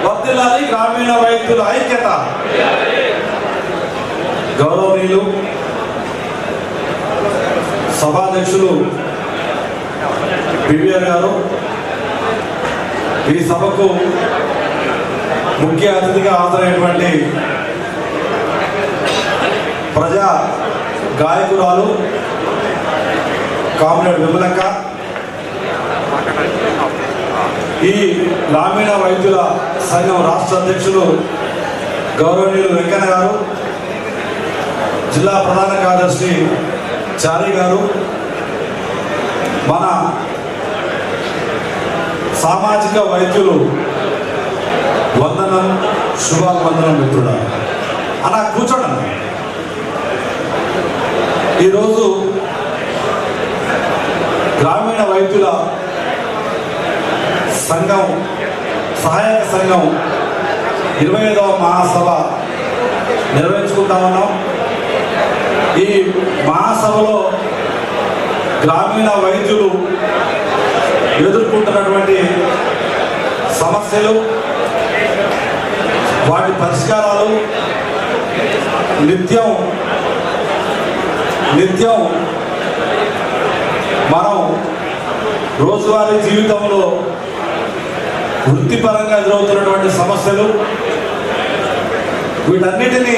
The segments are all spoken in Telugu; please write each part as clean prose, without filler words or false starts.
వర్ధిల్లాలి గ్రామీణ వైద్యుల ఐక్యత. గౌరవనీయులు సభాధ్యక్షులు బివిఆర్ గారు, ఈ సభకు ముఖ్య అతిథిగా హాజరైనటువంటి ప్రజా గాయకురాలు కామ్రేడ్ విమలక్క, ఈ గ్రామీణ వైద్యుల సంఘం రాష్ట్ర అధ్యక్షులు గౌరవనీయులు వెంకన్న గారు, జిల్లా ప్రధాన కార్యదర్శి చారి గారు, మన సామాజిక వైద్యులు వందనం, శుభాభివందనం మిత్రుడా. అలా కూర్చోండి. ఈరోజు గ్రామీణ వైద్యుల సంఘం సహాయక సంఘం 25వ మహాసభ నిర్వహించుకుంటా ఉన్నాం. ఈ మహాసభలో గ్రామీణ వైద్యులు ఎదుర్కొంటున్నటువంటి సమస్యలు, వాటి పరిష్కారాలు నిత్యం మనం రోజువారీ జీవితంలో వృత్తిపరంగా ఎదురవుతున్నటువంటి సమస్యలు, వీటన్నిటినీ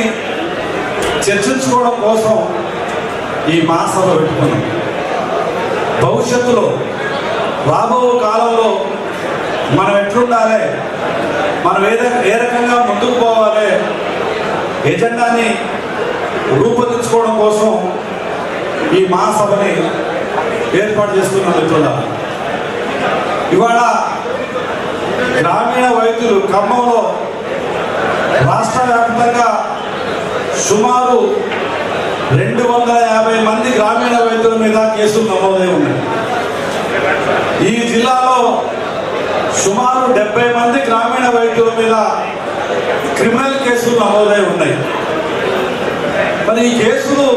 చర్చించుకోవడం కోసం ఈ మహాసభ పెట్టుకున్నాం. భవిష్యత్తులో రాబో కాలంలో మనం ఎట్లుండాలి, మనం ఏ రకంగా ముందుకు పోవాలి, ఎజెండాని రూపొందించుకోవడం కోసం ఈ మహాసభని ఏర్పాటు చేసుకున్న మిత్రులు. ఇవాళ గ్రామీణ వైద్యులు ఖమ్మంలో రాష్ట్ర వ్యాప్తంగా సుమారు 250 మంది గ్రామీణ వైద్యుల మీద కేసులు నమోదై ఉన్నాయి. ఈ జిల్లాలో సుమారు 70 మంది గ్రామీణ వైద్యుల మీద క్రిమినల్ కేసులు నమోదై ఉన్నాయి. మరి ఈ కేసులు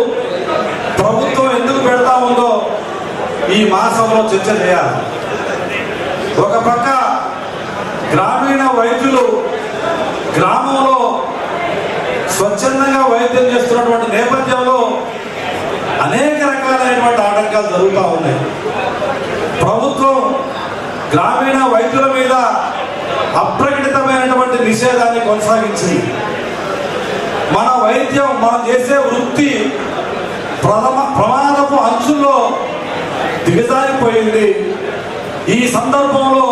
ప్రభుత్వం ఎందుకు పెడతా ఉందో ఈ మహాసభలో చర్చ చేయాలి. ఒక పక్క గ్రామీణ వైద్యులు గ్రామంలో స్వచ్ఛందంగా వైద్యం చేస్తున్నటువంటి నేపథ్యంలో అనేక రకాలైనటువంటి ఆటంకాలు జరుగుతూ ఉన్నాయి. ప్రభుత్వం గ్రామీణ వైద్యుల మీద అప్రకటితమైనటువంటి నిషేధాన్ని కొనసాగించింది. మన వైద్యం, మనం చేసే వృత్తి ప్రమాదపు అంచుల్లో దిగజారిపోయింది. ఈ సందర్భంలో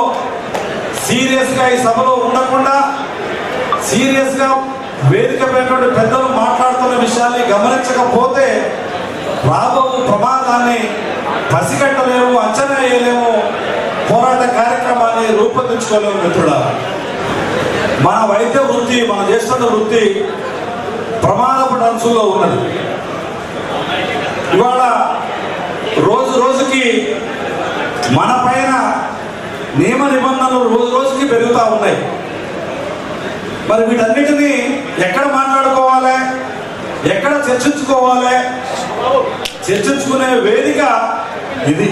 సీరియస్గా ఈ సభలో ఉండకుండా సీరియస్గా వేదిక పైన పెద్దలు మాట్లాడుతున్న విషయాన్ని గమనించకపోతే రాబో ప్రమాదాన్ని పసిగట్టలేము, అంచనా వేయలేము, పోరాట కార్యక్రమాన్ని రూపొందించుకోలేము మిత్రుడా. మన వైద్య వృత్తి, మనం చేస్తున్న వృత్తి ప్రమాదపు అంచుల్లో ఉన్నది. ఇవాళ రోజు రోజుకి మన పైన నియమ నిబంధనలు రోజు రోజుకి పెరుగుతూ ఉన్నాయి. మరి వీటన్నిటినీ ఎక్కడ మాట్లాడుకోవాలి, ఎక్కడ చర్చించుకోవాలి? చర్చించుకునే వేదిక ఇది,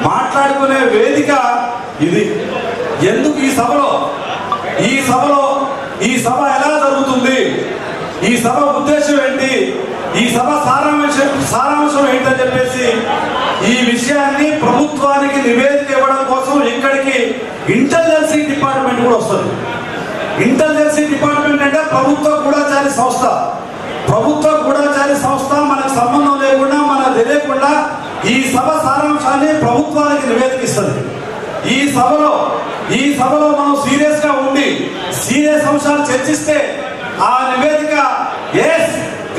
మాట్లాడుకునే వేదిక ఇది. ఎందుకు ఈ సభ ఎలా జరుగుతుంది, ఈ సభ ఉద్దేశం ఏంటి, ఈ సభ సారాంశం ఏంటని చెప్పేసి ఈ విషయాన్ని ప్రభుత్వానికి నివేదిక ఇవ్వడం కోసం ఇక్కడికి ఇంటెలిజెన్సీ డిపార్ట్మెంట్ కూడా వస్తుంది. ఇంటెలిజెన్సీ డిపార్ట్మెంట్ అంటే ప్రభుత్వ గూఢచారి సంస్థ. మనకు సంబంధం లేకుండా, మనకు తెలియకుండా ఈ సభ సారాంశాన్ని ప్రభుత్వానికి నివేదిక ఇస్తుంది. ఈ సభలో మనం సీరియస్ గా ఉండి సీరియస్ అంశాలు చర్చిస్తే ఆ నివేదిక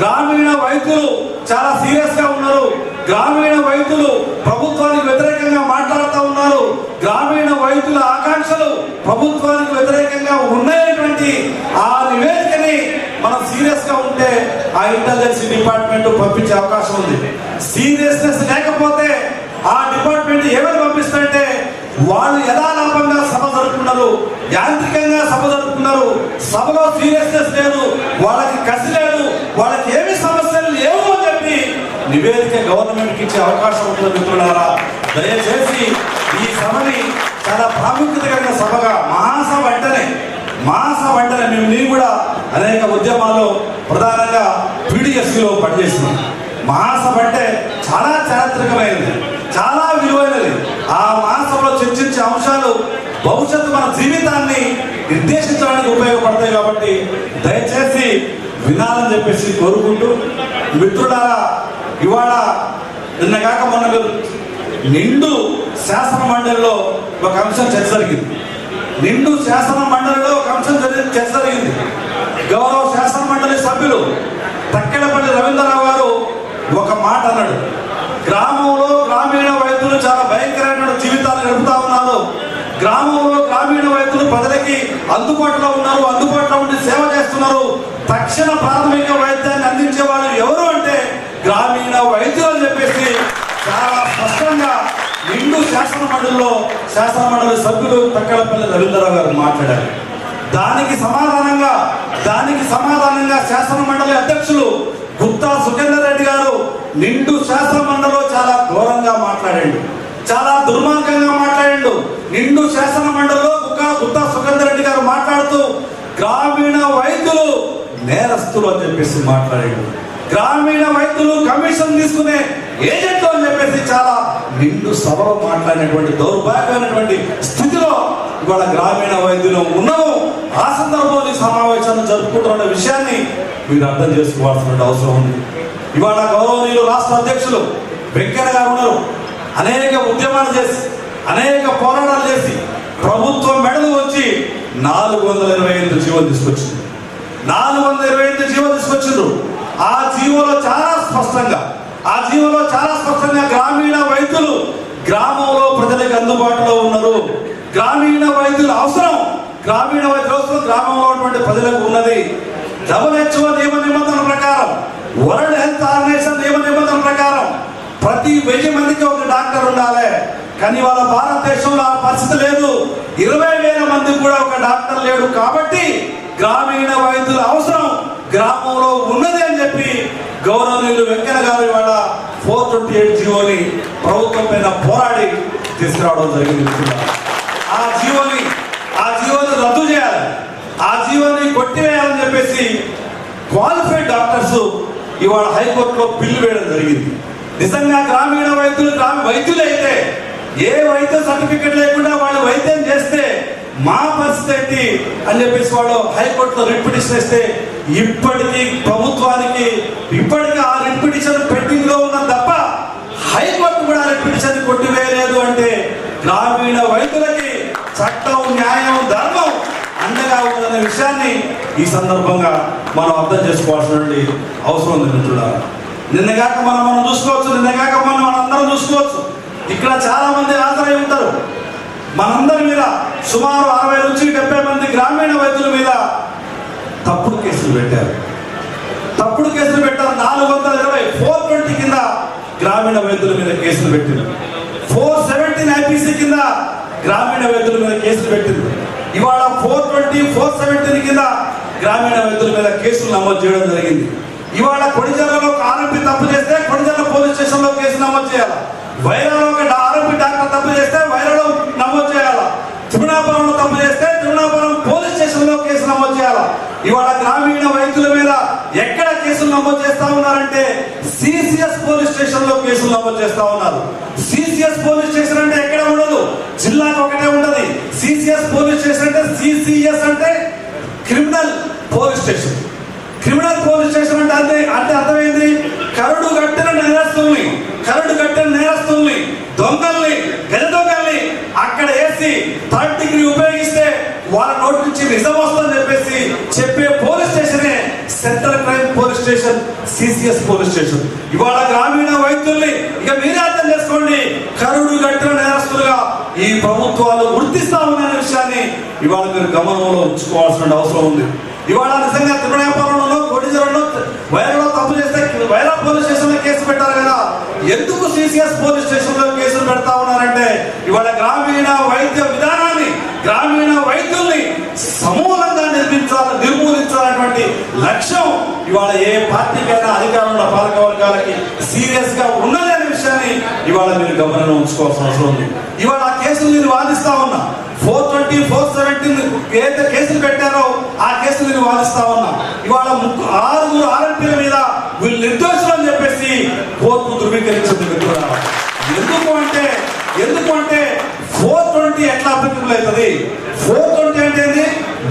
గ్రామీణ వైద్యులు చాలా సీరియస్ గా ఉన్నారు, గ్రామీణ వైద్యులు ప్రభుత్వానికి వ్యతిరేకంగా మాట్లాడుతూ ఉన్నారు, గ్రామీణ వైద్యుల ఆకాంక్షలు ప్రభుత్వానికి వ్యతిరేకంగా ఉన్నటువంటి ఆ నివేదికని మనం సీరియస్ గా ఉంటే ఆ ఇంటెలిజెన్స్ డిపార్ట్మెంట్ పంపించే అవకాశం ఉంది. సీరియస్నెస్ లేకపోతే ఆ డిపార్ట్మెంట్ ఏమని పంపిస్తుంటే వాళ్ళు యథాలాపంగా సభ జరుపుకున్నారు, యాంత్రికంగా సభ జరుపుకున్నారు, సభలో సీరియస్నెస్ లేదు, వాళ్ళకి కసి లేదు, వాళ్ళకి ఏమి సమస్యలు లేవు అని చెప్పి నివేదిక గవర్నమెంట్కి ఇచ్చే అవకాశం ఉంటుంది. మిత్రులారా, దయచేసి ఈ సభని చాలా ప్రాముఖ్యత కలిగిన సభగా, మహాసభ అంటేనే మాస వెంటనే నేను కూడా అనేక ఉద్యమాల్లో ప్రధానంగా పీడిఎస్లో పనిచేస్తున్నాం. మహాసభ అంటే చాలా చారిత్రకమైనది, చాలా విలువైనది. ఆ మహాసభలో చర్చించే అంశాలు భవిష్యత్తు మన జీవితాన్ని నిర్దేశించడానికి ఉపయోగపడతాయి. కాబట్టి దయచేసి వినాలని చెప్పేసి కోరుకుంటూ, మిత్రులారా, ఇవాళ నిన్న కాక మొన్న నిండు శాసన మండలిలో ఒక అంశం చర్చ జరిగింది. నిండు శాసన మండలిలో ఒక అంశం చర్చ జరిగింది. గౌరవ శాసన మండలి సభ్యులు తక్కెడపల్లి రవీంద్రరావు గారు ఒక మాట అన్నాడు. గ్రామంలో గ్రామీణ వైద్యులు చాలా భయంకరమైన జీవితాలు గడుపుతా ఉన్నారు. గ్రామంలో గ్రామీణ వైద్యులు ప్రజలకి అందుబాటులో ఉన్నారు, అందుబాటులో ఉండి సేవ చేస్తున్నారు. తక్షణ ప్రాథమిక వైద్యాన్ని అందించే వాళ్ళు ఎవరు అంటే గ్రామీణ వైద్యులు అని చెప్పేసి చాలా స్పష్టంగా నిండు శాసన మండలి సభ్యులు తక్కెడపల్లి రవీంద్రరావు గారు మాట్లాడారు. దానికి సమాధానంగా శాసన మండలి అధ్యక్షులు గుత్తా సుఖేందర్ రెడ్డి గారు నిండు శాసన మండలిలో చాలా ఘోరంగా మాట్లాడాడు, చాలా దుర్మార్గంగా మాట్లాడాడు. నిండు శాసన మండలిలో గుత్తా సుఖేందర్ రెడ్డి గారు మాట్లాడుతూ గ్రామీణ వైద్యులు నేరస్తులు అని చెప్పేసి మాట్లాడాడు. గ్రామీణ వైద్యులు కమిషన్ తీసుకునే ఏజెంట్లు అని చెప్పేసి చాలా నిండు సభలో మాట్లాడినటువంటి దౌర్భాగ్యమైనటువంటి స్థితిలో ఇవాళ గ్రామీణ వైద్యులు ఉన్నాము. ఆ సందర్భంలో ఈ సమావేశాన్ని జరుపుకుంటున్న విషయాన్ని మీరు అర్థం చేసుకోవాల్సిన అవసరం ఉంది. ఇవాళ గౌరవనీయులు రాష్ట్ర అధ్యక్షులు వెంకయ్య గారు ఉన్నారు. అనేక ఉద్యమాలు చేసి, అనేక పోరాటాలు చేసి ప్రభుత్వం మెడలు వచ్చి 425 జీవోలు తీసుకొచ్చింది. 425 జీవోలు తీసుకొచ్చిండ్రు. ఆ జీవోలో చాలా స్పష్టంగా గ్రామీణ వైద్యులు గ్రామంలో ప్రజలకు అందుబాటులో ఉన్నారు. గ్రామీణ వైద్యుల అవసరం గ్రామంలో ఉన్నటువంటి ప్రజలకు ఉన్నది. WHO నియమ నిబంధనల ప్రకారం, వరల్డ్ హెల్త్ ఆర్గనైజేషన్ నియమ నిబంధనల ప్రకారం ప్రతి 1000 మందికి ఒక డాక్టర్ ఉండాలి. కానీ వాళ్ళ భారతదేశంలో ఆ పరిస్థితి లేదు. 20,000 మందికి కూడా ఒక డాక్టర్ లేడు. కాబట్టి గ్రామీణ వైద్యుల అవసరం గ్రామంలో ఉన్నది అని చెప్పి గౌరవనీయులు వెంకయ్య గారు ఇవాళ 428 జీవోని ప్రభుత్వం పైన పోరాడి తీసుకురావడం జరిగింది. ఆ జీవోని రద్దు చేయాలి, ఆ జీవోని కొట్టివేయాలని చెప్పేసి క్వాలిఫైడ్ డాక్టర్స్ ఇవాళ హైకోర్టులో బిల్లు వేయడం జరిగింది. నిజంగా గ్రామీణ వైద్యులు అయితే ఏ వైద్య సర్టిఫికెట్ లేకుండా వాళ్ళు వైద్యం చేస్తే మా పరిస్థితి ఏంటి అని చెప్పేసి వాళ్ళు హైకోర్టులో రిట్ పిటిషన్ వేస్తే ఇప్పటికీ ప్రభుత్వానికి ఆ రిట్ పిటిషన్ పెండింగ్ లో ఉన్న తప్ప హైకోర్టు కూడా రిట్ పిటిషన్ కొట్టివేయలేదు. అంటే గ్రామీణ వైద్యులకి చట్టం, న్యాయం, ధర్మం అండగా ఉందనే విషయాన్ని ఈ సందర్భంగా మనం అర్థం చేసుకోవాల్సిన అవసరం ఉంది. మిత్రులారా, నిన్నగాక మనం చూసుకోవచ్చు, మనందరం చూసుకోవచ్చు. ఇక్కడ చాలా మంది హాజరై ఉంటారు. మనందరి మీద సుమారు 60 నుంచి 70 మంది గ్రామీణ వైద్యుల మీద తప్పుడు కేసులు పెట్టారు. 420 420 కింద గ్రామీణ వైద్యుల మీద కేసులు పెట్టింది. 417 IPC కింద గ్రామీణ వైద్యుల మీద కేసులు పెట్టింది. ఇవాళ 420 417 కింద గ్రామీణ వైద్యుల మీద కేసులు నమోదు చేయడం జరిగింది. ఇవాళ కొడిజర్లలో ఆరోపి తప్పు చేస్తే కొడిజర్ల పోలీస్ స్టేషన్ లో కేసు నమోదు చేయాలి. వైరాలో ఒక ఆరోపి డాక్టర్ తప్పు చేస్తే వైరాలో నమోదు చేయాలి. తిరువనాపురంలో తప్పు చేస్తే తిరువనాపురం పోలీస్ స్టేషన్ లో కేసు నమోదు చేయాలి. ఇవాళ గ్రామీణ వైద్యుల మీద ఎక్కడ కేసులు నమోదు చేస్తా ఉన్నారంటే CCS పోలీస్ స్టేషన్ లో కేసులు నమోదు చేస్తా ఉన్నారు. CCS పోలీస్ స్టేషన్ అంటే ఎక్కడ ఉండదు, జిల్లాకు ఒకటే ఉంటది. CCS పోలీస్ స్టేషన్ అంటే CCS అంటే criminal police station. Criminal police station అంటే అర్థమైంది, కరడు కట్టిన నేరస్తుల్ని దొంగల్ని గజ దొంగల్ని అక్కడ వేసి 3rd డిగ్రీ ఉపయోగిస్తే వాళ్ళ నోటి నుంచి నిజం వస్తుందని చెప్పేసి చెప్పే పోలీస్ స్టేషనే central crime police station, CCS police station. ఇవాళ గ్రామీణ వైద్యుల్ని ఇక మీరే అర్థం చేసుకోండి, కరుడు కట్టిన నేరస్తులుగా ఈ ప్రభుత్వాలు గుర్తిస్తా ఉన్న విషయాన్ని ఇవాళ మీరు గమనంలో ఉంచుకోవాల్సిన అవసరం ఉంది. ఇవాళ నిజంగా తిరువనాపురంలో కొడిజర్లలో వైరాలో తప్పు చేస్తే వైరా పోలీస్ స్టేషన్ లో కేసు పెట్టారు కదా, ఎందుకు CCS పోలీస్ స్టేషన్ లో కేసులు పెడతా ఉన్నారంటే ఇవాళ గ్రామీణ వైద్య విధానాన్ని, గ్రామీణ వైద్యుల్ని సమూలంగా నిర్మూలించాలన్నటువంటి చేసినటువంటి లక్ష్యం ఇవాళ ఏ పార్టీకైనా అధికారంలో పాలక వర్గాలకి సీరియస్ గా ఉన్నది అనే విషయాన్ని ఇవాళ మీరు గమనంలో ఉంచుకోవాల్సిన అవసరం ఉంది. ఇవాళ ఆ కేసులు నేను వాదిస్తా ఉన్నా. 420, 417 ఏదైతే కేసులు పెట్టారో ఆ కేసులు నేను వాదిస్తా ఉన్నా. ఇవాళ 6 ఆర్ఎంపీల మీద వీళ్ళు నిర్దోషులు అని చెప్పేసి కోర్టు ధృవీకరించింది. ఎందుకు అంటే 420 ఎట్లా అప్లికబుల్ అవుతుంది? 420 అంటే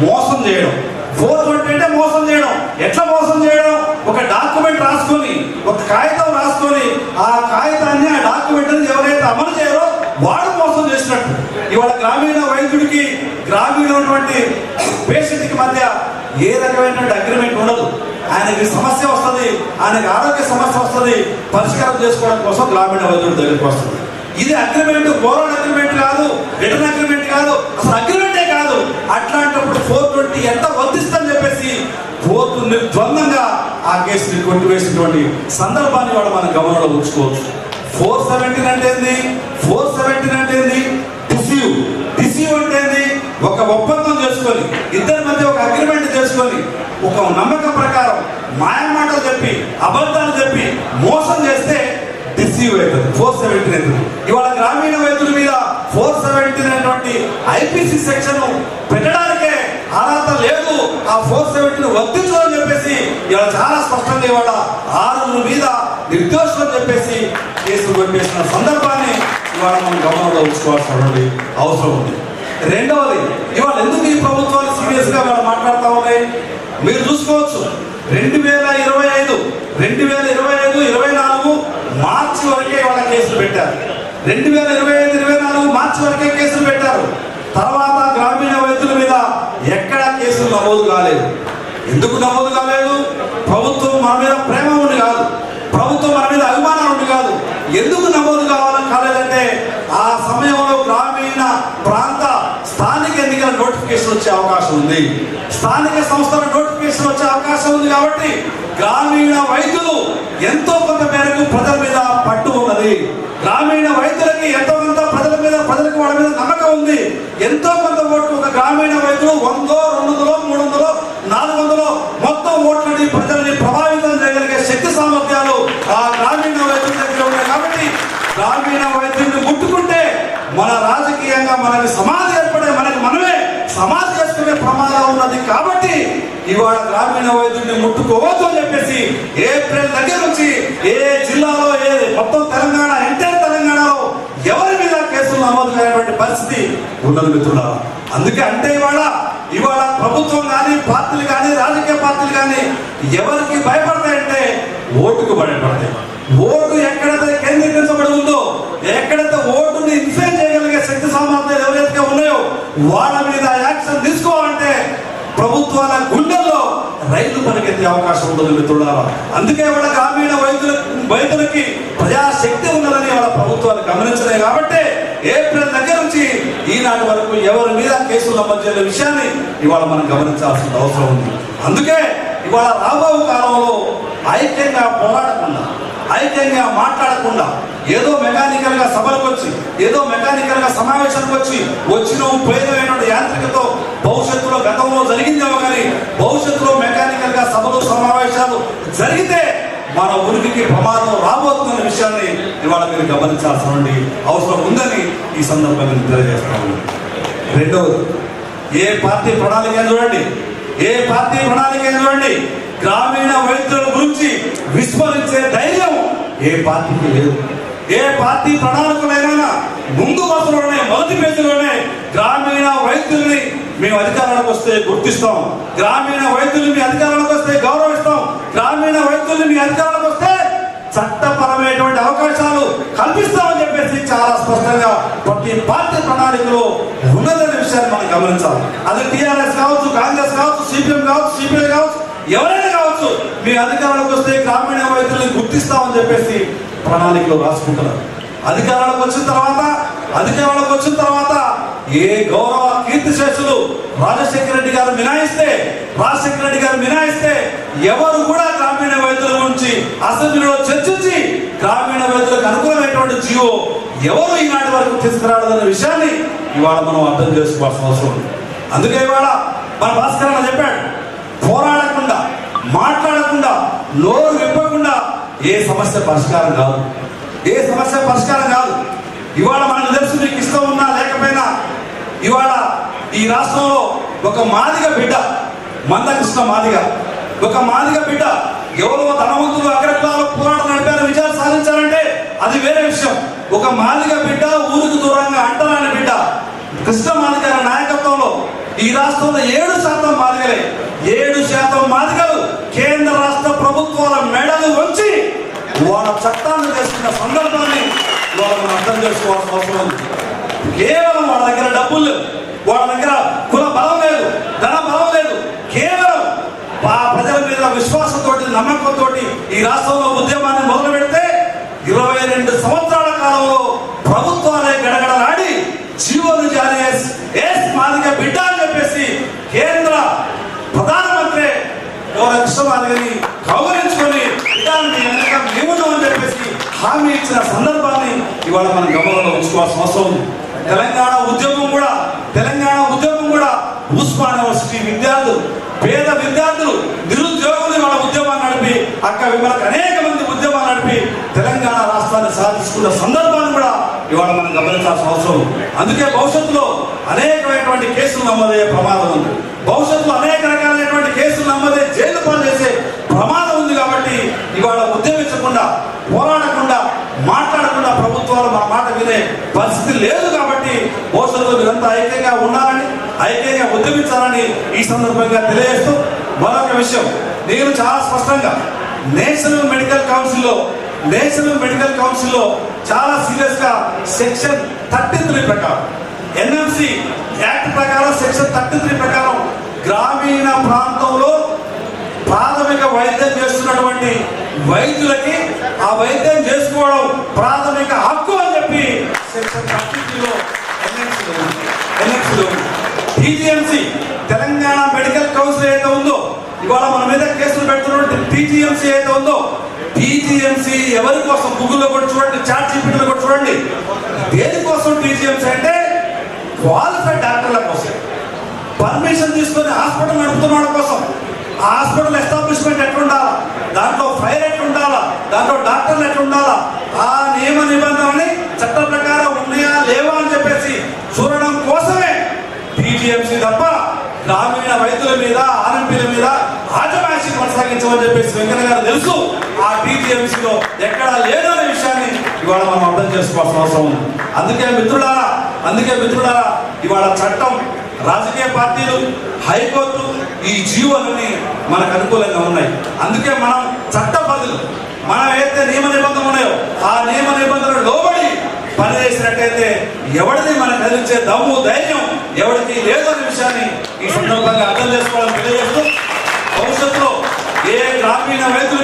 మోసం చేయడం. 420 అంటే మోసం చేయడం. ఎట్లా మోసం చేయడం? ఒక డాక్యుమెంట్ రాసుకొని, ఒక కాగితం రాసుకొని, ఆ కాగితాన్ని ఆ డాక్యుమెంట్ ఎవరైతే అమలు చేయరో వాడు మోసం చేసినట్టు. ఇవాళ గ్రామీణ వైద్యుడికి గ్రామీణటువంటి పేషెంట్కి మధ్య ఏ రకమైనటువంటి అగ్రిమెంట్ ఉండదు. ఆయనకి సమస్య వస్తుంది, ఆయనకి ఆరోగ్య సమస్య వస్తుంది, పరిష్కారం చేసుకోవడం కోసం గ్రామీణ వైద్యుడి దగ్గరికి వస్తుంది. ఇది అగ్రిమెంట్, ఓరల్ అగ్రిమెంట్ కాదు, రిటర్న్ అగ్రిమెంట్ కాదు, అసలు అగ్రిమెంటే కాదు. అట్లాంటప్పుడు 420 ఎంత వర్తిస్తుందని చెప్పేసి కోర్టు నిర్ద్వందంగా ఆ కేసుని కొట్టివేసినటువంటి సందర్భాన్ని కూడా మనం గమనంలో ఉంచుకోవచ్చు. 417 అంటే ఏంది? 417 అంటే ఏంది? డిసీవ్ అంటే ఏంది? ఒక ఒప్పందం చేసుకొని, ఇద్దరి మధ్య ఒక అగ్రిమెంట్ చేసుకొని, ఒక నమ్మకం ప్రకారం మాయమాటలు చెప్పి, అబద్ధాలు చెప్పి మోసం చేస్తే డిసీవ్ అవుతుంది. 417 అవుతుంది. ఇవాళ గ్రామీణ వైద్యుల మీద 417 అనేటువంటి ఐపీసీ సెక్షన్ పెట్టడానికే అర్హత లేదు. ఆ 417 వర్తించదని చెప్పేసి ఇవాళ చాలా స్పష్టంగా ఇవాళ 6 మీద నిర్దోషం అని చెప్పేసి కేసులు కొట్టేసిన సందర్భాన్ని ఇవాళ మనం గమనంలో ఉంచుకోవాల్సినటువంటి అవసరం ఉంది. రెండవది, ఇవాళ ఎందుకు ఈ ప్రభుత్వాలు సీరియస్ గా ఇవాళ మాట్లాడుతూ ఉన్నాయి? మీరు చూసుకోవచ్చు. 2025, 24 మార్చి వరకే వాళ్ళ కేసులు పెట్టారు. 2025, 24 మార్చి వరకే కేసులు పెట్టారు. తర్వాత గ్రామీణ వైద్యుల మీద ఎక్కడా కేసులు నమోదు కాలేదు. ఎందుకు నమోదు కాలేదు? ప్రభుత్వం మన మీద ప్రేమ ఉండి కాదు, ప్రభుత్వం మన మీద అభిమానం ఉండి కాదు. ఎందుకు నమోదు కాలేదంటే ఆ సమయంలో గ్రామీణ ప్రాంత స్థానిక ఎన్నికల నోటిఫికేషన్ వచ్చే అవకాశం ఉంది, స్థానిక సంస్థల నోటిఫికేషన్ వచ్చే అవకాశం ఉంది. కాబట్టి గ్రామీణ వైద్యులు ఎంతో కొంత మేరకు ప్రజల మీద పట్టు ఉన్నది. గ్రామీణ వైద్యులకి ఎంతో కొంత ప్రజలకు వాళ్ళ మీద నమ్మకం ఉంది. ఎంతో కొంత ఓట్లు ఒక గ్రామీణ వైద్యులు 100, 200, 300, 400 మొత్తం ఓట్లని ప్రజల్ని ప్రభావితం చేయగలిగే శక్తి సామర్థ్యాలు ఆ గ్రామీణ వైద్యుల దగ్గర ఉన్నాయి. కాబట్టి గ్రామీణ వైద్యుల్ని ముట్టుకుంటే మన రాజకీయంగా మనకి సమాధి ఏర్పడే, మనమే సమాధి చేసుకునే ప్రమాదం ఉన్నది. కాబట్టి ఇవాళ గ్రామీణ వైద్యుల్ని ముట్టుకోవద్దు అని చెప్పేసి ఏప్రిల్ దగ్గర నుంచి ఏ జిల్లాలో, మొత్తం తెలంగాణ, ఎంటైర్ తెలంగాణలో ఎవరి మీద కేసులు నమోదు కానటువంటి పరిస్థితి ఉన్నది మిత్రులారా. అందుకే అంటే ఇవాళ ప్రభుత్వం కానీ, పార్టీలు కానీ, రాజకీయ పార్టీలు కానీ ఎవరికి భయపడతాయంటే ఓటుకు భయపడతాయి. ఓటు ఎక్కడైతే కేంద్రీకరించబడి ఉందో, ఎక్కడైతే ఓటుని ఇన్ఫ్లుయెన్స్ చేయగలిగే శక్తి సామర్థ్యాలు ఎవరైతే ఉన్నాయో వాళ్ళ మీద యాక్షన్ తీసుకోవాలంటే ప్రభుత్వాల గుండెల్లో రైలు పరిగెత్తే అవకాశం ఉంటుంది మిత్రులారా. అందుకే వాళ్ళ గ్రామీణ వైద్యులకి ప్రజాశక్తి ఉన్నదని వాళ్ళ ప్రభుత్వాలు గమనించినాయి. కాబట్టి ఏప్రిల్ దగ్గర నుంచి ఈనాటి వరకు ఎవరి మీద కేసులు నమోదు చేయని విషయాన్ని ఇవాళ మనం గమనించాల్సిన అవసరం ఉంది. అందుకే ఇవాళ రాబో కాలంలో ఐక్యంగా పోరాడకుండా, ఐక్యంగా మాట్లాడకుండా, ఏదో మెకానికల్ గా సభలకు వచ్చి, ఏదో మెకానికల్ గా సమావేశానికి వచ్చిన పోయినటువంటి యాంత్రికతో భవిష్యత్తులో, గతంలో జరిగిందేమో కానీ భవిష్యత్తులో మెకానికల్ గా సభలు, సమావేశాలు జరిగితే మన ఉనికికి ప్రమాదం రాబోతుందన్న విషయాన్ని ఇవాళ మీరు గమనించాల్సిన అవసరం ఉందని ఈ సందర్భంగా తెలియజేస్తాను. రెండవది, ఏ పార్టీ ప్రణాళిక చూడండి, గ్రామీణ వైద్యుల గురించి విస్మరించే ధైర్యం ఏ పార్టీకి లేదు. ఏ పార్టీ ప్రణాళికలైనా ముందు వరుసలోనే, మొదటి పేజీలోనే గ్రామీణ వైద్యుల్ని మేము అధికారంలోకి వస్తే గుర్తిస్తాం, గ్రామీణ వైద్యుల్ని మీ అధికారంలోకి వస్తే గౌరవిస్తాం, గ్రామీణ వైద్యుల్ని మీ అధికారంలోకి వస్తే చట్టపరమైనటువంటి అవకాశాలు కల్పిస్తామని చెప్పేసి చాలా స్పష్టంగా ప్రతి పార్టీ ప్రణాళికలో ఉన్నదనే విషయాన్ని మనం గమనించాలి. అది టీఆర్ఎస్ కావచ్చు, కాంగ్రెస్ కావచ్చు, సిపిఎం కావచ్చు, సిపిఐ కావచ్చు, ఎవరైనా కావచ్చు, మీ అధికారంలోకి వస్తే గ్రామీణ వైద్యుల్ని గుర్తిస్తామని చెప్పేసి ప్రణాళికలో రాసుకుంటున్నారు. అధికారంలోకి వచ్చిన తర్వాత ఏ గౌరవ కీర్తిశేషులు రాజశేఖర రెడ్డి గారు మినాయిస్తే ఎవరు కూడా గ్రామీణ వైద్యుల గురించి అసెంబ్లీలో చర్చించి గ్రామీణ వైద్యులకు అనుకూలమైనటువంటి జీవో ఎవరు ఈనాటి వరకు తీసుకురావాలన్న విషయాన్ని ఇవాళ మనం అర్థం చేసుకోవాల్సిన అవసరం ఉంది. అందుకే ఇవాళ మన భాస్కర్ చెప్పాడు, పోరాడకుండా, మాట్లాడకుండా, నోరు విప్పకుండా ఏ సమస్య పరిష్కారం కాదు. ఏ సమస్య పరిష్కారం కాదు. ఇవాళ మనకు తెలుసు, మీకు ఇష్టం ఉన్నా లేకపోయినా, ఇవాళ ఈ రాష్ట్రంలో ఒక మాదిగ బిడ్డ, మందకృష్ణ మాదిగ, ఒక మాదిగ బిడ్డ ఎవరో ధనవంతులు అగ్రకులాలు పోరాటం నడిపారు, విజయాలు సాధించారంటే అది వేరే విషయం. ఒక మాదిగ బిడ్డ, ఊరికి దూరంగా అంటరాని బిడ్డ కృష్ణ మాదిగ నాయకత్వంలో ఈ రాష్ట్రంలో 7% మాదిగలే. 7% మాదిగలు కేంద్ర రాష్ట్ర ప్రభుత్వాల మెడలు వంచి వాళ్ళ చట్టాన్ని చేసుకున్న సందర్భాన్ని వాళ్ళని అర్థం చేసుకోవాల్సిన అవసరం ఉంది. కేవలం వాళ్ళ దగ్గర డబ్బులు లేవు, వాళ్ళ దగ్గర కుల బలం లేదు, ధన బలం లేదు. కేవలం ఆ ప్రజల మీద విశ్వాసంతో, నమ్మకంతో ఈ రాష్ట్రంలో ఉద్యమాన్ని మొదలు పెడితే 22 సంవత్సరాల కాలంలో ప్రభుత్వాలే గడగడలాడి జీవోలు జారీ చేసి మాదిగ బిడ్డ అని చెప్పేసి కేంద్ర ప్రధానమంత్రి కృష్ణ మాదిగని గౌరవించుకొని మేము అని చెప్పేసి హామీ ఇచ్చిన సందర్భాన్ని ఇవాళ మనం గమనంలో ఉంచుకోవాల్సిన అవసరం ఉంది. తెలంగాణ ఉద్యమం కూడా ఉస్మాన్ యూనివర్సిటీ విద్యార్థులు, పేద విద్యార్థులు, నిరుద్యోగులు వాళ్ళ ఉద్యమాన్ని నడిపి, అక్క విమలకు అనేక మంది ఉద్యమాలు నడిపి తెలంగాణ రాష్ట్రాన్ని సాధించుకున్న సందర్భాన్ని కూడా ఇవాళ మనం గమనించాల్సిన అవసరం ఉంది. అందుకే భవిష్యత్తులో అనేకమైనటువంటి కేసులు నమోదయ్యే ప్రమాదం ఉంది. భవిష్యత్తులో అనేక రకాలైనటువంటి కేసులు నమోదే జైలు పాలు చేసే ప్రమాదం ఉంది. కాబట్టి ఇవాళ ఉద్యమించకుండా, పోరాడకుండా, మాట్లాడకుండా ప్రభుత్వాలు మా మాట వినే పరిస్థితి లేదు. కాబట్టి భవిష్యత్తులో మీరంతా ఐక్యంగా ఉండాలని, ఐక్యంగా ఉద్యమించాలని ఈ సందర్భంగా తెలియజేస్తూ, మరొక విషయం నేను చాలా స్పష్టంగా నేషనల్ మెడికల్ కౌన్సిల్లో చాలా సీరియస్ గా సెక్షన్ 33 ప్రకారం, ఎన్ఎంసి యాక్ట్ ప్రకారం సెక్షన్ 33 ప్రకారం గ్రామీణ ప్రాంతంలో ప్రాథమిక వైద్యం చేస్తున్నటువంటి వైద్యులకి ఆ వైద్యం చేసుకోవడం ప్రాథమిక హక్కు అని చెప్పి సెక్షన్ 33లో ఎన్ఎంసిలో టీజీఎంసీ తెలంగాణ మెడికల్ కౌన్సిల్ ఏదైతే ఉందో, ఇవాళ మన మీద కేసులు పెడుతున్నటువంటి టీజీఎంసీ ఏదైతే ఉందో, టీజీఎంసీ ఎవరి కోసం? గూగుల్లో కూడా చూడండి, చాట్ జీపీటీలో కూడా చూడండి. దేనికోసం టీజీఎంసీ అంటే క్వాలిఫైడ్ డాక్టర్ల కోసం, పర్మిషన్ తీసుకొని హాస్పిటల్ నడుపుతున్న వాళ్ళ కోసం. ఆ హాస్పిటల్ ఎస్టాబ్లిష్మెంట్ ఎట్లుండాలా, దాంట్లో ఫైర్ ఎట్లుండాలా, దాంట్లో డాక్టర్లు ఎట్లుండాలా, ఆ నియమ నిబంధనని చట్ట ప్రకారం ఉన్నాయా లేవా అని చెప్పేసి చూడడం కోసమే టీజీఎంసీ తప్ప గ్రామీణ వైద్యుల మీద, ఆర్ఎంపీల మీద ఆజమాయిషీ కొనసాగించమని చెప్పేసి వెంకయ్య గారు తెలుసు. ఆ టీజీఎంసీలో ఎక్కడా లేదనే విషయాన్ని ఇవాళ మనం అర్థం చేసుకోవాల్సిన అవసరం ఉంది. అందుకే మిత్రులారా ఇవాళ చట్టం, రాజకీయ పార్టీలు, హైకోర్టు ఈ జీవోలన్నీ మనకు అనుకూలంగా ఉన్నాయి. అందుకే మనం చట్ట బదులు మనం ఏదైతే నియమ నిబంధనలు ఉన్నాయో ఆ నియమ నిబంధనలు లోబడి పనిచేసినట్టయితే ఎవరిని మనకు కలిగించే దమ్ము, ధైర్యం ఎవరికి లేదనే విషయాన్ని ఈ సందర్భంగా అర్థం చేసుకోవాలని తెలియజేస్తూ, భవిష్యత్తులో ఏ గ్రామీణ వైద్యుల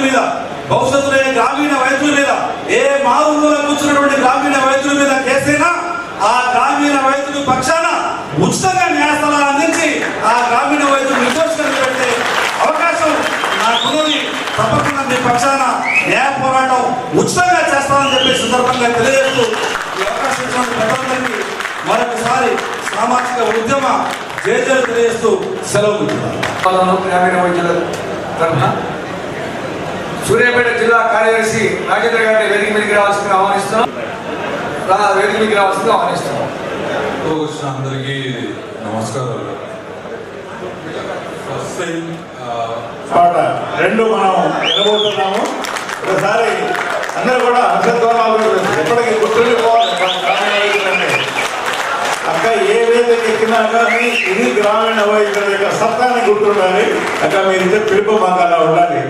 మీద, ఏ మారుమూల కూర్చున్నటువంటి గ్రామీణ వైద్యుల మీద కేసైనా ఆ గ్రామీణ వైద్యుల పక్షాన ఉచితంగా న్యాయస్థానాలు అందించి ఆ గ్రామీణ వైద్యులు నిర్దోషంగా పెట్టే అవకాశం నాకున్నది. తప్పకుండా మీ పక్షాన న్యాయ పోరాటం ఉచితంగా చేస్తామని చెప్పే సందర్భంగా తెలియజేస్తూ, ఈ అవకాశం ఇచ్చినటువంటి ప్రజలందరికీ మరొకసారి సామాజిక ఉద్యమ జయజయలు తెలియజేస్తూ సెలవు. గ్రామీణ వైద్యుల తరఫున సూర్యాపేట జిల్లా కార్యదర్శి రాజేంద్ర గారిని వేదిక మీదకి రావాల్సిందిగా ఆహ్వానిస్తున్నాం. అందరికీ నమస్కారాలు. పాట 2 మనం వినబోతున్నాము. ఒకసారి అందరూ కూడా హర్షధ్వానాలు ఎప్పటికీ గుర్తుండిపోవాలి. అక్క ఏ వేదిక ఎక్కినా కానీ ఇది గ్రామీణ వైద్యుల యొక్క సత్తాన్ని గుర్తుండాలి. అక్క మీరు పిలుపు మాకు అలా ఉండాలి.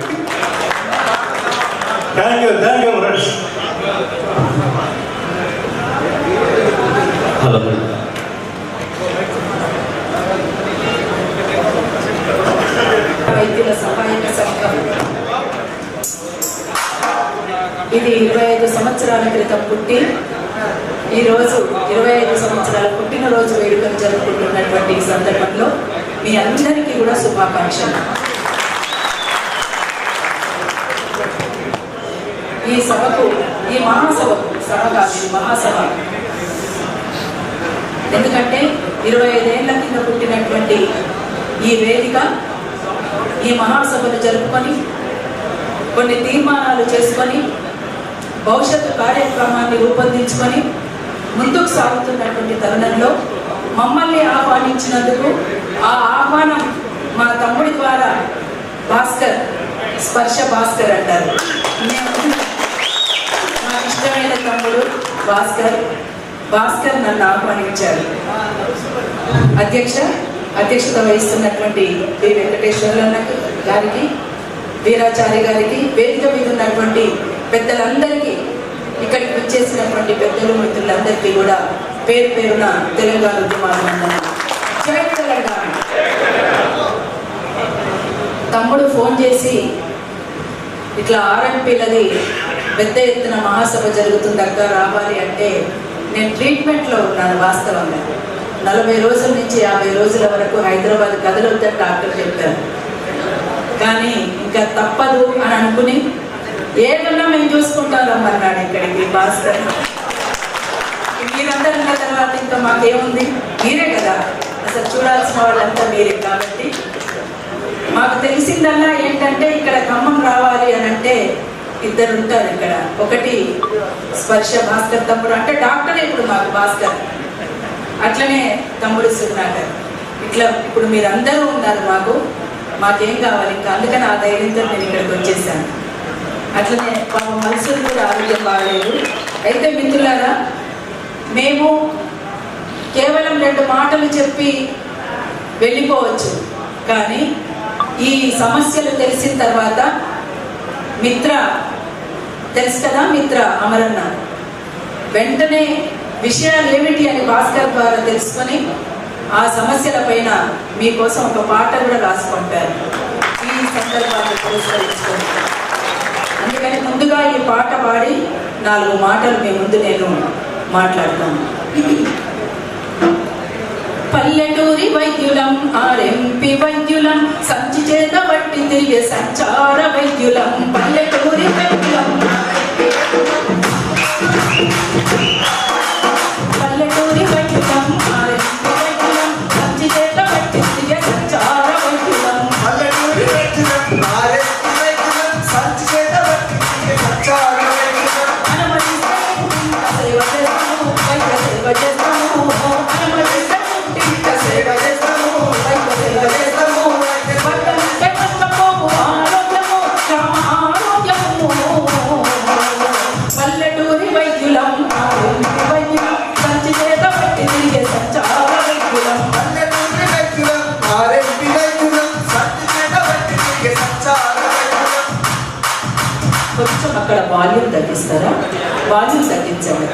Thank you friends. వైద్యుల సహాయక సంఘం ఇది 25 సంవత్సరాల క్రితం పుట్టి ఈరోజు 25 సంవత్సరాల పుట్టినరోజు వేడుకలు జరుపుకుంటున్నటువంటి ఈ సందర్భంలో మీ అందరికీ కూడా శుభాకాంక్షలు. ఈ సభకు, ఈ మహాసభకు, సభ కాదు మహాసభ, ఎందుకంటే 25 ఏళ్ల కింద పుట్టినటువంటి ఈ వేదిక ఈ మహాసభను జరుపుకొని కొన్ని తీర్మానాలు చేసుకొని భవిష్యత్తు కార్యక్రమాన్ని రూపొందించుకొని ముందుకు సాగుతున్నటువంటి తరుణంలో మమ్మల్ని ఆహ్వానించినందుకు ఆ ఆహ్వానం మా తమ్ముడి ద్వారా భాస్కర్, స్పర్శ భాస్కర్ అంటారు. మా ఇష్టమైన తమ్ముడు భాస్కర్ నన్ను ఆహ్వానించారు. అధ్యక్షత వహిస్తున్నటువంటి వి వెంకటేశ్వర్ల గారికి, వీరాచారి గారికి, వేదిక మీద ఉన్నటువంటి పెద్దలందరికీ, ఇక్కడికి వచ్చేసినటువంటి పెద్దలు మిత్రులందరికీ కూడా పేరు పేరున తెలంగాణ ఉద్యమాభినందనలు. జై తెలంగాణ. తమ్ముడు ఫోన్ చేసి ఇట్లా ఆర్ఎంపీలది పెద్ద ఎత్తున మహాసభ జరుగుతుంది అక్క రావాలి అంటే, నేను ట్రీట్మెంట్లో ఉన్నాను. వాస్తవంగా 40 రోజుల నుంచి 50 రోజుల వరకు హైదరాబాద్ కదలొద్దని డాక్టర్ చెప్పారు. కానీ ఇంకా తప్పదు అని అనుకుని ఏమన్నా మేము చూసుకుంటారమ్మన్నాడు ఇక్కడికి భాస్కర్. మీరందరూ ఉన్న తర్వాత ఇంకా మాకేముంది, మీరే కదా అసలు చూడాల్సిన వాళ్ళంతా మీరే. కాబట్టి మాకు తెలిసిందల్లా ఏంటంటే ఇక్కడ ఖమ్మం రావాలి అని అంటే ఇద్దరు ఉంటారు ఇక్కడ. ఒకటి స్పర్శ భాస్కర్ తమ్ముడు, అంటే డాక్టర్ ఇప్పుడు మాకు భాస్కర్, అట్లనే తమ్ముడు సుగుణాకర్. ఇట్లా ఇప్పుడు మీరందరూ ఉన్నారు మాకేం కావాలి ఇంకా, అందుకని ఆ ధైర్యంతో నేను ఇక్కడికి వచ్చేసాను. అట్లనే మనసులు కూడా ఆరోగ్యం బాగలేదు. అయితే మిత్రులారా, మేము కేవలం 2 మాటలు చెప్పి వెళ్ళిపోవచ్చు, కానీ ఈ సమస్యలు తెలిసిన తర్వాత మిత్ర తెలుసు కదా, మిత్ర అమరన్న వెంటనే విషయాలు ఏమిటి అని భాస్కర్ ద్వారా తెలుసుకొని ఆ సమస్యల పైన మీకోసం ఒక పాట కూడా రాసుకుంటారు ఈ సందర్భాన్ని పురస్కరించుకొని. అందుకని ముందుగా ఈ పాట పాడి 4 మాటలు మీ ముందు నేను మాట్లాడతాను. పల్లెటూరి వైద్యులం, ఆర్ఎంపీ వైద్యులం, సంచి చేత బట్టి తిరిగే సంచార వైద్యులం. పల్లెటూరి వైద్యులం, పల్లెటూరి వైద్యులం, ఆర్ఎంపీ వైద్యులం, సంచి చేత బట్టి తిరిగే సంచార వైద్యులం. పల్లెటూరి వైద్యులం, ఆర్ఎంపీ వైద్యులం, సంచి చేత బట్టి తిరిగే సంచార వైద్యులం. అనుమతిస్తే సేవ చేస్తాము, వైద్య సేవ చేస్తాము, అనుమతిస్తే సేవ చేస్తాము, వైద్య సేవ చేస్తాము. పట్టణంటే పట్టము, ఆరోగ్యము గ్రామ ఆరోగ్యము. పల్లెటూరి వైద్యులం, వైద్యులం, సంచి చేత పట్టి తిరిగే సంచార వైద్యులం. పల్లెటూరి వైద్యులం, ఆర్ఎంపీ వైద్యులం, సంచి చేత బట్టి తిరిగే సంచార వైద్యులం. కొంచెం అక్కడ వాల్యూమ్ తగ్గిస్తారా? వాల్యూమ్ తగ్గించండి.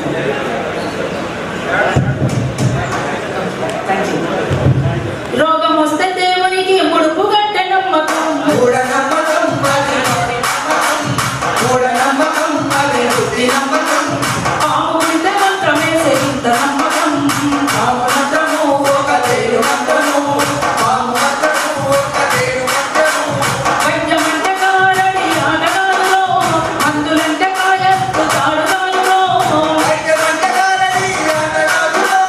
రోగం వస్తే దేవునికి ముడుపు గట్టె నమ్మకం, మూఢనమ్మకం, మూఢనమ్మకం, అభివృద్ధి నమ్మకం. పాము వింటే మంత్రమే ఇంత నమ్మకం. పాము మంత్రము ఒక తేరు మంత్రము, పాము మంత్రము ఒక తేరు మంత్రము. వైద్యం అంటే కారడి ఆటగాడులో, మందులంటే కాయత్తు తాడుగాడులో. వైద్యమంటే కారడి ఆటగాడులో,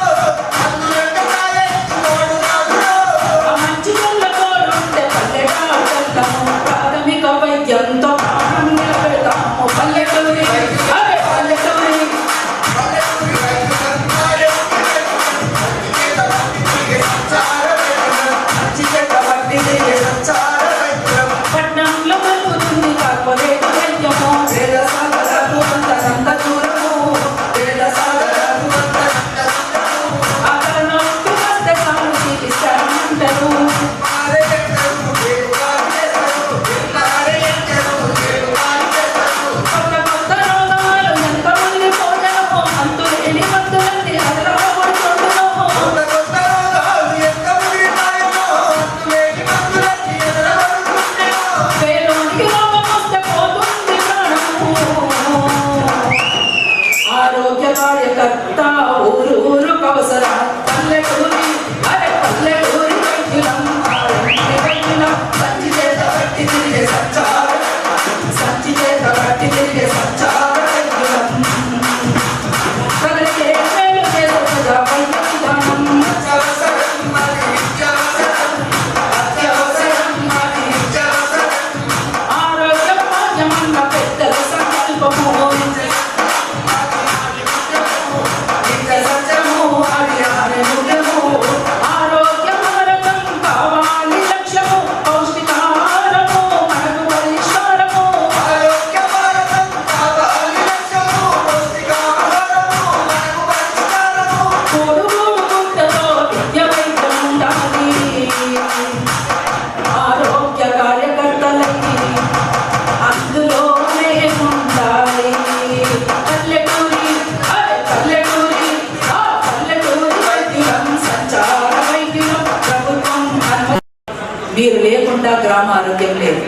లేకుండా గ్రామ ఆరోగ్యం లేదు.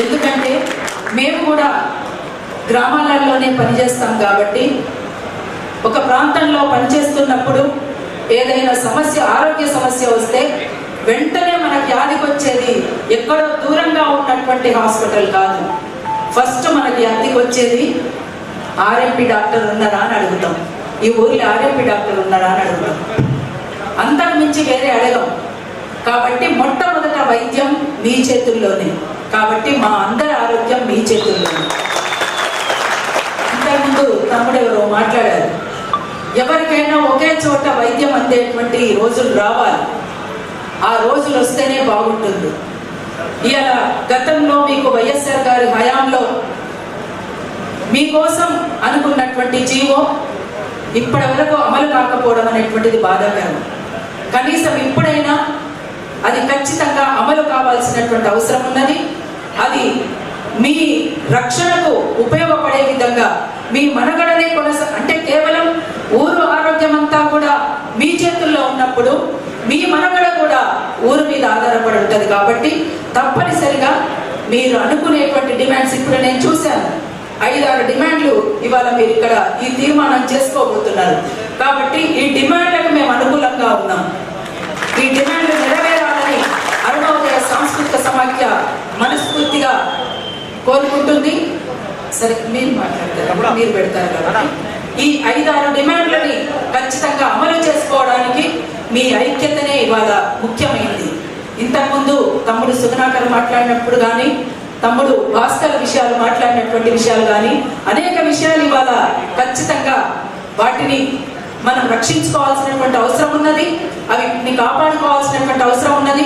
ఎందుకంటే మేము కూడా గ్రామాలలోనే పనిచేస్తాం కాబట్టి ఒక ప్రాంతంలో పనిచేస్తున్నప్పుడు ఏదైనా సమస్య, ఆరోగ్య సమస్య వస్తే వెంటనే మనకి యాదికి వచ్చేది ఎక్కడో దూరంగా ఉన్నటువంటి హాస్పిటల్ కాదు. ఫస్ట్ మనకి యాదికి వచ్చేది ఆర్ఎంపీ డాక్టర్ ఉన్నారా అని అడుగుతాం. ఈ ఊరిలో ఆర్ఎంపీ డాక్టర్ ఉన్నారా అని అడుగుతాం. అంతకు మించి వేరే అడగం. కాబట్టి మొట్టమొదట వైద్యం మీ చేతుల్లోనే. కాబట్టి మా అందరి ఆరోగ్యం మీ చేతుల్లోనే. ఇంతకుముందు తమ్ముడు ఎవరో మాట్లాడారు, ఎవరికైనా ఒకే చోట వైద్యం అందేటువంటి రోజులు రావాలి. ఆ రోజులు వస్తేనే బాగుంటుంది. ఇలా గతంలో మీకు వైఎస్ఆర్ గారి హయాంలో మీకోసం అనుకున్నటువంటి జీవో ఇప్పటి వరకు అమలు కాకపోవడం అనేటువంటిది బాధాకరం. కనీసం ఇప్పుడైనా అది ఖచ్చితంగా అమలు కావాల్సినటువంటి అవసరం ఉన్నది. అది మీ రక్షణకు ఉపయోగపడే విధంగా మీ మనగడనే అంటే కేవలం ఊరు ఆరోగ్యం అంతా కూడా మీ చేతుల్లో ఉన్నప్పుడు మీ మనగడ కూడా ఊరు మీద ఆధారపడి ఉంటుంది. కాబట్టి తప్పనిసరిగా మీరు అనుకునేటువంటి డిమాండ్స్ ఇప్పుడు నేను చూశాను. 5-6 డిమాండ్లు ఇవాళ మీరు ఇక్కడ ఈ తీర్మానం చేసుకోబోతున్నారు. కాబట్టి ఈ డిమాండ్లకు మేము అనుకూలంగా ఉన్నాం. ఈ డిమాండ్లు నెరవేరాలని అరుణోదయ సాంస్కృతిక సమాఖ్య మనస్ఫూర్తిగా కోరుకుంటుంది. సరే, మీరు మాట్లాడతారు, మీరు పెడతారు కాబట్టి ఈ 5-6 డిమాండ్లని ఖచ్చితంగా అమలు చేసుకోవడానికి మీ ఐక్యతనే ఇవాళ ముఖ్యమైనది. ఇంతకుముందు తమ్ముడు సుగుణాకర్ మాట్లాడినప్పుడు కానీ, తమ్ముడు భాస్కర్ విషయాలు మాట్లాడినటువంటి విషయాలు కానీ, అనేక విషయాలు ఇవాళ ఖచ్చితంగా వాటిని మనం రక్షించుకోవాల్సినటువంటి అవసరం ఉన్నది. అవి కాపాడుకోవాల్సినటువంటి అవసరం ఉన్నది.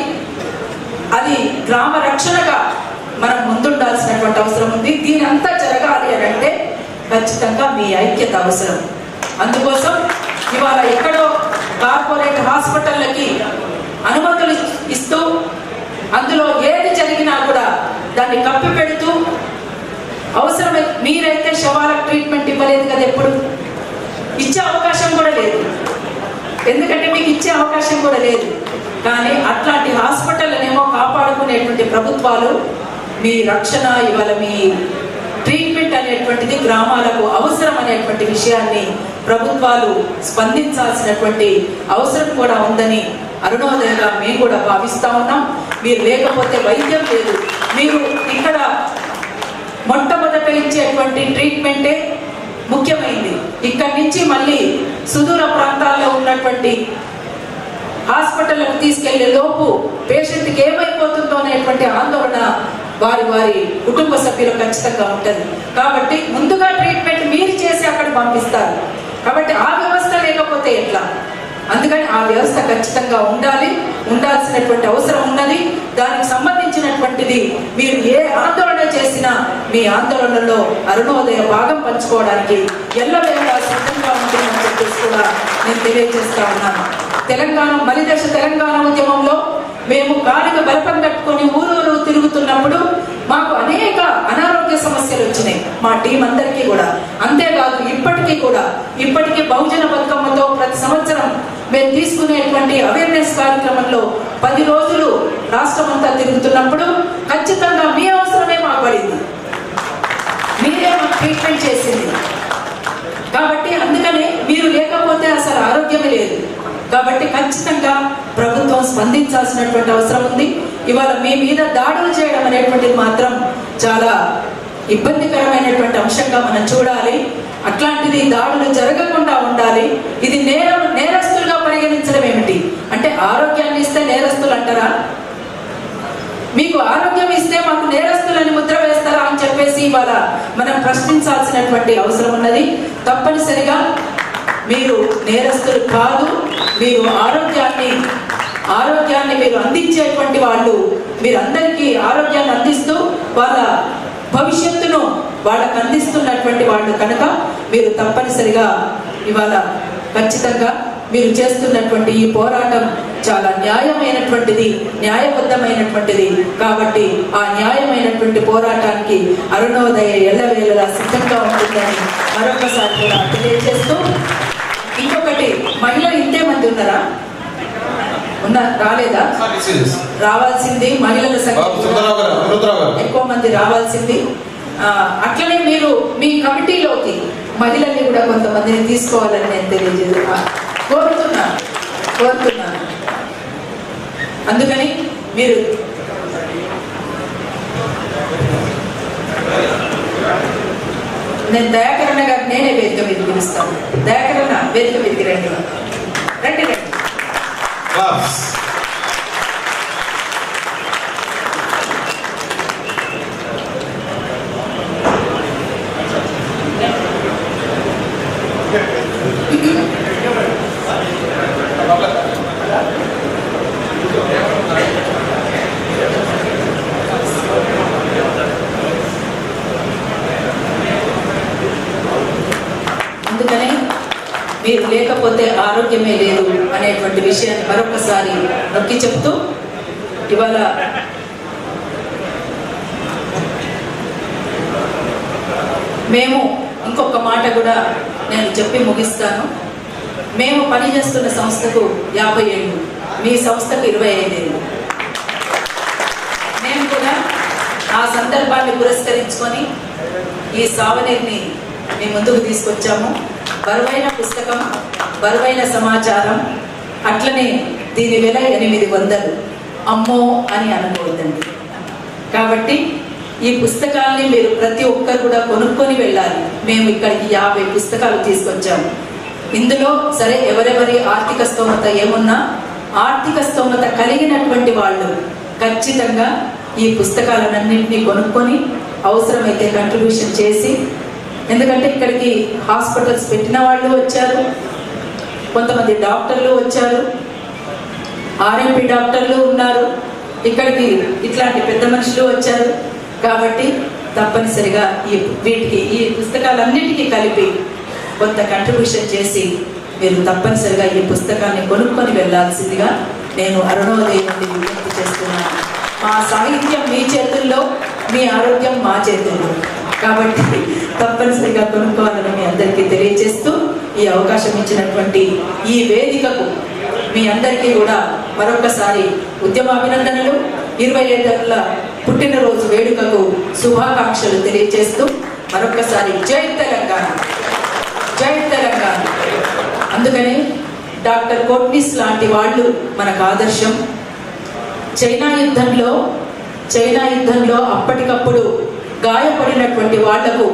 అది గ్రామ రక్షణగా మనం ముందుండాల్సినటువంటి అవసరం ఉంది. దీని అంతా జరగాలి అని అంటే ఖచ్చితంగా మీ ఐక్యత అవసరం. అందుకోసం ఇవాళ ఎక్కడో కార్పొరేట్ హాస్పిటళ్ళకి అనుమతులు ఇస్తూ అందులో ఏది జరిగినా కూడా దాన్ని కప్పి పెడుతూ అవసరమై మీరైతే శవాలకు ట్రీట్మెంట్ ఇవ్వలేదు కదా, ఎప్పుడు ఇచ్చే అవకాశం కూడా లేదు. ఎందుకంటే మీకు ఇచ్చే అవకాశం కూడా లేదు. కానీ అట్లాంటి హాస్పిటల్నేమో కాపాడుకునేటువంటి ప్రభుత్వాలు మీ రక్షణ, ఇవాళ మీ ట్రీట్మెంట్ అనేటువంటిది గ్రామాలకు అవసరం అనేటువంటి విషయాన్ని ప్రభుత్వాలు స్పందించాల్సినటువంటి అవసరం కూడా ఉందని అరుణోదయగా మేము కూడా భావిస్తా ఉన్నాం. మీరు లేకపోతే వైద్యం లేదు. మీరు ఇక్కడ మొట్టమొదట ఇచ్చేటువంటి ట్రీట్మెంటే ముఖ్యమైనది. ఇక్కడి నుంచి మళ్ళీ సుదూర ప్రాంతాల్లో ఉన్నటువంటి హాస్పిటల్కి తీసుకెళ్లే లోపు పేషెంట్కి ఏమైపోతుందో అనేటువంటి ఆందోళన వారి వారి కుటుంబ సభ్యులు ఖచ్చితంగా ఉంటుంది. కాబట్టి ముందుగా ట్రీట్మెంట్ మీరు చేసి అక్కడ పంపిస్తారు. కాబట్టి ఆ వ్యవస్థ లేకపోతే ఎట్లా? అందుకని ఆ వ్యవస్థ ఖచ్చితంగా ఉండాల్సినటువంటి అవసరం ఉన్నది. దానికి సంబంధించినటువంటిది మీరు ఏ ఆందోళన చేసినా మీ ఆందోళనలో అరుణోదయ భాగం పంచుకోవడానికి ఎల్లవేళలా సిద్ధంగా ఉంటుందని చెప్పేసి కూడా నేను తెలియజేస్తా ఉన్నాను. మలిదశ తెలంగాణ ఉద్యమంలో మేము కాలిక బలపం కట్టుకొని ఊరూరు తిరుగుతున్నప్పుడు మాకు అనేక అనారోగ్య సమస్యలు వచ్చినాయి మా టీం అందరికీ కూడా. అంతేకాదు ఇప్పటికీ బహుజన బతుకమ్మతో ప్రతి సంవత్సరం మేము తీసుకునేటువంటి అవేర్నెస్ కార్యక్రమంలో 10 రోజులు రాష్ట్రం అంతా తిరుగుతున్నప్పుడు ఖచ్చితంగా మీ అవసరమే మాకు పడింది. మీరే మాకు ట్రీట్మెంట్ చేసింది. కాబట్టి అందుకని మీరు లేకపోతే అసలు ఆరోగ్యమే లేదు. కాబట్టి ఖచ్చితంగా ప్రభుత్వం స్పందించాల్సినటువంటి అవసరం ఉంది. ఇవాళ మీ మీద దాడులు చేయడం అనేటువంటిది మాత్రం చాలా ఇబ్బందికరమైనటువంటి అంశంగా మనం చూడాలి. అట్లాంటిది దాడులు జరగకుండా ఉండాలి. ఇది నేరస్తులుగా పరిగణించడం ఏమిటి అంటే ఆరోగ్యాన్ని ఇస్తే నేరస్తులు అంటారా? మీకు ఆరోగ్యం ఇస్తే మాకు నేరస్తులని ముద్ర వేస్తారా అని చెప్పేసి ఇవాళ మనం ప్రశ్నించాల్సినటువంటి అవసరం ఉన్నది. తప్పనిసరిగా మీరు నేరస్తులు కాదు. మీరు ఆరోగ్యాన్ని మీరు అందించేటువంటి వాళ్ళు. మీరందరికీ ఆరోగ్యాన్ని అందిస్తూ వాళ్ళ భవిష్యత్తును వాళ్ళకు అందిస్తున్నటువంటి వాళ్ళు కనుక మీరు తప్పనిసరిగా ఇవాళ ఖచ్చితంగా మీరు చేస్తున్నటువంటి ఈ పోరాటం చాలా న్యాయమైనటువంటిది, న్యాయబద్ధమైనటువంటిది. కాబట్టి ఆ న్యాయమైనటువంటి పోరాటానికి అరుణోదయ ఎల్లవేళలా సిద్ధంగా ఉంటుందని మరొకసారి కూడా తెలియజేస్తూ, ఇంకొకటి మహిళలు ఇంతే మంది ఉన్నారా? రాలేదా? రావాల్సింది మహిళల సంఖ్య ఎక్కువ మంది రావాల్సింది. అట్లనే మీరు మీ కమిటీలోకి మహిళల్ని కూడా కొంతమందిని తీసుకోవాలని నేను కోరుతున్నాను. అందుకని మీరు నేను దయాకరణ గారు నేనే వేదిక మీద పిలుస్తాను. దయాకరణ వేదిక మీదకి రండి. అందుకనే మీరు లేకపోతే ఆరోగ్యమే లేదు అనేటువంటి విషయాన్ని మరొకసారి నొక్కి చెప్తూ ఇవాళ మేము ఇంకొక మాట కూడా నేను చెప్పి ముగిస్తాను. మేము పనిచేస్తున్న సంస్థకు 50 ఏళ్ళు, మీ సంస్థకు 25 ఏళ్ళు. మేము కూడా ఆ సందర్భాన్ని పురస్కరించుకొని ఈ సావనీర్ని మీ ముందుకు తీసుకొచ్చాము. బరువైన పుస్తకం, బరువైన సమాచారం, అట్లనే దీని విల 800. అమ్మో అని అనుకోవద్దండి. కాబట్టి ఈ పుస్తకాల్ని మీరు ప్రతి ఒక్కరు కూడా కొనుక్కొని వెళ్ళాలి. మేము ఇక్కడికి 50 పుస్తకాలు తీసుకొచ్చాము. ఇందులో సరే ఎవరెవరి ఆర్థిక స్తోమత ఏమున్నా, ఆర్థిక స్తోమత కలిగినటువంటి వాళ్ళు ఖచ్చితంగా ఈ పుస్తకాలన్నింటినీ కొనుక్కొని అవసరమైతే కంట్రిబ్యూషన్ చేసి, ఎందుకంటే ఇక్కడికి హాస్పిటల్స్ పెట్టిన వాళ్ళు వచ్చారు, కొంతమంది డాక్టర్లు వచ్చారు, ఆర్ఎంపీ డాక్టర్లు ఉన్నారు, ఇక్కడికి ఇట్లాంటి పెద్ద మనుషులు వచ్చారు. కాబట్టి తప్పనిసరిగా ఈ పుస్తకాలన్నిటికీ కలిపి కొంత కంట్రిబ్యూషన్ చేసి మీరు తప్పనిసరిగా ఈ పుస్తకాన్ని కొనుక్కొని వెళ్ళాల్సిందిగా నేను అరుణోదయం నుండి విజ్ఞప్తి చేస్తున్నాను. మా సాహిత్యం మీ చేతుల్లో, మీ ఆరోగ్యం మా చేతుల్లో. కాబట్టి తప్పనిసరిగా కొనుక్కోవాలని మీ అందరికీ తెలియజేస్తూ ఈ అవకాశం ఇచ్చినటువంటి ఈ వేదికకు మీ అందరికీ కూడా మరొకసారి ఉద్యమాభినందనలు, 25 పుట్టినరోజు వేడుకకు శుభాకాంక్షలు తెలియజేస్తూ మరొకసారి జై తెలంగాణ, జై తెలంగాణ. అందుకని డాక్టర్ కోట్నిస్ లాంటి వాళ్ళు మనకు ఆదర్శం. చైనా యుద్ధంలో అప్పటికప్పుడు గాయపడినటువంటి వాళ్లకు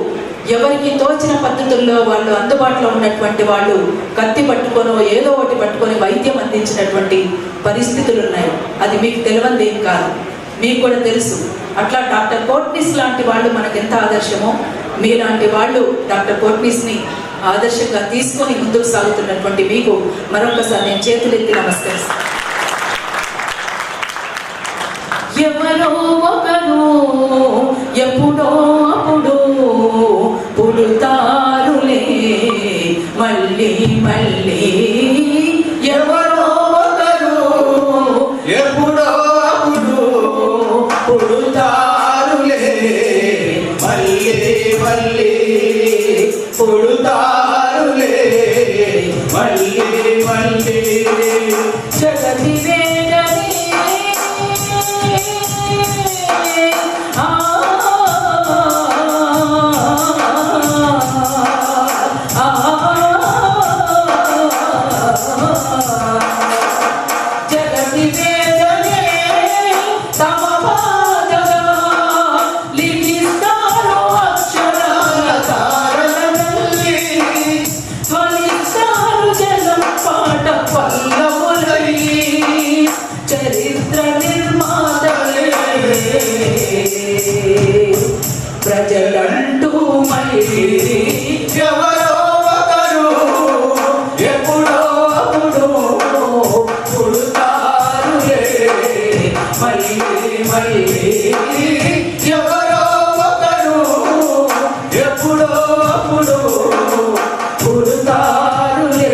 ఎవరికి తోచిన పద్ధతుల్లో వాళ్ళు అందుబాటులో ఉన్నటువంటి వాళ్ళు కత్తి పట్టుకొనో ఏదో ఒకటి పట్టుకొని వైద్యం అందించినటువంటి పరిస్థితులు ఉన్నాయి. అది మీకు తెలియదేం కాదు, మీకు కూడా తెలుసు. అట్లా డాక్టర్ కోట్నిస్ లాంటి వాళ్ళు మనకు ఎంత ఆదర్శమో, మీలాంటి వాళ్ళు డాక్టర్ కోట్నిస్ని ఆదర్శంగా తీసుకొని ముందుకు సాగుతున్నటువంటి మీకు మరొకసారి నేను చేతులెత్తి నమస్కరిస్తాను. ఎవరో ఒకరు ఎప్పుడో అప్పుడు పుడతారులే మళ్ళీ మళ్ళీ, ఎవరో ఒకరు ఎప్పుడో అప్పుడు పుడతారులే మళ్ళీ మళ్ళీ, పుడతారులే మళ్ళీ మళ్ళీ. జగతి వేగని జగతి వేగనే తమ బాధగా లిఖిస్తారు అక్షరాల తారలనల్లి, ధ్వనిస్తారు జనం పాట పల్లవులై, చరిత్ర నిర్మాతలే ప్రజలంటూ మళ్ళీ ఎవరో ఒకరు ఎప్పుడో అప్పుడు పుడతారులే మళ్ళీ మళ్ళీ, ఎవరో ఒకరు ఎప్పుడో అప్పుడు పుడతారులే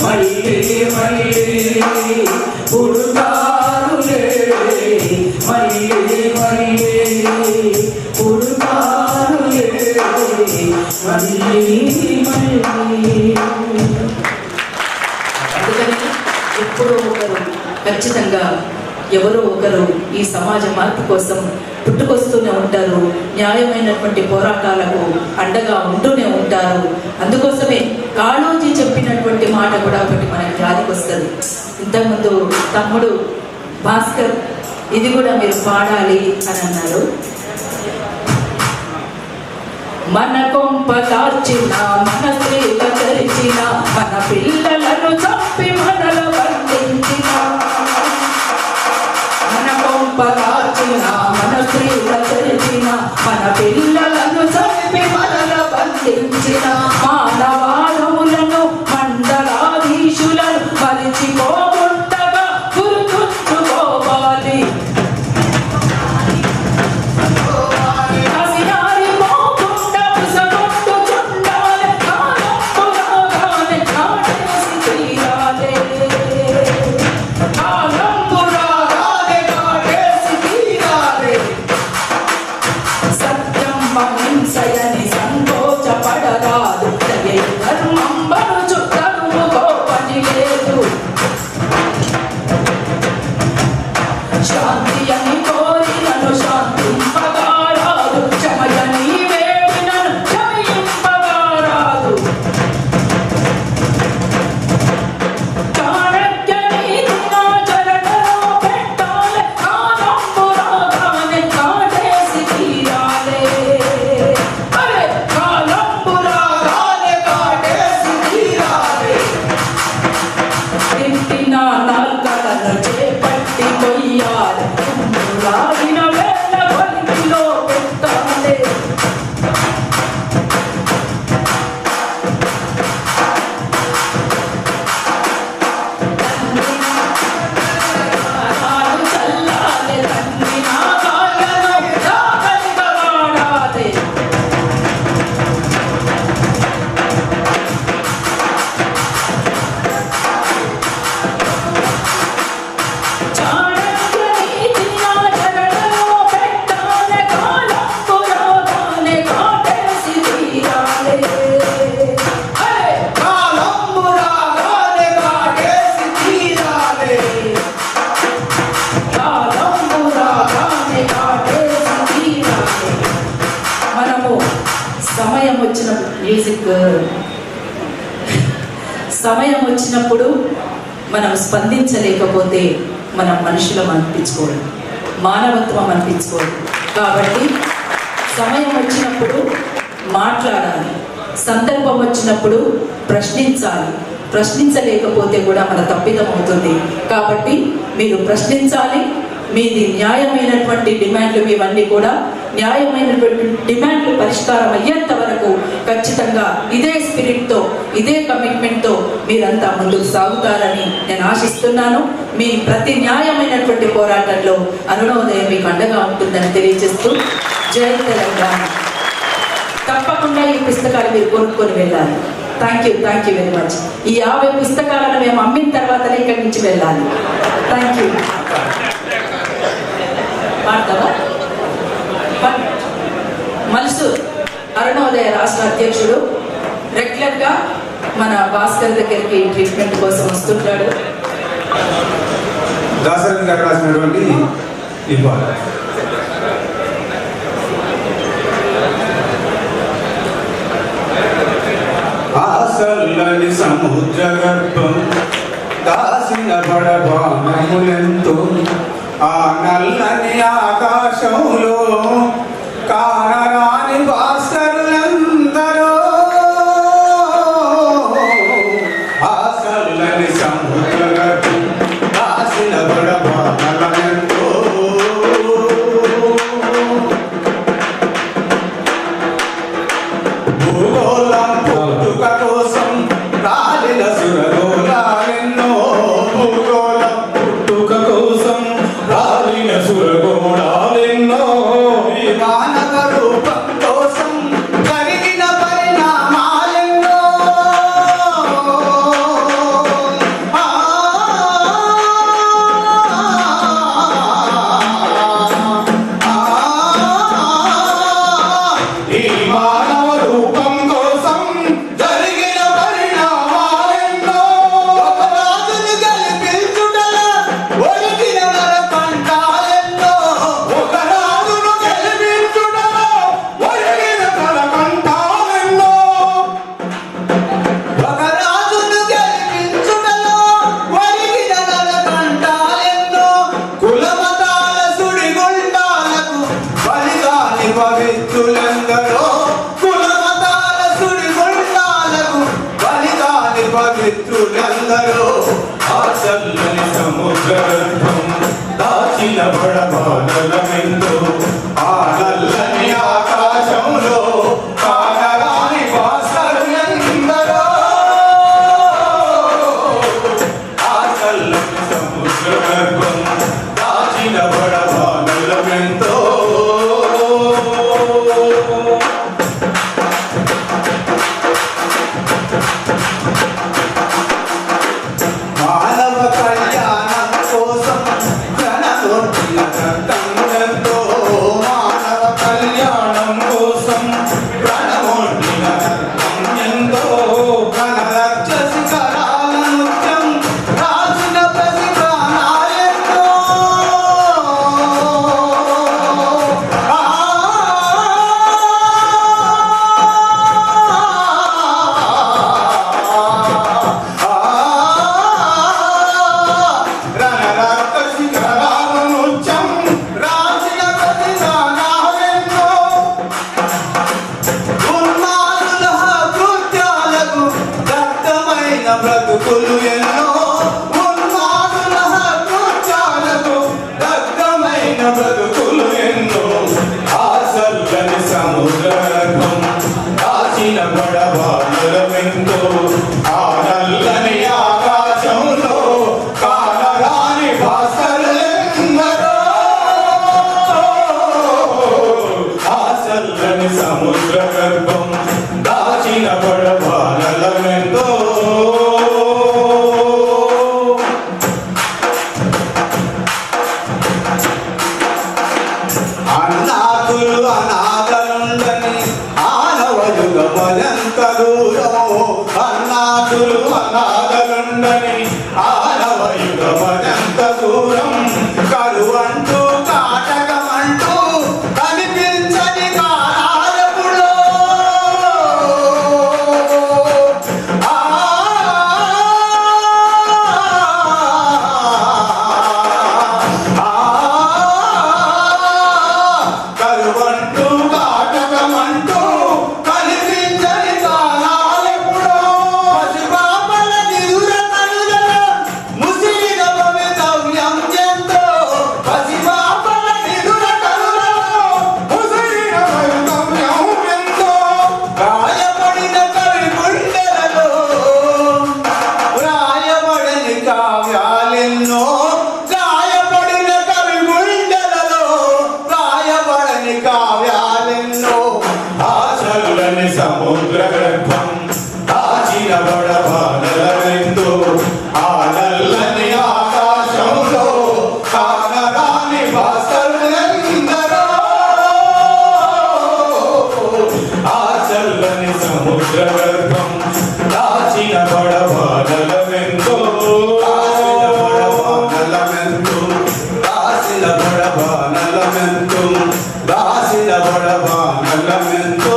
మళ్ళీ మళ్ళీ, పుడతారులే మళ్ళీ మళ్ళీ, పుడతారులే మళ్ళీ మళ్ళీ. అందుకని ఎప్పుడో ఒకరు ఖచ్చితంగా ఎవరో ఒకరు ఈ సమాజ మార్పు కోసం పుట్టుకొస్తూనే ఉంటారు, న్యాయమైనటువంటి పోరాటాలకు అండగా ఉంటూనే ఉంటారు. అందుకోసమే కాళోజీ చెప్పినటువంటి మాట కూడా ఒకటి మనకి యాదికి వస్తుంది. ఇంతకుముందు తమ్ముడు భాస్కర్ ఇది కూడా మీరు పాడాలి అని అన్నారు. మన కొంప దార్చిన, మన స్త్రీల తెరిచిన, మన పిల్లలను చంపి మనల బంధించిన. మన కొంప దార్చిన, మన స్త్రీల తెరిచిన, మన పిల్లలను చంపి మనల బంధించిన. మానవాళములను మండలాధీశులను మరిచిపోకుండగా గుర్తుంచుకోవాలి. సమయం వచ్చినప్పుడు మనం స్పందించలేకపోతే మనం మనుషులం అనిపించుకోవడం, మానవత్వం అనిపించుకోవడం. కాబట్టి సమయం వచ్చినప్పుడు మాట్లాడాలి, సందర్భం వచ్చినప్పుడు ప్రశ్నించాలి. ప్రశ్నించలేకపోతే కూడా మన తప్పిదం అవుతుంది. కాబట్టి మీరు ప్రశ్నించాలి. మీది న్యాయమైనటువంటి డిమాండ్లు, ఇవన్నీ కూడా న్యాయమైనటువంటి డిమాండ్లు పరిష్కారం అయ్యేంత వరకు ఖచ్చితంగా ఇదే స్పిరిట్తో, ఇదే కమిట్మెంట్తో మీరంతా ముందుకు సాగుతారని నేను ఆశిస్తున్నాను. మీ ప్రతి న్యాయమైనటువంటి పోరాటంలో అరుణోదయం మీకు అండగా ఉంటుందని తెలియజేస్తూ జై తెలంగాణ. తప్పకుండా ఈ పుస్తకాలు మీరు కొనుక్కొని వెళ్ళాలి. Thank you very much. ఈ 50 పుస్తకాలను మేము అమ్మిన తర్వాతనే ఇక్కడి నుంచి వెళ్ళాలి. Thank you. మాట్లాడతావా? మల్సు అరుణోదయ రాష్ట్ర అధ్యక్షుడు రెగ్యులర్గా మన భాస్కర్ దగ్గరికి ట్రీట్మెంట్ కోసం వస్తుంటాడు. దాసరి గారు రాసినటువంటి ఈ పాట ఆసల్లని సముద్ర గర్భం దాసిన బడబానములెంతో, ఆ నల్లని ఆకాశంలో కానరాని భాస్కరులందరూ. ఆసల్లని సముద్ర గర్భం దాసిన బడబానములెంతో, భూగోళం పుట్టుక కోసం రాలిన సురగోళాలెన్నో, భూగోళం పుట్టుక కోసం రాలిన సురగోళాలెన్నో, పవిత్రులందరూ కులమతాల సుడి గుండాలకు బలిదాని పవిత్రులందరూ ఆ చల్లని సముద్రం దాచిన బడబానలమెందు ఆ నల్లని ఆకాశంలో కానరాని భాస్కరులందరూ ఆ చల్లని సముద్రం దాచిన బడబానలమెందో మానవ కళ్యాణం కోసం ప్రణతోటిన రక్తంతో మానవ కళ్యాణం కోసం ప్రణమోటిన రక్తంతో మన రక్షసి కరాల నృత్యం రాసిన ప్రతి ప్రాణాలెంతో రణరాక్షసి కరాల నృత్యం రాసిన ప్రతి ప్రాణాలెంతో ఉన్మాదుల కృత్యాలకు దత్తమైన బ్రతుకులు ఎన్నో ఉన్మాదుల కృత్యాలకు దత్తమైన బ్రతుకులు ఎన్నో ఆ చల్లని సముద్రం దాచిన బడబానలమెంతో ఆ నల్లని ఆకాశంలో కానరాని భాస్కరులెందరో ఆ చల్లని సముద్ర గర్భం దాచిన బడబానలమెంతో అన్నాతులు అనాథలుండని ఆనవయుగ మజంత దూరం అన్నాతులు అనాథలుండని ఆనవయుగ మజంత దూరం కరువంటూ కాటకమంటూ కనిపించని కాలాలెప్పుడో ఆ కరువంటూ కాటకమంటూ కనిపించని కాలాలెప్పుడో పసిపాపల నిదుర కనులలో ముసిరిన భవితవ్యం ఎంతో పసిపాపల నిదుర కనులలో ముసిరిన భవితవ్యం ఎంతో గాయపడిన కవి గుండెలలో రాయబడని కావ్యాలెన్నో గాయపడిన కవి గుండెలలో రాయబడని కావ్యాలెన్నో ఆ చల్లని సముద్ర గర్భం దాచిన బడబానలమెందు ఆ నల్లని ఆకాశంలో కానరాని భాస్కరులందరో ఆ చల్లని సముద్ర గర్భం దాచిన బడబానలమెందు దాచిన బడబానలమెందు దాసిన బడబానలమెందు దాసిన బడబానలమెందు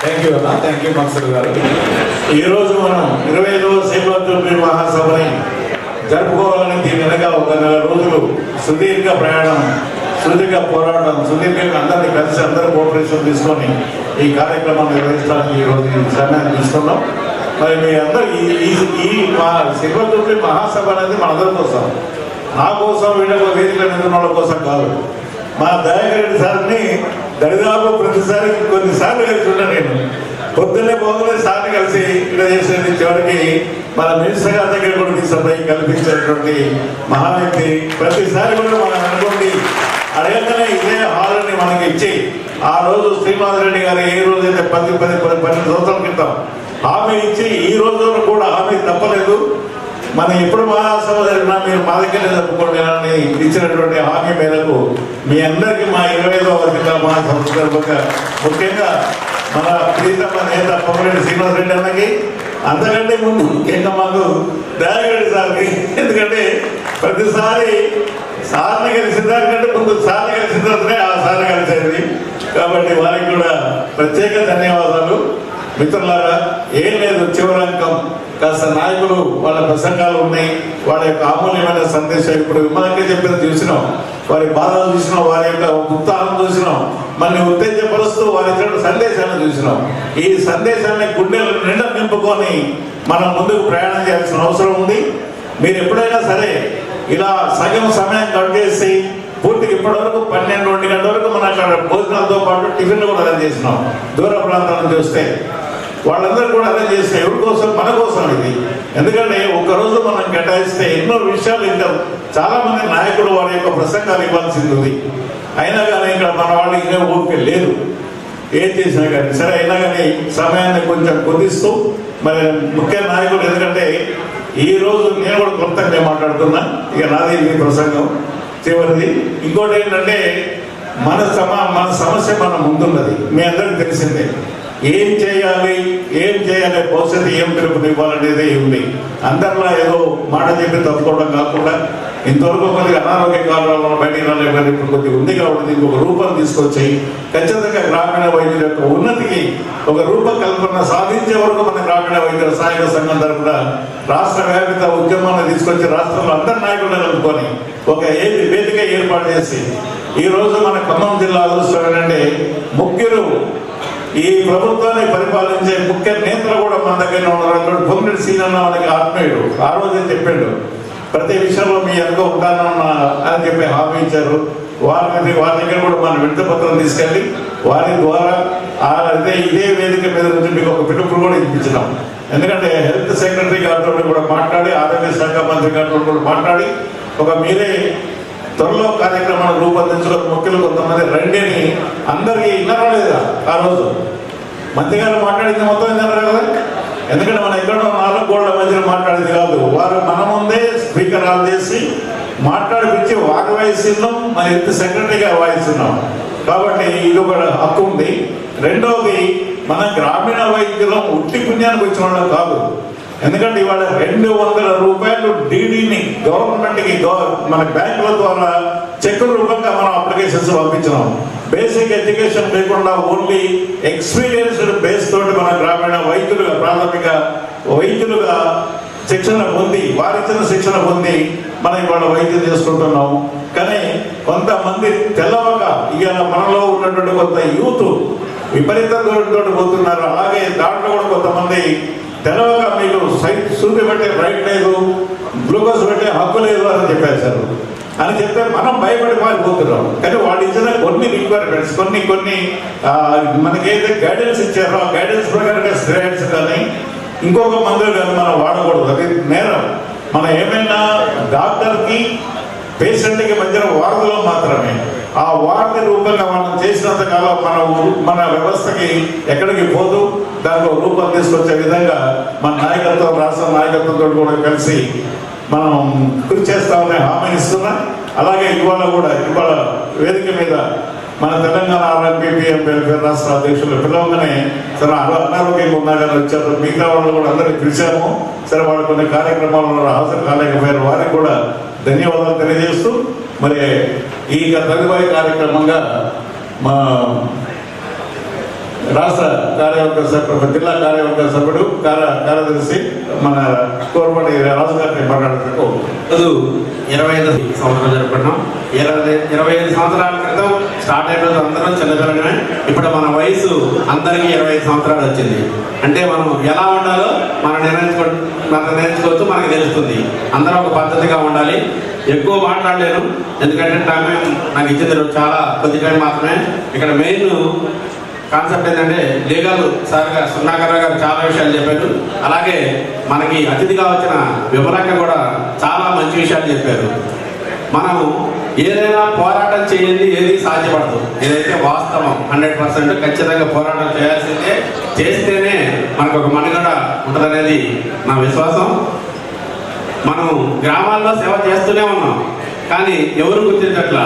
థ్యాంక్ యూ అన్న, థ్యాంక్ యూ మన్సూర్ గారు. ఈరోజు మనం 25వ శ్రీమంతుడి మహాసభని జరుపుకోవాలని దీని వెనక ఒక నెల రోజులు సుదీర్ఘ ప్రయాణం, సుదీర్ఘ పోరాటం, సుదీర్ఘంగా అందరినీ కలిసి అందరూ కోఆపరేషన్ తీసుకొని ఈ కార్యక్రమాన్ని నిర్వహించడానికి ఈరోజు ఈ సమయాన్ని తీసుకున్నాం. మరి మీ అందరూ ఈ మా శ్రీమంతుడి మహాసభ అనేది మనందరి కోసం, నా కోసం వీళ్ళ వేదిక నిర్మాణాల కోసం కాదు. మా దయాకరెడ్డి సార్ని దరిదాపు ప్రతిసారి కొన్నిసార్లు కలిసి ఉన్నా నేను. పొద్దున్నే పోగానే సార్ని కలిసి ఇలా చేసేది చివరికి మన మినిస్టర్ గారి దగ్గర కూడా తీసుకుపోయి కల్పించేటువంటి మహావ్యక్తి. ప్రతిసారి కూడా మనం అనుకోండి అడగగానే ఇదే హాల్ని మనకి ఇచ్చి ఆ రోజు శ్రీనివాస రెడ్డి గారు ఏ రోజైతే 12 సంవత్సరాల క్రితం హామీ ఇచ్చి ఈ రోజు కూడా హామీ తప్పలేదు. మనం ఎప్పుడు మహాసభ జరిగినా మీరు మా దగ్గర జరుపుకోండి అని ఇచ్చినటువంటి హామీ మేరకు మీ అందరికీ మా 25వ వర్గంగా మహాసభ సందర్భంగా ముఖ్యంగా మన ప్రీతమ నేత పొంగిరెడ్డి శ్రీనివాస రెడ్డి అన్నకి, అంతకంటే ముందు ముఖ్యంగా మాకు దయాకరెడ్డి సార్కి, ఎందుకంటే ప్రతిసారి సార్ని కలిసిన దానికంటే ముందు సార్ని కలిసిన తర్వాతనే ఆ సార్ని కలిసేది. కాబట్టి వారికి కూడా ప్రత్యేక ధన్యవాదాలు. మిత్రులారా, ఏం లేదు, చివరంకం కాస్త నాయకులు వాళ్ళ ప్రసంగాలు ఉన్నాయి, వాళ్ళ యొక్క అమూల్యమైన సందేశం ఇప్పుడు విమలకే చెప్పిన చూసినాం, వారి బాధలు చూసినాం, వారి యొక్క ఉత్సాహం చూసినాం, మన ఉత్తేజపరుస్తూ వారి ఇచ్చిన సందేశాన్ని చూసినాం. ఈ సందేశాన్ని గుండెల నిండా నింపుకొని మనం ముందుకు ప్రయాణం చేయాల్సిన అవసరం ఉంది. మీరు ఎప్పుడైనా సరే ఇలా సగం సమయం గడిచేసి పూర్తిగా ఇప్పటివరకు 12-1 గంటల వరకు మనం అక్కడ భోజనాలతో పాటు టిఫిన్లు కూడా అరేంజ్ చేసినాం. దూర ప్రాంతాలను చూస్తే వాళ్ళందరూ కూడా అరేంజ్ చేస్తే ఎవరి కోసం, మన కోసం ఇది. ఎందుకంటే ఒక్కరోజు మనం కేటాయిస్తే ఎన్నో విషయాలు ఇంకా చాలా మంది నాయకులు వారి యొక్క ప్రసంగాలు ఇవ్వాల్సింది ఉంది. అయినా కానీ ఇక్కడ మన వాళ్ళు ఇంకా ఓపిక లేదు ఏం చేసినా కానీ. సరే అయినా కానీ సమయాన్ని కొంచెం కుదిస్తూ మరి ముఖ్య నాయకులు, ఎందుకంటే ఈ రోజు నేను కూడా కొత్తగా మాట్లాడుతున్నా, ఇక నాది మీ ప్రసంగం చివరిది. ఇంకోటి ఏంటంటే మన సమస్య మన ముందున్నది, మీ అందరికీ తెలిసిందే. ఏం చేయాలి భవిష్యత్తు ఏం పిలుపునివ్వాలనేది ఉంది. అందరిలో ఏదో మాట చెప్పి తప్పుకోవడం కాకుండా ఇంతవరకు కొద్దిగా అనారోగ్య కాలంలో బయటికి రాలేకపోతే ఇప్పుడు కొద్దిగా ఉంది కాబట్టి ఇంకొక రూపం తీసుకొచ్చి ఖచ్చితంగా గ్రామీణ వైద్యుల యొక్క ఉన్నతికి ఒక రూపకల్పన సాధించే వరకు మన గ్రామీణ వైద్యుల సహాయక సంఘం తరఫున రాష్ట్ర వ్యాప్త ఉద్యమాన్ని తీసుకొచ్చి రాష్ట్రంలో అందరి నాయకులను కలుపుకొని ఒక వేదిక ఏర్పాటు చేసి ఈ రోజు మన ఖమ్మం జిల్లా అదృష్టం ముగ్గురు ఈ ప్రభుత్వాన్ని పరిపాలించే ముఖ్య నేతలు కూడా మన దగ్గర ఉన్నారు. పొంగిరెడ్డి సీనన్న మనకి ఆత్మీయుడు, ఆ రోజే చెప్పాడు ప్రతి విషయంలో మీ అనుకో ఉంటానన్న అని చెప్పి హామీ ఇచ్చారు. వారి దగ్గర కూడా మనం వినతిపత్రం తీసుకెళ్ళి వారి ద్వారా ఇదే వేదిక మీద నుంచి మీకు ఒక పిలుపులు కూడా ఇప్పించినాం. ఎందుకంటే హెల్త్ సెక్రటరీ గారితో కూడా మాట్లాడి, ఆరోగ్య శాఖ మంత్రి గారితో కూడా మాట్లాడి ఒక మీరే త్వరలో కార్యక్రమాన్ని రూపొందించుకున్న ముఖ్యులు కొంతమంది రండిని అందరికీ ఇన్నారా లేదా ఆ రోజు మంత్రి గారు మాట్లాడింది మొత్తం ఇన్నారా కదా. ఎందుకంటే మనం ఎక్కడో 4 గోళ్ల మధ్యలో మాట్లాడేది కాదు, వారు మన ముందే స్పీకర్ ఆన్ చేసి మాట్లాడిపించి వారి వాయిస్ ఇన్నాం, మన హెల్త్ సెక్రటరీగా వాయిస్ ఇన్నాం. కాబట్టి ఇది ఒక హక్కు ఉంది. రెండవది మన గ్రామీణ వైద్యులం ఉట్టి పుణ్యానికి వచ్చిన వాళ్ళం కాదు. ఎందుకంటే ఇవాళ 200 రూపాయలు డీడీని గవర్నమెంట్కి మన బ్యాంకుల ద్వారా చెక్కుల రూపంగా మనం అప్లికేషన్స్ పంపించినాం. బేసిక్ ఎడ్యుకేషన్ లేకుండా ఓన్లీ ఎక్స్పీరియన్స్డ్ బేస్ తోటి మన గ్రామీణ వైద్యులుగా ప్రాథమిక వైద్యులుగా శిక్షణ పొంది వారిచ్చిన శిక్షణ పొంది మనం ఇవాళ వైద్యం చేసుకుంటున్నాం. కానీ కొంతమంది తెల్లవక ఇవాళ మనలో ఉన్నటువంటి కొంత యూత్ విపరీత దూరంతో పోతున్నారు. అలాగే దాంట్లో కూడా కొంతమంది తెలవక మీకు సూపి పెట్టే రైట్ లేదు, గ్లూకోజ్ పెట్టే హక్కు లేదు అని చెప్పేశారు. అని చెప్తే మనం భయపడి పారిపోతున్నాం. కానీ వాళ్ళు ఇచ్చిన కొన్ని రిక్వైర్మెంట్స్ కొన్ని మనకైతే గైడెన్స్ ఇచ్చారో ఆ గైడెన్స్ ప్రకారంగా స్టెరాయిడ్స్ కానీ ఇంకొక మందులు కానీ మనం వాడకూడదు, అది నేరం. మనం ఏమైనా డాక్టర్కి పేషెంట్కి మధ్యన వారధిలో మాత్రమే. ఆ వారధి రూపంగా మనం చేసినంత కాలం మన వ్యవస్థకి ఎక్కడికి పోదు. దానికి రూపం తీసుకొచ్చే విధంగా మన నాయకత్వం, రాష్ట్ర నాయకత్వంతో కూడా కలిసి మనం కృషి చేస్తామని హామీ ఇస్తున్నా. అలాగే ఇవాళ వేదిక మీద మన తెలంగాణ ఆర్ఎంపీపీ రాష్ట్ర అధ్యక్షులు పిలవగానే సరే అనారోగ్యంగా ఉన్నా కానీ వచ్చారు. మిగతా వాళ్ళు కూడా అందరినీ పిలిచాము. సరే వాళ్ళు కొన్ని కార్యక్రమాల్లో హాజరు కాలేకపోయారు. వారికి కూడా ధన్యవాదాలు తెలియజేస్తూ మరి ఈ తదుపరి కార్యక్రమంగా మా రాష్ట్ర కార్యవర్గ సభ్యుడు, జిల్లా కార్యవర్గ సభ్యుడు, కార్యదర్శి మన కోరపడి రాజు గారిని మాట్లాడుతూ 25 సంవత్సరాలు జరుపుకున్నాం. 25 సంవత్సరాల క్రితం స్టార్ట్ అయిన రోజు అందరం చిన్నపిల్లగానే, ఇప్పుడు మన వయసు అందరికీ 25 సంవత్సరాలు వచ్చింది. అంటే మనం ఎలా ఉండాలో మనం నిర్ణయించుకోవచ్చు, మనకు తెలుస్తుంది. అందరం ఒక పద్ధతిగా ఉండాలి. ఎక్కువ మాట్లాడలేను, ఎందుకంటే టైం నాకు ఇచ్చింది చాలా కొద్ది టైం మాత్రమే. ఇక్కడ మెయిన్ కాన్సెప్ట్ ఏంటంటే లీగల్ సార్గా సున్నాకర్ గారు చాలా విషయాలు చెప్పారు. అలాగే మనకి అతిథిగా వచ్చిన విమలక్క కూడా చాలా మంచి విషయాలు చెప్పారు. మనం ఏదైనా పోరాటం చేయండి, ఏది సాధ్యపడదు. ఇదైతే వాస్తవం. 100% ఖచ్చితంగా పోరాటం చేయాల్సిందే. చేస్తేనే మనకు ఒక మనుగడ ఉంటుందనేది నా విశ్వాసం. మనం గ్రామాల్లో సేవ చేస్తూనే ఉన్నాం, కానీ ఎవరు గుర్తించట్లా.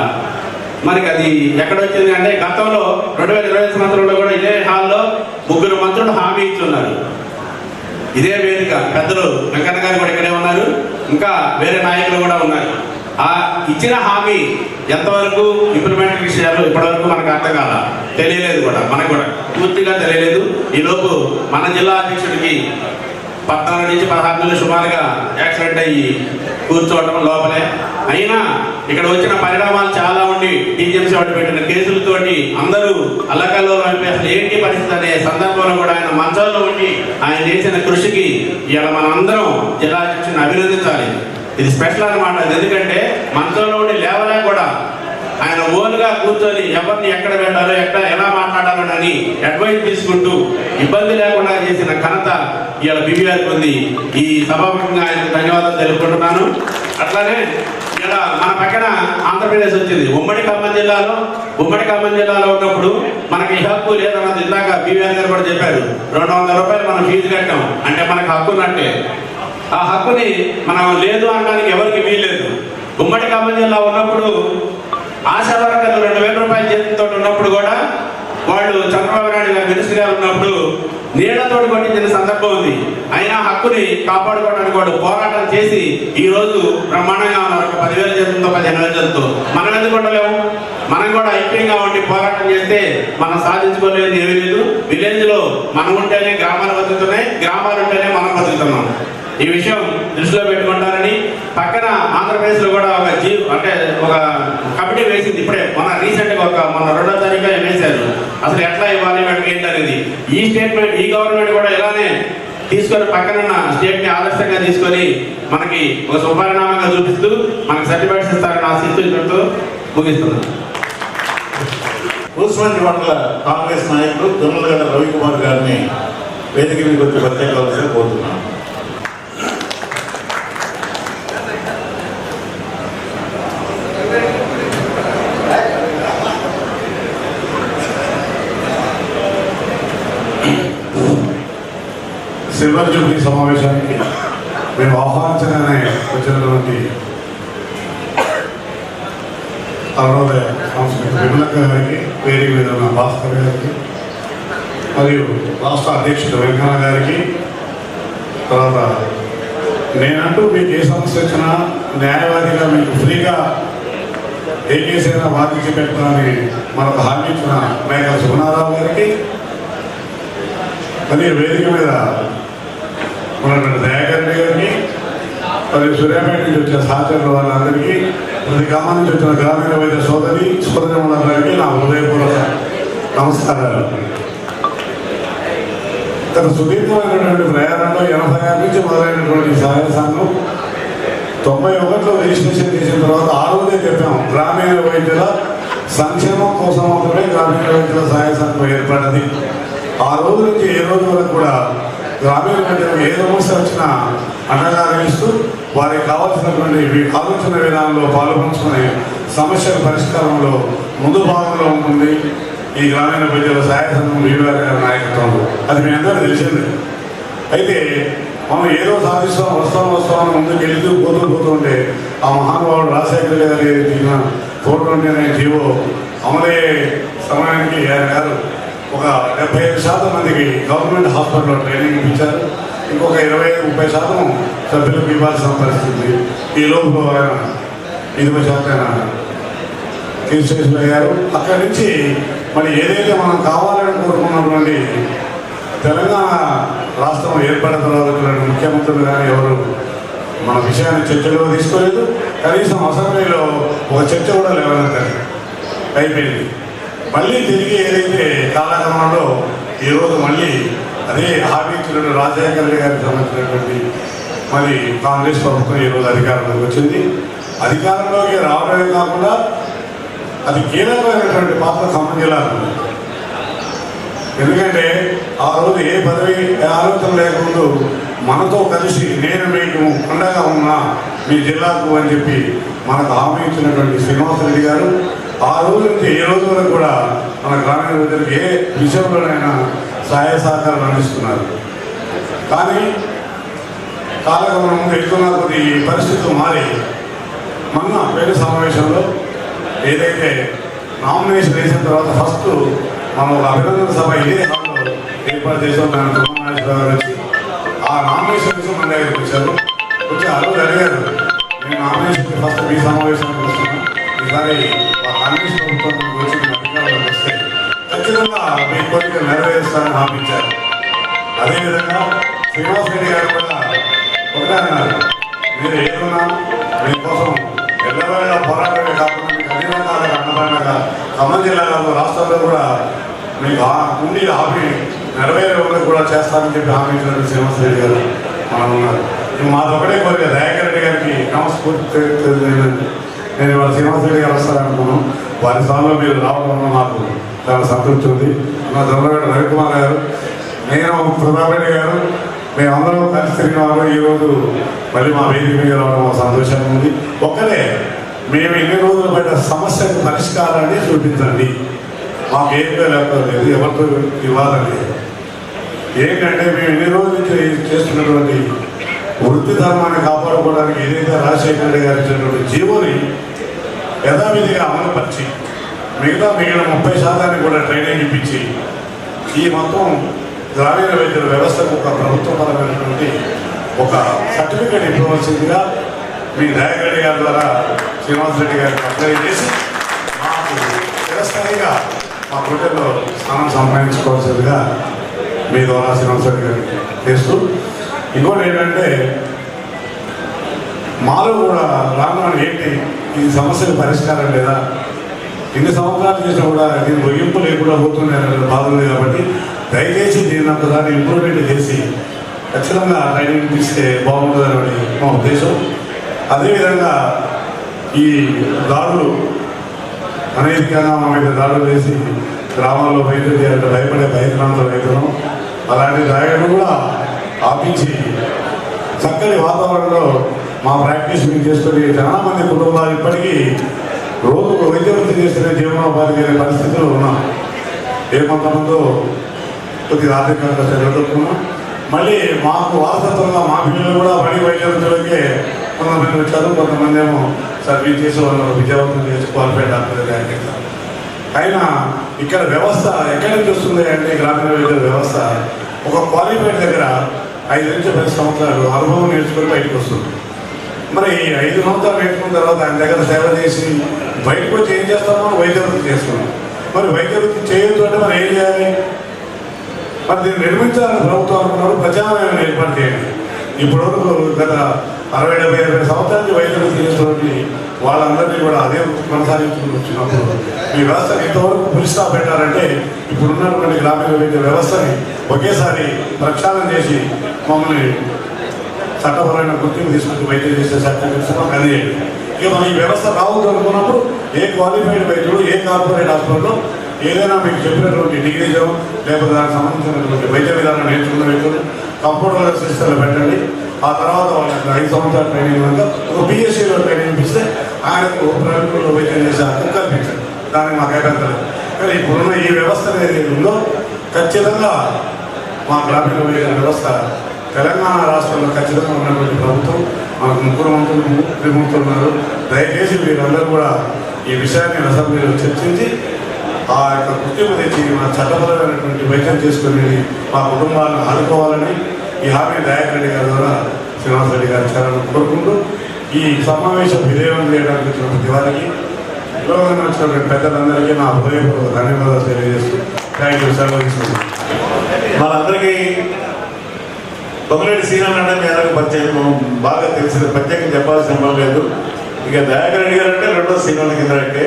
మనకి అది ఎక్కడొచ్చింది అంటే గతంలో 2020 సంవత్సరంలో కూడా ఇదే హాల్లో 3 మంత్రులు హామీ ఇస్తున్నారు. ఇదే వేదిక పెద్దలు వెంకన్న గారు కూడా ఇక్కడే ఉన్నారు, ఇంకా వేరే నాయకులు కూడా ఉన్నారు. ఆ ఇచ్చిన హామీ ఎంతవరకు ఇంప్లిమెంట్ విషయాలు ఇప్పటివరకు మనకు అర్థం కాల, తెలియలేదు కూడా, మనకు కూడా పూర్తిగా తెలియలేదు. ఈలోపు మన జిల్లా అధ్యక్షుడికి 14 నుంచి 16 నెలలు సుమారుగా యాక్సిడెంట్ అయ్యి కూర్చోవడం లోపలే. అయినా ఇక్కడ వచ్చిన పరిణామాలు చాలా ఉండి టీజీఎంసీ వాళ్ళు పెట్టిన కేసులతోటి అందరూ అల్లకల్లో అయిపోయి అసలు ఏంటి పరిస్థితి అనే సందర్భంలో కూడా ఆయన మంచంలో ఉండి ఆయన చేసిన కృషికి ఇలా మనం అందరం జిల్లా అధ్యక్షుని అభినందించాలి. ఇది స్పెషల్ అన్నమాట. ఎందుకంటే మంచంలో ఉండి లేవలే కూడా ఆయన ఓన్గా కూర్చొని ఎవరిని ఎక్కడ పెట్టాలో ఎలా మాట్లాడాలో అని అడ్వైస్ తీసుకుంటూ ఇబ్బంది లేకుండా చేసిన ఘనత ఇవాళ బీవీఆర్కి ఉంది. ఈ సభాముఖంగా ఆయనకు ధన్యవాదాలు తెలుపుకుంటున్నాను. అట్లానే ఇలా మన పక్కన ఆంధ్రప్రదేశ్ వచ్చింది. ఉమ్మడి ఖమ్మం జిల్లాలో ఉన్నప్పుడు మనకి ఈ హక్కు లేదన్నది ఇందాక బీవీఆర్ గారు కూడా చెప్పారు. 200 రూపాయలు మనం ఫీజు కట్టాం అంటే మనకు హక్కు ఉన్నట్టే. ఆ హక్కుని మనం లేదు అనడానికి ఎవరికి వీల్లేదు. ఉమ్మడి ఖమ్మం జిల్లా ఉన్నప్పుడు ఆశా వర్కర్లు 2000 రూపాయల జీతంతో ఉన్నప్పుడు కూడా వాళ్ళు చంద్రబాబు నాయుడు గారు మినిస్టర్ గారు ఉన్నప్పుడు నీళ్లతో కొట్టించిన సందర్భం ఉంది. అయినా హక్కుని కాపాడుకోవడానికి వాళ్ళు పోరాటం చేసి ఈ రోజు బ్రహ్మాండంగా ఉన్నారు. 10,000 జీతంతో 15,000 జీతంతో మనం ఎందుకు ఉండలేము? మనం కూడా ఐక్యంగా ఉండి పోరాటం చేస్తే మనం సాధించుకోలేదు ఏమీ లేదు. విలేజ్ లో మనం ఉంటేనే గ్రామాలు బతుకుతున్నాయి, గ్రామాలు ఉంటేనే మనం బతుకుతున్నాం. ఈ విషయం దృష్టిలో పెట్టుకుంటారని పక్కన ఆంధ్రప్రదేశ్ లో కూడా ఒక కమిటీ వేసింది. ఇప్పుడే రీసెంట్ గా మొన్న 2వ తారీఖున వేశారు. అసలు ఎట్లా ఇవ్వాలి వాటికి ఏంటనేది ఈ గవర్నమెంట్ కూడా ఇలానే తీసుకొని పక్కనున్న స్టేట్ ని ఆదర్శంగా తీసుకొని మనకి ఒక శుభపరిణామంగా చూపిస్తూ మనకి సర్టిఫికేట్స్ ఇస్తారని ఆశిస్తూ ముగిస్తున్నాను. కూసుమంచి మండల కాంగ్రెస్ నాయకులు తుమ్మలగడ్డ రవికుమార్ గారిని వేదిక మీద వచ్చి ప్రత్యేక కోరుతున్నాను. సిల్వర్ జూబ్లీ సమావేశానికి మేము ఆహ్వానించగానే వచ్చినటువంటి అరుణోదయ సంస్కృతి విమలక్క గారికి, వేదిక మీద ఉన్న భాస్కర్ గారికి, మరియు రాష్ట్ర అధ్యక్షుడు వెంకన్న గారికి, తర్వాత నేనంటూ మీకు ఏ సమస్య వచ్చినా న్యాయవాదిగా మీకు ఫ్రీగా ఏ కేసైనా వాదించి పెట్టాలని మనకు హామీ ఇచ్చిన మేకల సుగుణారావు గారికి, మరియు వేదిక మీద ఉన్నటువంటి దయాకరణి గారికి, మరియు సూర్యాపేట నుంచి వచ్చిన సహచరుల వాళ్ళందరికీ, ప్రతి గ్రామం నుంచి వచ్చిన గ్రామీణ వైద్య సోదరులందరికీ నా హృదయపూర్వక నమస్కారాలు. గత సుదీర్ఘమైనటువంటి ప్రయాణంలో 86 నుంచి మొదలైనటువంటి సహాయ సంఘం 91లో రిజిస్ట్రేషన్ చేసిన తర్వాత ఆ రోజే చెప్పాము, గ్రామీణ వైద్యుల సంక్షేమం కోసం మాత్రమే గ్రామీణ వైద్యుల సహాయ సంఘం ఏర్పడ్డది. ఆ రోజు నుంచి ఏ రోజు వరకు కూడా గ్రామీణ వైద్యులకు ఏ సమస్య వచ్చినా అండగా నిలుస్తూ వారికి కావాల్సినటువంటి ఆలోచన విధానంలో పాల్పంచుకునే సమస్యల పరిష్కారంలో ముందు భాగంలో ఉంటుంది ఈ గ్రామీణ వైద్యుల సహాయ సంఘం బీవీఆర్ గారి నాయకత్వంలో. అది మీ అందరూ తెలిసింది. అయితే మనం ఏదో సాధిస్తాం వస్తామని ముందుకు వెళ్తూ పోతూ ఉంటే ఆ మహానుభావుడు రాజశేఖర్ గారి 429 జీవో అమలయ్యే సమయానికి ఆయన గారు ఒక 75% మందికి గవర్నమెంట్ హాస్పిటల్లో ట్రైనింగ్ ఇప్పించారు. ఇంకొక 25-30% సభ్యులకు ఇవ్వాల్సిన పరిస్థితి. ఈ లోపు ఆయన 20% రిజిస్ట్రేషన్ అయ్యారు. అక్కడి నుంచి మరి ఏదైతే మనం కావాలని కోరుకున్నటువంటి తెలంగాణ రాష్ట్రం ఏర్పడిన తర్వాత ముఖ్యమంత్రులు కానీ ఎవరు మన విషయాన్ని చర్చలో తీసుకోలేదు. కనీసం అసెంబ్లీలో ఒక చర్చ కూడా లేవనెత్తారు. అయిపోయింది. మళ్ళీ తిరిగి ఏదైతే కాలక్రమంలో ఈరోజు మళ్ళీ అదే హామీ ఇచ్చినటువంటి రాజశేఖర్ గారికి సంబంధించినటువంటి మరి కాంగ్రెస్ ప్రభుత్వం ఈరోజు అధికారంలోకి వచ్చింది. అధికారంలోకి రావడమే కాకుండా అది కీలకమైనటువంటి పాత్ర ఖమ్మం జిల్లాకు. ఎందుకంటే ఆ రోజు ఏ పదవి ఆలోచన లేకుండా మనతో కలిసి నేను మీకు అండగా ఉన్నా మీ జిల్లాకు అని చెప్పి మనకు హామీ ఇచ్చినటువంటి శ్రీనివాసరెడ్డి గారు ఆ రోజు నుంచి ఏ రోజు వరకు కూడా మన గ్రామీణ ప్రజలకు ఏ విషయంలోనైనా సహాయ సహకారం అందిస్తున్నారు. కానీ కాలక్రమం వెళ్తున్న కొద్ది పరిస్థితులు మారి మొన్న పేరు సమావేశంలో ఏదైతే నామినేషన్ వేసిన తర్వాత ఫస్ట్ మనం ఒక అభినందన సభ ఇదే హాల్లో ఏర్పాటు చేసాం. దాని తుమ్మనాగేశ్వరరావు గారు వచ్చి ఆ నామినేషన్ కోసం మన దగ్గరికి వచ్చారు. వచ్చి ఆ రోజు అడిగారు, నేను నామినేషన్ ఫస్ట్ మీ సమావేశానికి వస్తున్నాను, ఈసారి ఆ కాంగ్రెస్ ప్రభుత్వం వచ్చి అధికారంలోకి వస్తే ఖచ్చితంగా మీ కోరిక నెరవేరుస్తారని హామీ ఇచ్చారు. అదేవిధంగా శ్రీనివాస్ రెడ్డి గారు కూడా ఒకటే అన్నారు, మీరు ఏదన్నా మీకోసం ఎల్లవేళ పోరాటమే కాకుండా మీకు అన్ని రకాలుగా అన్నదానంగా ఖమ్మం జిల్లాలో రాష్ట్రంలో కూడా మీకు ఉండి హామీ నెరవేరే వరకు కూడా చేస్తానని చెప్పి హామీ ఇచ్చినటువంటి శ్రీనివాస్ రెడ్డి గారు మనం ఉన్నారు. మాది ఒకటే కోరిక, దయాకర్ రెడ్డి గారికి నమస్ఫూర్తి నేను ఇవాళ శ్రీనివాస్ రెడ్డి గారు వస్తారనుకున్నాను. వారి స్థానంలో మీరు రావడంలో నాకు చాలా సంతృప్తి ఉంది. మా దొంగగడ్డ రవికుమార్ గారు, నేను ప్రతాప్ రెడ్డి గారు, మేమందరం కలిసి తిరిగిన వాళ్ళు ఈరోజు మళ్ళీ మా వేదిక మీద రావడం సంతోషంగా ఉంది. ఒక్కరే మేము ఎన్ని రోజులు పడ్డ సమస్యకు పరిష్కారాన్ని చూపించండి, మాకు ఏం లేకపోలేదు, ఎవరితో ఇవ్వాలని. ఏంటంటే మేము ఎన్ని రోజుల నుంచి చేస్తున్నటువంటి వృత్తి ధర్మాన్ని కాపాడుకోవడానికి ఏదైతే రాజశేఖర రెడ్డి గారు ఇచ్చినటువంటి జీవోని యథావిధిగా అమలుపరిచి మిగిలిన 30% కూడా ట్రైనింగ్ ఇప్పించి ఈ మొత్తం గ్రామీణ వైద్యుల వ్యవస్థకు ఒక ప్రభుత్వపరమైనటువంటి ఒక సర్టిఫికేట్ ఇవ్వవలసిందిగా మీ దయాకర్ గారి ద్వారా శ్రీనివాస్ రెడ్డి గారికి అప్లై చేసి మాకు చిరస్థాయిగా మా హోటల్లో స్థానం సంపాదించుకోవాల్సిందిగా మీ ద్వారా శ్రీనివాస్ రెడ్డి గారికి చేస్తూ, ఇంకోటి ఏంటంటే మాలో కూడా రాను ఏంటి ఈ సమస్యల పరిష్కారం లేదా, ఇన్ని సంవత్సరాలు చేసినా కూడా దీని ముగింపు లేకుండా పోతున్నాయనే బాధ ఉంది. కాబట్టి దయచేసి దీన్ని ఒకసారి ఇంప్రూవ్మెంట్ చేసి ఖచ్చితంగా ట్రైనింగ్ ఇస్తే బాగుంటుందని మా ఉద్దేశం. అదేవిధంగా ఈ దాడులు అనైతికంగా మా మీద దాడులు చేసి గ్రామాల్లో వైద్యులు చేయాలంటే భయపడే భయక్రాంత రైతులను అలాంటి దాడులు కూడా ఆపించి చక్కని వాతావరణంలో మా ప్రాక్టీస్ మేము చేసుకుని చాలా మంది కుటుంబాలు ఇప్పటికీ రోజుకు వైద్య వృత్తి చేస్తున్న జీవనోపాధి అనే పరిస్థితుల్లో ఉన్నాం. కొంతమంది కొద్దిగా ఆర్థికంగా చదువుకున్నాం. మళ్ళీ మాకు వారసత్వంగా మా పిల్లలు కూడా బడి వైద్య వృత్తిలోకే కొంతమంది వచ్చారు. కొంతమంది ఏమో సర్వీస్ చేసే వాళ్ళు విద్యావంతులు చేసి క్వాలిఫైడ్ డాక్టర్ చేస్తారు. అయినా ఇక్కడ వ్యవస్థ ఎక్కడి నుంచి వస్తుంది అంటే గ్రామీణ వైద్య వ్యవస్థ ఒక క్వాలిఫైడ్ దగ్గర 5 నుంచి 10 సంవత్సరాలు అనుభవం నేర్చుకొని బయటకు వస్తుంది. మరి 5 సంవత్సరాలు నేర్చుకున్న తర్వాత ఆయన దగ్గర సేవ చేసి బయటకు వచ్చి ఏం చేస్తామో వైద్య వృత్తి చేస్తున్నాం. మరి వైద్య వృత్తి చేయొద్దు అంటే మరి ఏం చేయాలి? మరి దీన్ని నిర్మించాలని ప్రభుత్వం అనుకున్నారు, ప్రజామయం ఏర్పాటు చేయండి. ఇప్పటివరకు గత 60-70 సంవత్సరాలకి వైద్య వృత్తి చేసినటువంటి వాళ్ళందరినీ కూడా అదే కొనసాగించుకుని వచ్చినప్పుడు ఈ వ్యవస్థను ఇంతవరకు పులిస్తా పెట్టారంటే ఇప్పుడున్నటువంటి గ్రామీణ వైద్య వ్యవస్థని ఒకేసారి ప్రక్షాళన చేసి మమ్మల్ని చట్టపరమైన గుర్తింపు తీసుకుంటూ వైద్యం చేసే సర్టిఫికేట్స్ మాకు అందించండి. ఇక మనం ఈ వ్యవస్థ రావద్దు అనుకున్నప్పుడు ఏ క్వాలిఫైడ్ వైద్యుడు ఏ కార్పొరేట్ హాస్పిటల్లో ఏదైనా మీకు చెప్పినటువంటి డిగ్రీజో లేకపోతే దానికి సంబంధించినటువంటి వైద్య విధానం నేర్చుకున్న వ్యక్తులు కంప్యూటర్ సిస్టంలో పెట్టండి. ఆ తర్వాత వాళ్ళకి 5 సంవత్సరాల ట్రైనింగ్ కనుక ఒక బిఎస్సీలో ట్రైనింగ్ ఇస్తే ఆయనకు ప్రైవేట్లో వైద్యం చేసే హక్కు కల్పించండి. దానికి మాకు అభ్యంతరం. కానీ ఇప్పుడున్న ఈ వ్యవస్థ ఏదైతే ఉందో ఖచ్చితంగా మా గ్రామీణ వైద్య వ్యవస్థ తెలంగాణ రాష్ట్రంలో ఖచ్చితంగా ఉన్నటువంటి ప్రభుత్వం మనకు 3 మంత్రులు 3 మంత్రులు ఉన్నారు. దయచేసి మీరందరూ కూడా ఈ విషయాన్ని అసెంబ్లీలో చర్చించి ఆ యొక్క గుర్తింపు తెచ్చి మన చట్టపరమైనటువంటి వైద్యం చేసుకుని మా కుటుంబాలను ఆదుకోవాలని ఈ హామీ దయాకర్ రెడ్డి గారి ద్వారా శ్రీనివాస్ రెడ్డి గారి చేరాలని కోరుకుంటూ ఈ సమావేశం విజయవంతం చేయడానికి వచ్చినటువంటి వారికి విలువగా వచ్చినటువంటి పెద్దలందరికీ నా హృదయపూర్వక ధన్యవాదాలు తెలియజేస్తూ థ్యాంక్ యూ సెలవు తీసుకుంటున్నాను. మనందరికీ బొమ్మరెడ్డి శ్రీరామ్ అంటే మీ అందరికీ పరిచయం బాగా తెలిసింది, ప్రత్యేకంగా చెప్పాల్సిన పని లేదు. ఇక దయాకర్ రెడ్డి గారు అంటే 2వ శ్రీరామ్ కింద అంటే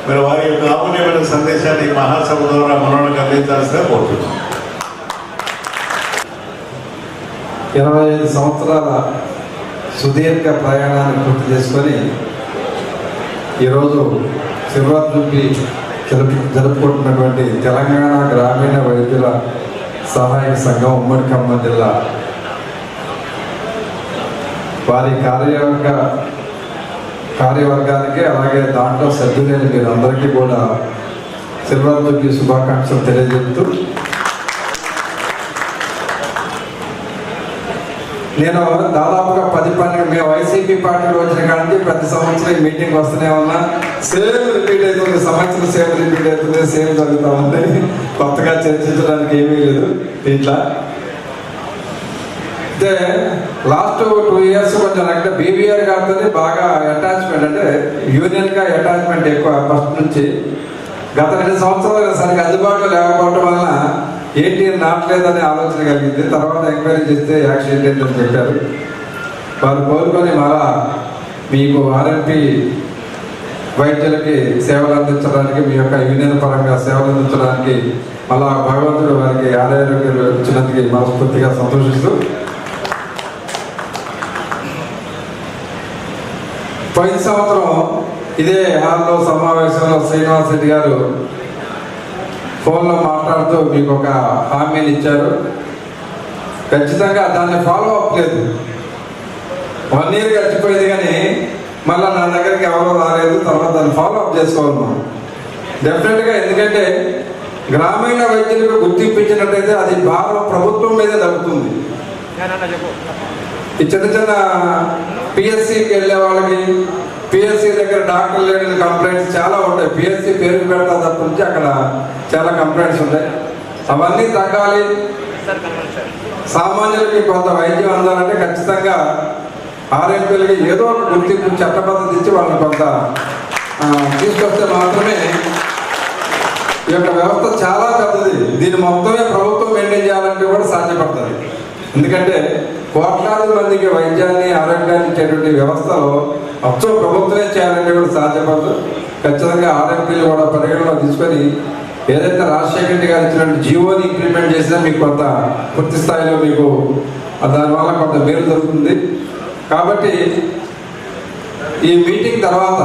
మీరు వారి యొక్క ఆమూల్యమైన సందేశాన్ని మహాసభ ద్వారా మనోళ్ళకి అందించాల్సిందిగా కోరుతున్నాం. 25 సంవత్సరాల సుదీర్ఘ ప్రయాణాన్ని పూర్తి చేసుకొని ఈరోజు శివరాత్రి జరుపుకుంటున్నటువంటి తెలంగాణ గ్రామీణ వైద్యుల సహాయక సంఘం ఉమ్మడి ఖమ్మం జిల్లా వారి కార్యవర్గానికి అలాగే దాంట్లో సభ్యులైన మీరందరికీ కూడా శివరాత్రికి శుభాకాంక్షలు తెలియజేస్తూ నేను దాదాపుగా 10-12 మేము వైసీపీ పార్టీలో వచ్చిన కానీ ప్రతి సంవత్సరం ఈ మీటింగ్ వస్తూనే ఉన్నా. సేమ్ రిపీట్ అవుతుంది, సంవత్సరం సేమ్ రిపీట్ అవుతుంది, సేమ్ జరుగుతూ ఉంది. కొత్తగా చర్చించడానికి ఏమీ లేదు దీంట్లో. అయితే లాస్ట్ 2 ఇయర్స్ కొంచెం అంటే బీవీఆర్ గారితో బాగా అటాచ్మెంట్, అంటే యూనియన్గా అటాచ్మెంట్ ఎక్కువ ఫస్ట్ నుంచి. గత 2 సంవత్సరాలు సరిగ్గా అందుబాటులో లేకపోవడం వలన ఏంటి నాట్లేదని ఆలోచన కలిగింది. తర్వాత ఎంక్వైరీ చేస్తే యాక్సిడెంట్ ఏంటని చెప్పారు. వారు కోరుకొని మళ్ళా మీకు ఆర్ఎంపీ వైద్యులకి సేవలు అందించడానికి, మీ యొక్క యూనియన్ పరంగా సేవలు అందించడానికి మళ్ళా భగవంతుడు వారికి ఆరోగ్యాలు ఇచ్చినందుకు మనస్ఫూర్తిగా సంతోషిస్తూ, పోయిన సంవత్సరం ఇదే హాల్లో సమావేశంలో శ్రీనివాస్ రెడ్డి గారు ఫోన్లో మాట్లాడుతూ మీకు ఒక హామీని ఇచ్చారు. ఖచ్చితంగా దాన్ని ఫాలో అప్ లేదు. 1 year గడిచిపోయింది కానీ మళ్ళీ నా దగ్గరికి ఎవరో రాలేదు. తర్వాత దాన్ని ఫాలో అప్ చేసుకోవాలి మనం డెఫినెట్గా. ఎందుకంటే గ్రామీణ వైద్యులకు గుర్తింపించినట్టయితే అది భారం ప్రభుత్వం మీద తగ్గుతుంది. ఈ చిన్న చిన్న పిఎస్సికి వెళ్ళే వాళ్ళకి, పిఎస్సి దగ్గర డాక్టర్ లేని కంప్లైంట్స్ చాలా ఉంటాయి. పిఎస్సి పేరు పెడతా తప్ప నుంచి అక్కడ చాలా కంప్లైంట్స్ ఉంటాయి. అవన్నీ తగ్గాలి. సామాన్యులకి కొంత వైద్యం అందాలంటే ఖచ్చితంగా ఆర్ఎంపీలకి ఏదో ఒక గుర్తింపు చట్టబద్ధత ఇచ్చి వాళ్ళని కొంత తీసుకొస్తే మాత్రమే ఈ యొక్క వ్యవస్థ చాలా పెద్దది. దీన్ని మొత్తమే ప్రభుత్వం మెయింటైన్ చేయాలంటే కూడా సాధ్యపడుతుంది. ఎందుకంటే కోట్లాది మందికి వైద్యాన్ని, ఆరోగ్యాన్ని ఇచ్చేటువంటి వ్యవస్థలో అచ్చం ప్రభుత్వమే చేయాలంటే కూడా సాధ్యపడదు. ఖచ్చితంగా ఆర్ఎంపీలు కూడా పరిగణలో తీసుకొని ఏదైతే రాజశేఖర రెడ్డి గారు ఇచ్చినటువంటి జీవోని ఇంప్లిమెంట్ చేసినా మీకు కొంత పూర్తి స్థాయిలో మీకు దానివల్ల కొంత మేలు జరుగుతుంది. కాబట్టి ఈ మీటింగ్ తర్వాత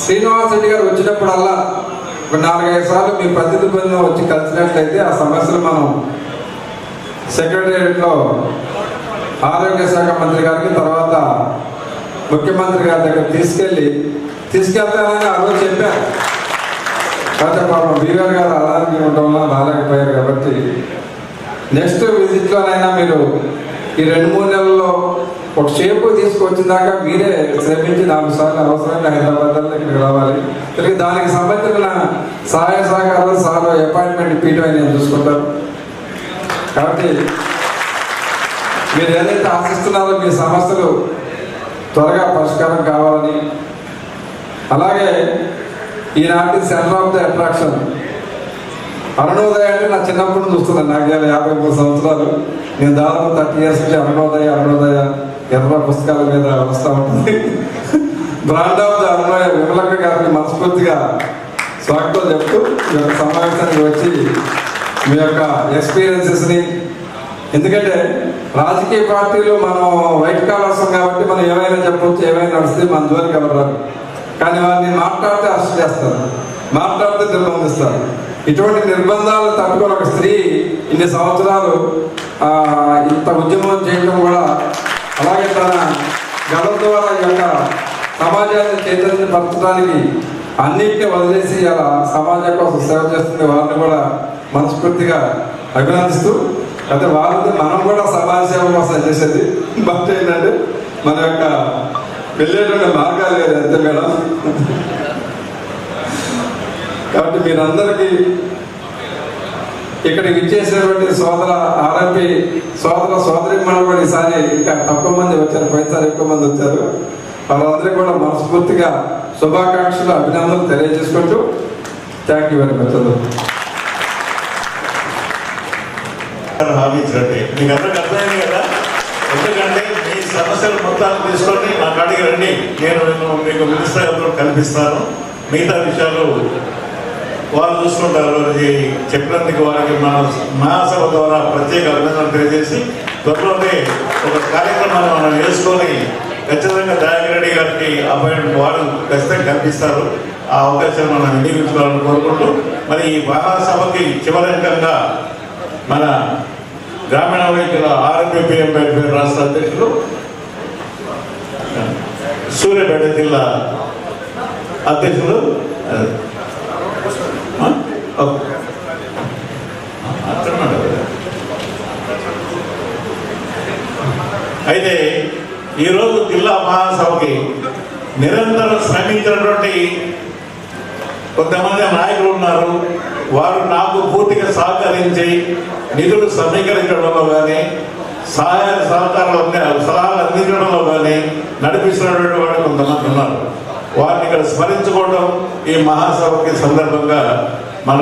శ్రీనివాస్ రెడ్డి గారు వచ్చినప్పుడల్లా ఒక 4-5 సార్లు మీ ప్రతినిధి బృందం వచ్చి కలిసినట్లయితే ఆ సమస్యలు మనం సెక్రటేరియట్లో ఆరోగ్య శాఖ మంత్రి గారికి, తర్వాత ముఖ్యమంత్రి గారి దగ్గర తీసుకెళ్తానని ఆ రోజు చెప్పారు. కాకపోతే పాపం బీవర్ గారు అలాగే ఉండడం వల్ల రాలేకపోయారు. కాబట్టి నెక్స్ట్ విజిట్లోనైనా మీరు ఈ 2-3 నెలల్లో ఒక షేపు తీసుకొచ్చిన దాకా మీరే శ్రమించి 4 సార్లు అవసరమైన హైదరాబాద్ ఇక్కడికి రావాలి. తిరిగి దానికి సంబంధించిన సహాయ సహకారాలు సార్లు అపాయింట్మెంట్ పీఠం నేను చూసుకుంటాను. కాబట్టి మీరు ఏదైతే ఆశిస్తున్నారో మీ సమస్యలు త్వరగా పరిష్కారం కావాలని, అలాగే ఈనాటి centre of the attraction Arunodaya అంటే నా చిన్నప్పుడు చూస్తున్నాను. నాకు 53 సంవత్సరాలు. నేను దాదాపు 30 years నుంచి అరుణోదయ ఎర్ర పుస్తకాల మీద వస్తూ ఉంటుంది. Brand of the Arunodaya Vimalakka గారిని మనస్ఫూర్తిగా స్వాగతం చెప్తూ మీ యొక్క సమావేశానికి వచ్చి మీ యొక్క ఎక్స్పీరియన్సెస్ని, ఎందుకంటే రాజకీయ పార్టీలు మనం వైట్ కాలర్స్ కాబట్టి మనం ఏమైనా చెప్పవచ్చు, ఏమైనా నడిస్తే మన జోలికి ఎవరు రాదు. కానీ వారిని మాట్లాడితే అరెస్ట్ చేస్తారు, మాట్లాడితే నిర్బంధిస్తారు. ఇటువంటి నిర్బంధాలు తట్టుకొని ఒక స్త్రీ ఇన్ని సంవత్సరాలు ఇంత ఉద్యమం చేయడం కూడా, అలాగే తన గల ద్వారా ఈ యొక్క సమాజాన్ని చైతన్యపరచడానికి అన్నింటినీ వదిలేసి అలా సమాజం కోసం సేవ చేస్తుంది. వారిని కూడా మనస్ఫూర్తిగా అభినందిస్తూ, అయితే వారిని మనం కూడా సమాజ సేవ కోసం చేసేది. బట్ ఏంటంటే మన యొక్క వెళ్ళేటువంటి మార్గాలు వేరే అంతే మేడం. కాబట్టి మీరందరికీ ఇక్కడికి ఇచ్చేసినటువంటి సోదర ఆర్ఎంపీ సోదరి కూడా ఈసారి ఇంకా తక్కువ మంది వచ్చారు, పోయినసారి ఎక్కువ మంది వచ్చారు. వాళ్ళందరికీ కూడా మనస్ఫూర్తిగా శుభాకాంక్షలు, అభినందనలు తెలియజేసుకుంటూ థ్యాంక్ యూ వెరీ మచ్. హామీ ఇచ్చినట్టే మీకు అందరికి అర్థమైంది కదా. ఎందుకంటే మీ సమస్యలు మొత్తాన్ని తీసుకొని నా కాడికి రండి, నేను మీకు మినిస్టర్ కల్పిస్తాను. మిగతా విషయాలు వాళ్ళు చూసుకుంటారు. చెప్పినందుకు వారికి మన మహాసభ ద్వారా ప్రత్యేక అభినందనలు తెలియజేసి త్వరలోనే ఒక కార్యక్రమాన్ని మనం వేసుకొని ఖచ్చితంగా దయాగిరెడ్డి గారికి అపాయింట్మెంట్ వాళ్ళు ఖచ్చితంగా కల్పిస్తారు. ఆ అవకాశాన్ని మనం వినియోగించుకోవాలని కోరుకుంటూ, మరి ఈ మహాసభకి చివరంకంగా మన గ్రామీణ వైద్యుల ఆర్ఎంపీఎం వెల్ఫేర్ రాష్ట్ర అధ్యక్షులు, సూర్యాపేట జిల్లా అధ్యక్షులు అయితే ఈరోజు జిల్లా మహాసభకి నిరంతరం శ్రమించినటువంటి కొంతమంది నాయకులు ఉన్నారు. వారు నాకు పూర్తిగా సహకరించి నిధులు సమీకరించడంలో కానీ, సహాయ సలహాలు అందించడంలో కానీ నడిపిస్తున్నటువంటి వాడు కొంతమంది ఉన్నారు. వారిని ఇక్కడ స్మరించుకోవడం ఈ మహాసభకి సందర్భంగా మన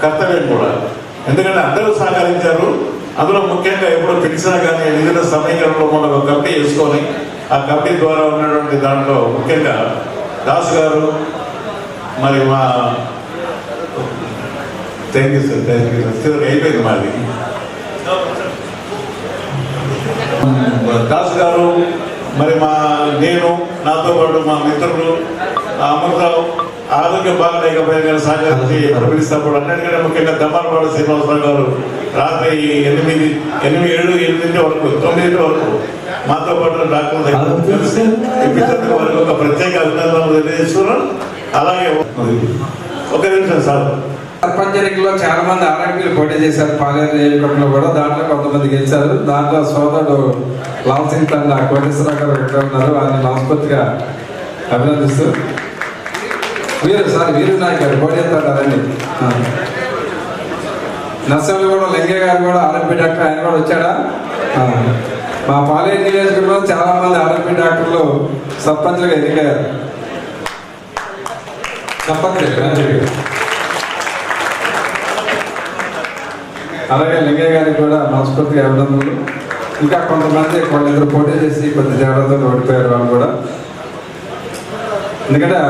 కర్తవ్యం కూడా. ఎందుకంటే అందరూ సహకరించారు. అందులో ముఖ్యంగా ఎప్పుడు పిలిచినా కానీ నిధుల సమీకరణలో మనం ఒక కమిటీ వేసుకొని ఆ కమిటీ ద్వారా ఉన్నటువంటి దాంట్లో ముఖ్యంగా దాస్ గారు, మరి మా థ్యాంక్ యూ సార్ అయిపోయింది మాది దాస్ గారు, మరి నేను నాతో పాటు మా మిత్రులు అమృతరావు ఆరోగ్యం బాగా లేకపోయినా కానీ సహకరించి ఎప్పుడు పిలుస్తాప్పుడు అన్నిటికంటే ముఖ్యంగా దమ్మాలపాడు శ్రీనివాసరావు గారు రాత్రి 8 వరకు 9 వరకు మాతో పాటు డాక్టర్ ఇప్పించేందుకు వారికి ఒక ప్రత్యేక అభినందనలు తెలియజేస్తున్నాను. అలాగే ఒక నిమిషం సార్, సర్పంచ్ ఎన్నికల్లో చాలా మంది ఆర్ఎంపీలు పోటీ చేశారు. పాలేరు నియోజకవర్గంలో కూడా దాంట్లో కొంతమంది గెలిచారు. దాంట్లో సోదరుడు లాల్ సింగ్ తండా కోటేశ్వరరావు గారు ఇక్కడ ఉన్నారు. వారిని మనస్ఫూర్తిగా అభినందిస్తూ వీరు నాయక్ గారు పోటీ చేస్తారండి. నర్సంలో కూడా లింగయ్య గారు కూడా ఆర్ఎంపీ డాక్టర్, ఆయన కూడా వచ్చాడా. మా పాలేరు నియోజకవర్గంలో చాలా మంది ఆర్ఎంపీ డాక్టర్లు సర్పంచ్లుగా ఎన్నికయ్యారు. అలాగే లింగయ్య గారికి కూడా మనస్ఫూర్తిగా అభినందనలు. ఇంకా కొంతమంది వాళ్ళిద్దరు పోటీ చేసి కొద్ది తేడాతో ఓడిపోయారు వాళ్ళు కూడా. ఎందుకంటే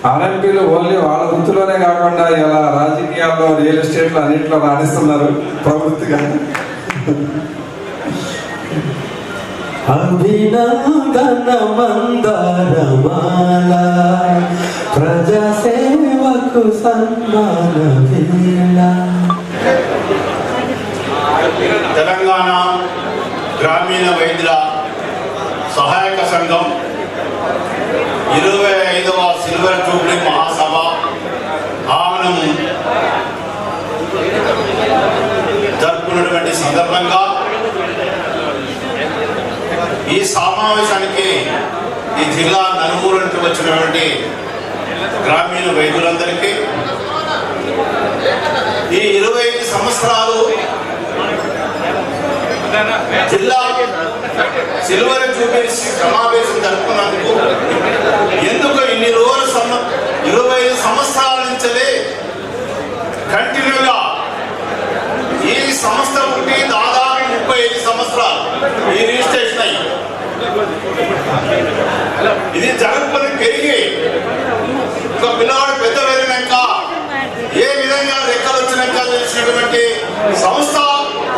ఆర్ఎంపీలు ఓన్లీ వాళ్ళ వృత్తిలోనే కాకుండా ఇలా రాజకీయాల్లో, రియల్ ఎస్టేట్లో అన్నింటిలో రాణిస్తున్నారు ప్రవృత్తిగా. అభినందన మందరమాల ప్రజాసేవకు సన్మాన వేళ. తెలంగాణ గ్రామీణ వైద్యుల సహాయక సంఘం 25వ సిల్వర్ జూబ్లీ మహాసభ ఆహ్వానం జరుపుకున్నటువంటి సందర్భంగా ఈ సమావేశానికి ఈ జిల్లా నలుమూల నుంచి వచ్చినటువంటి గ్రామీణ వైద్యులందరికీ ఈ 25 సంవత్సరాలు జిల్లా సిల్వర్ జూబ్లీ సమావేశం జరుపుకున్నందుకు, ఎందుకు ఇన్ని రోజులు 25 సంవత్సరాల నుంచే కంటిన్యూగా ఈ సంస్థ పుట్టి దాదాపు 35 సంవత్సరాలు ఈ రిజిస్ట్రేషన్ అయ్యి ఇది జరుపుకొని పెరిగి ఒక పిల్లవాడు పెద్ద పెరిగినాక ఏ విధంగా లెక్కలు వచ్చినాక తెలిసినటువంటి సంస్థ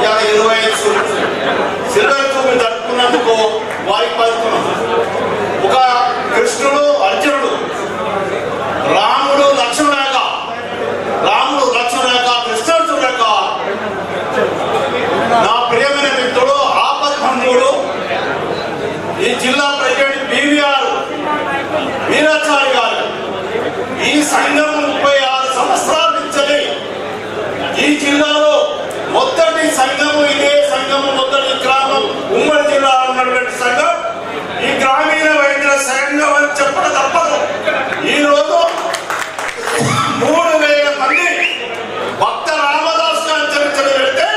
25 సిల్వర్ జూబ్లీ జరుపుకున్నందుకు వారికి పలుకున్నాం. ఒక కృష్ణుడు అర్జునుడు, రాముడు లక్ష్మణుడుగా, కృష్ణార్జునుడుగా, నా ప్రియమైన మిత్రుడు ఆపద్బంధువుడు ఈ జిల్లా ప్రెసిడెంట్ బీవీఆర్ వీరాచారి గారు ఈ సంఘం 36 సంవత్సరాల నుంచి ఈ జిల్లాలో మొదటి సంఘము, ఇదే సంఘము, మొదటి గ్రామం ఉమ్మడి జిల్లాలో ఉన్నటువంటి సంఘం ఈ గ్రామీణ వైద్యుల సంఘం అని చెప్పడం తప్పదు. ఈ రోజు 3000 మంది భక్త రామదాస్ గారి చరిత్రలు పెడితే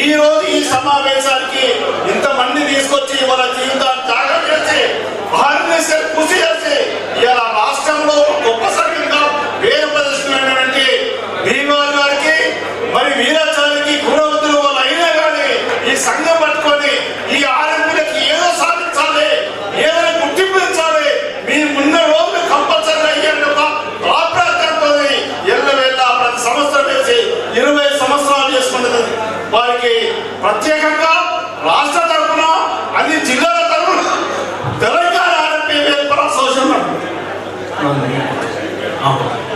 ఈ రోజు ఈ సమావేశానికి ఇంతమంది తీసుకొచ్చి వాళ్ళ జీవితాన్ని త్యాగం చేసి కృషి చేసి ఇలా రాష్ట్రంలో గొప్ప సంఘంగా పేరు ప్రదర్శించినటువంటి భీమవరం గారికి, మరి వీరాచారికి గుణవంతులు వాళ్ళు అయినా కానీ ఈ సంఘం పట్టుకొని ఈ ఆర్ఎంపీలకి ఏదో సాధించాలి, ఏదైనా గుర్తింపించాలి, మీ ముందు రోజులు కంపల్సరీ అయ్యేందుకు ప్రాప్తంతో ఎల్లవేళ ప్రతి సంవత్సరం వేసి 20 సంవత్సరాలు చేసుకుంటుంది. వారికి ప్రత్యేకంగా రాష్ట్ర తరఫున, అన్ని జిల్లాల తరఫున Telangana RMP welfare association,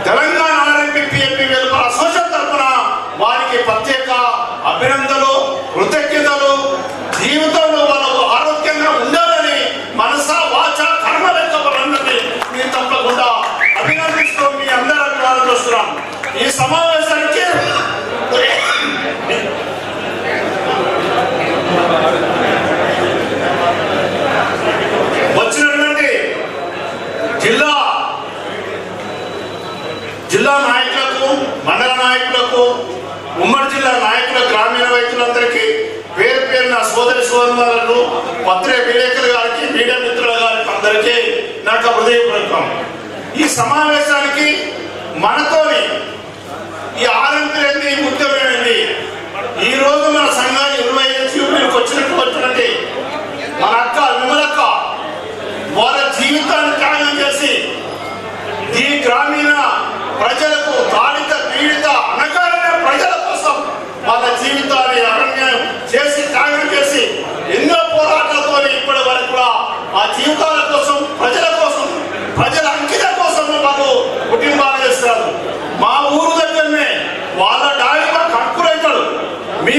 Telangana RMP PMP welfare association తరఫున వారికి ప్రత్యేక అభినందనలు, కృతజ్ఞతలు. జీవితంలో వాళ్ళు ఆరోగ్యంగా ఉండాలని మనస వాచ కర్మ లెక్క వాళ్ళందరినీ మీరు తప్పకుండా అభినందిస్తూ మీ అందరూ అభినందనలు చూస్తున్నాం. ఈ సమావేశానికి వచ్చినటువంటి జిల్లా నాయకులకు, మండల నాయకులకు, ఉమ్మడి జిల్లా నాయకుల, గ్రామీణ వైద్యులందరికీ పేరు పేరున సోదరి సోదరులకు, పత్రిక విలేకరుల గారికి, మీడియా మిత్రుల గారికి అందరికీ నాకు హృదయపూర్వకం. ఈ సమావేశానికి మనతోని ఈ ఆర్ఎంపీ ముఖ్యమైనది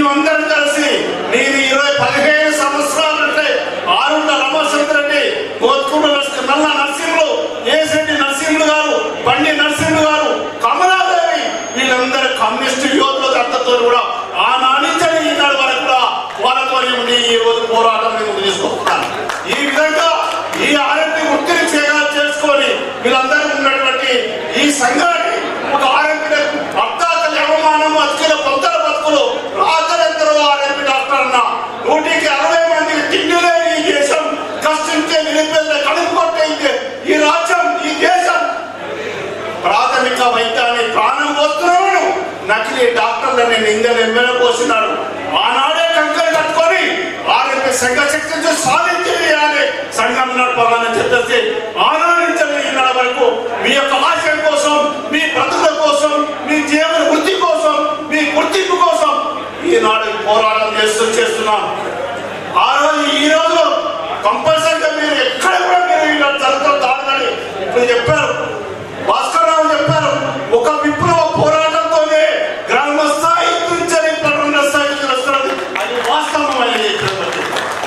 మేమందరం కలిసి నేను 15 సంవత్సరాలంటే ఆరుండ రమచంద్ర రెడ్డి, గోత్కూడ నల్ల నరసింహులు, ఏసెడ్డి నరసింహులు గారు, బండి నరసింహులు గారు, కమలాదేవి, వీళ్ళందరూ కమ్యూనిస్టు యోధుల దత్తతో కూడా ఆనాడించని ఈనాడు వరకు కూడా వాళ్ళతో ఈ రోజు పోరాటం ముందు తీసుకుంటున్నాను. ఈ విధంగా ఈ ఆర్ఎంపీ వృత్తిని చేసుకొని వీళ్ళందరూ ఉన్నటువంటి ఈ సంఘాన్ని ఒక ఆర్ఎంపీ అర్థాకలి అవమానం, అతికిల పొంతల బతుకులు, రాజరెందరూ ఆర్ఎంపీ డాక్టర్ అన్న 160 మందికి తిండి లేని ఈ దేశం, కష్టించే నిరుపేద కడుపు కొట్టే ఈ రాజ్యం, ఈ దేశం ప్రాథమిక వైద్యాన్ని ప్రాణం పోస్తున్నాను నకిలీ డాక్టర్లని నిందలు ఎమ్మెల్యే పోసినాడు. ఆనాడే కంకలు కట్టుకొని ఆర్ఎంపీ సంఘ శక్తిని సాధించేయాలి, సంఘం నడపాలని చెప్పేసి ఆనందించని ఈనాడు వరకు మీ యొక్క ఆశయం కోసం, మీ బ్రతుకుల కోసం, మీ జీవన వృత్తి కోసం, మీ గుర్తింపు కోసం ఈనాడు పోరాటం చేస్తున్నాం. ఆ రోజు ఈ రోజు కంపల్సరీగా మీరు ఎక్కడ కూడా మీరు ఇలా జరుగుతుందని ఇప్పుడు చెప్పారు, భాస్కర్ రావు చెప్పారు. ఒక విప్లవ పోరాటంతోనే గ్రామ స్థాయి నుంచి పట్టణ స్థాయికి వస్తున్నది, అది వాస్తవం అని చెప్పారు.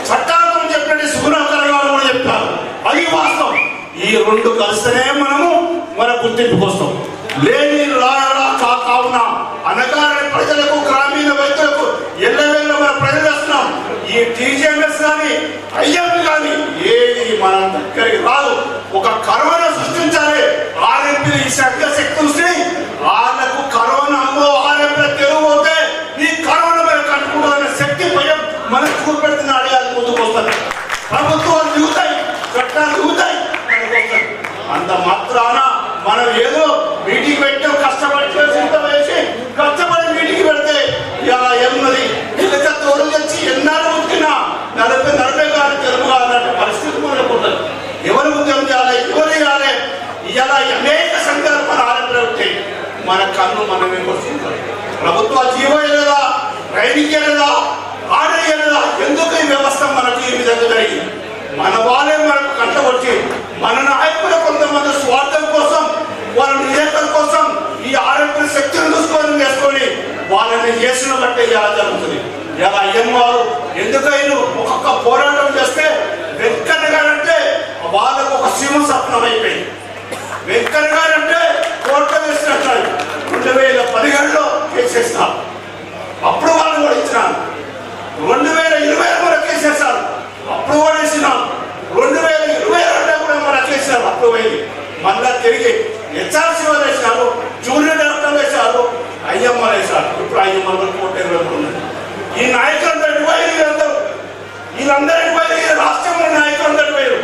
చట్టాలతో చెప్పినట్టు సుగుణాకర్ గారు కూడా చెప్పారు, అది వాస్తవం. ఈ రెండు కలిస్తేనే మనము మన గుర్తింపుకు వస్తాం. లేని రాయడా కావున అనగానే ప్రజలకు, గ్రామీణ వ్యక్తులకు ఎల్లవేళ్ళ మన ప్రజలు వస్తున్నాం. ఈ టీజీఎంఎస్ కానీ ఐఎంపీ కానీ ఏది మన దగ్గరికి రాదు. ఒక కరోనా సృష్టించాలి ఆర్ఎంపీ ఈ శక్తి శక్తి వాళ్ళకు కరోనా అమ్మో ఆర్ఎంపీ తెలుగు పోతే ఈ కరోనా మీద కట్టుకుంటున్న శక్తి భయం మనకు చూపెడుతున్న అడిగాలి ముందుకు వస్తుంది. ప్రభుత్వాలు దిగుతాయి, చట్టాలు దిగుతాయి, అంత మాత్రాన మనం ఏదో మీటింగ్ పెట్టాం, కష్టపడి వేసి కష్టపడి మీటింగ్ పెడితే ఇలా ఏమున్నది తోడు తెచ్చి ఎన్నాళ్ళు ఉతికినా 40 కానీ తెలుగు అన్నట్టు పరిస్థితి మనకు ఉంటుంది. ఎవరు ఉద్యమం చేయాలి, ఎవరు చేయాలి? ఇలా అనేక సంఘాలు మన ఆరంభించి మన కన్ను మనమే కొడుతుంటారు. ప్రభుత్వ జీవో లేదా, రైనింగ్ లేదా, ఆర్డర్ లేదా, ఎందుకు ఈ వ్యవస్థ మనకు ఈ విధంగా జరిగింది? మన వాళ్ళే మనకు కంటబట్టి మన నాయకులు కొంతమంది స్వార్థం కోసం, వాళ్ళ నిజాయితీ కోసం ఈ ఆరోగ్య శక్తిని చూసుకొని వేసుకొని వాళ్ళని చేసిన బట్టే ఇలా జరుగుతుంది. ఇలా అయ్యమ్మారు ఎందుకైనా ఒక్కొక్క పోరాటం చేస్తే వెంకన్న గారంటే వాళ్ళకు ఒక సీమ సప్నం అయిపోయింది. వెంకన్న గారంటే కోర్టు వేసినట్టు 2017లో కేసేస్తారు. అప్పుడు వాళ్ళు కూడా ఇచ్చినారు. 2020 కూడా కేసేస్తారు, అప్పుడు కూడా వేసినాం. 2022 కూడా మన కేసారు, అప్పుడు పోయింది. మళ్ళా తిరిగి హెచ్ఆర్సీ వాళ్ళు వేసినారు, జూనియర్ డాక్టర్లు వేశారు, ఐఎంఆర్ వేశారు. ఇప్పుడు ఐఎంఆర్ 120 ఉన్నాయి. ఈ నాయకులందరూ వీళ్ళందరూ రాష్ట్రంలో నాయకులందరూ వేరు.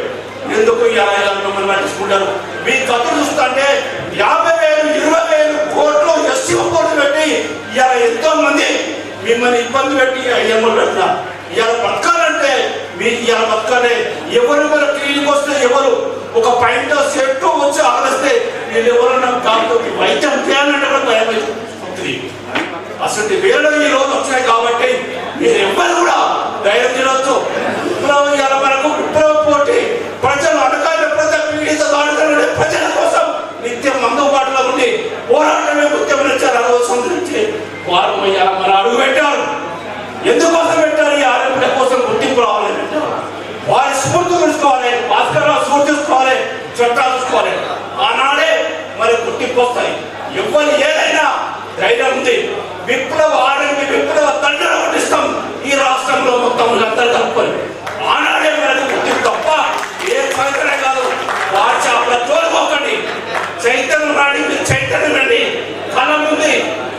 ఎందుకు ఇలా మిమ్మల్ని పట్టించుకుంటారు? మీ కథలు చూస్తుంటే 50,000, 20,000 కోట్లు ఎస్సీ కోట్లు పెట్టి ఇలా ఎంతో మంది మిమ్మల్ని ఇబ్బంది పెట్టి ఐఎంఆర్ పెట్టినారు. ఇలా బతకాలంటే మీరు ఇలా బతకాలి. ఎవరు క్లినిక్ వస్తే ఎవరు ఒక పైంట్ సెట్ వచ్చి ఆలోస్తే వీళ్ళు ఎవరన్నా దాంతో వైద్యం చేయాలంటే కూడా భయమవుతుంది. అసలు వేరే ఈ రోజు వచ్చినాయి కాబట్టి మీరు ఎవ్వరు కూడా ధైర్యం చేయవచ్చు. మనకు విప్లవ పోటీ ప్రజలు అనగానే ప్రజల పీడిత దాడుతున్న ప్రజల కోసం నిత్యం అందుబాటులో ఉండి పోరాటమే ముఖ్యం వచ్చారు. 60 సంవత్సరం నుంచి వారు మన అడుగు పెట్టారు. ఎందుకోసం పెట్టారు? ఈ ఆరోగ్యం కోసం గుర్తింపు రావాలని పెట్టారు. వారి స్ఫూర్తి తెలుసుకోవాలి, భాస్కర్ రావు స్ఫూర్తి తీసుకోవాలి, చట్టాలు తీసుకోవాలి. ఆనాడే మరి గుర్తింపు వస్తాయి. ఎవరు ఏదైనా ధైర్యం ఉంది. విప్లవ ఆరోగ్య విప్లవ తండ్రి పట్టిస్తాం ఈ రాష్ట్రంలో మొత్తం అందరూ కలుపుకొని. ఆనాడే మనకు గుర్తింపు తప్ప ఏ సంఘటన కాదు. వాట్సాప్ల తోలుకోకండి. చైతన్యం రాని చైతన్యం రండి. కలం ఉంది,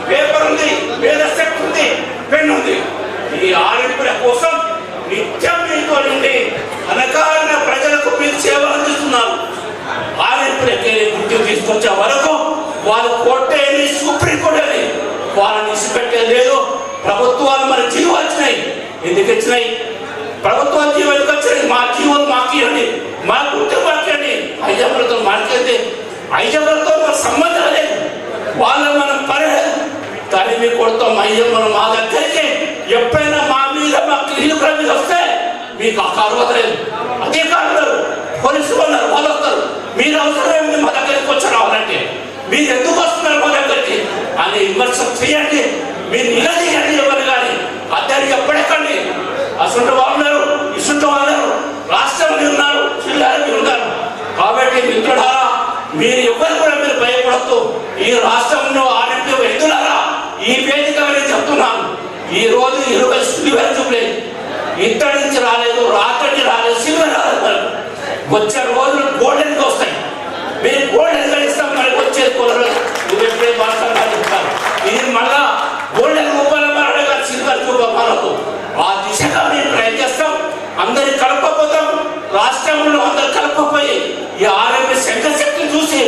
పేపర్ ఉంది, మేధశక్తి ఉంది, పెన్ ఉంది. ఈ ఆరోగ్య కోసం నిత్యం మీతో నుండి అనకారిన ప్రజలకు మీరు సేవలు అందిస్తున్నారు. ఆరోగ్యకి గుర్తింపు తీసుకొచ్చే వరకు వాళ్ళు కొట్టేది సుప్రీంకోర్టు అని వాళ్ళని ఇచ్చిపెట్టే లేదు. ప్రభుత్వాలు మన జీవో వచ్చినాయి. ఎందుకు వచ్చినాయి? ప్రభుత్వాలు జీవో ఎందుకు వచ్చినాయి? మా జీవోలు మాకు ఇవ్వండి, మా గుర్తింపు మాకండి. ఐజాబులతో మాట్లాడితే ఐజాబులతో మాకు సంబంధం లేదు. వాళ్ళని మనం పర్లేదు తరిమి కొడతాం. మనం మా దగ్గరికి ఎప్పుడైనా మా మీద మా క్లినిక్ మీద వస్తే మీకు ఆ అర్హత లేదు. అధికారులు పోలీసు వాళ్ళు వస్తారు. మీరు అవసరమే మా దగ్గరికి వచ్చి రావాలంటే మీరు ఎందుకు వస్తున్నారు మా దగ్గరికి అని విమర్శ చేయండి. మీరు నిలదీయండి ఎవరు కానీ అద్దరికి ఎప్పుడెక్కండి. అసలు వాళ్ళు ఇసుంటి వాళ్ళు రాష్ట్రంలో ఉన్నారు, జిల్లాలో ఉన్నారు. కాబట్టి మిత్రులారా, మీరు ఎవరు కూడా మీరు భయపడద్దు. ఈ రాష్ట్రంలో ఆరోగ్య వ్యక్తులారా, ఈ వేదిక నేను చెప్తున్నాను, ఈ రోజు 20 సిల్వర్ జూబ్లీ ఇక్కడి నుంచి రాలేదు, రాత్రి రాలేదు, సిల్వర్ రాలేదు. వచ్చే రోజులు గోల్డెన్కి వస్తాయి. మీరు గోల్డెన్ ఇస్తాం, మనకి వచ్చేది కుదరదు. నువ్వు ఎప్పుడే మాట్లాడాలి చెప్తాను. ఇది మళ్ళా గోల్డెన్ రూపాయల మారగా సిల్వర్ రూపాయలు మారదు. ఆ దిశగా మేము ట్రై చేస్తాం. అందరిని కలపకపోతాం. రాష్ట్రంలో అందరు కలపకపోయి ఈ ఆరోగ్య శంకరశక్తిని చూసి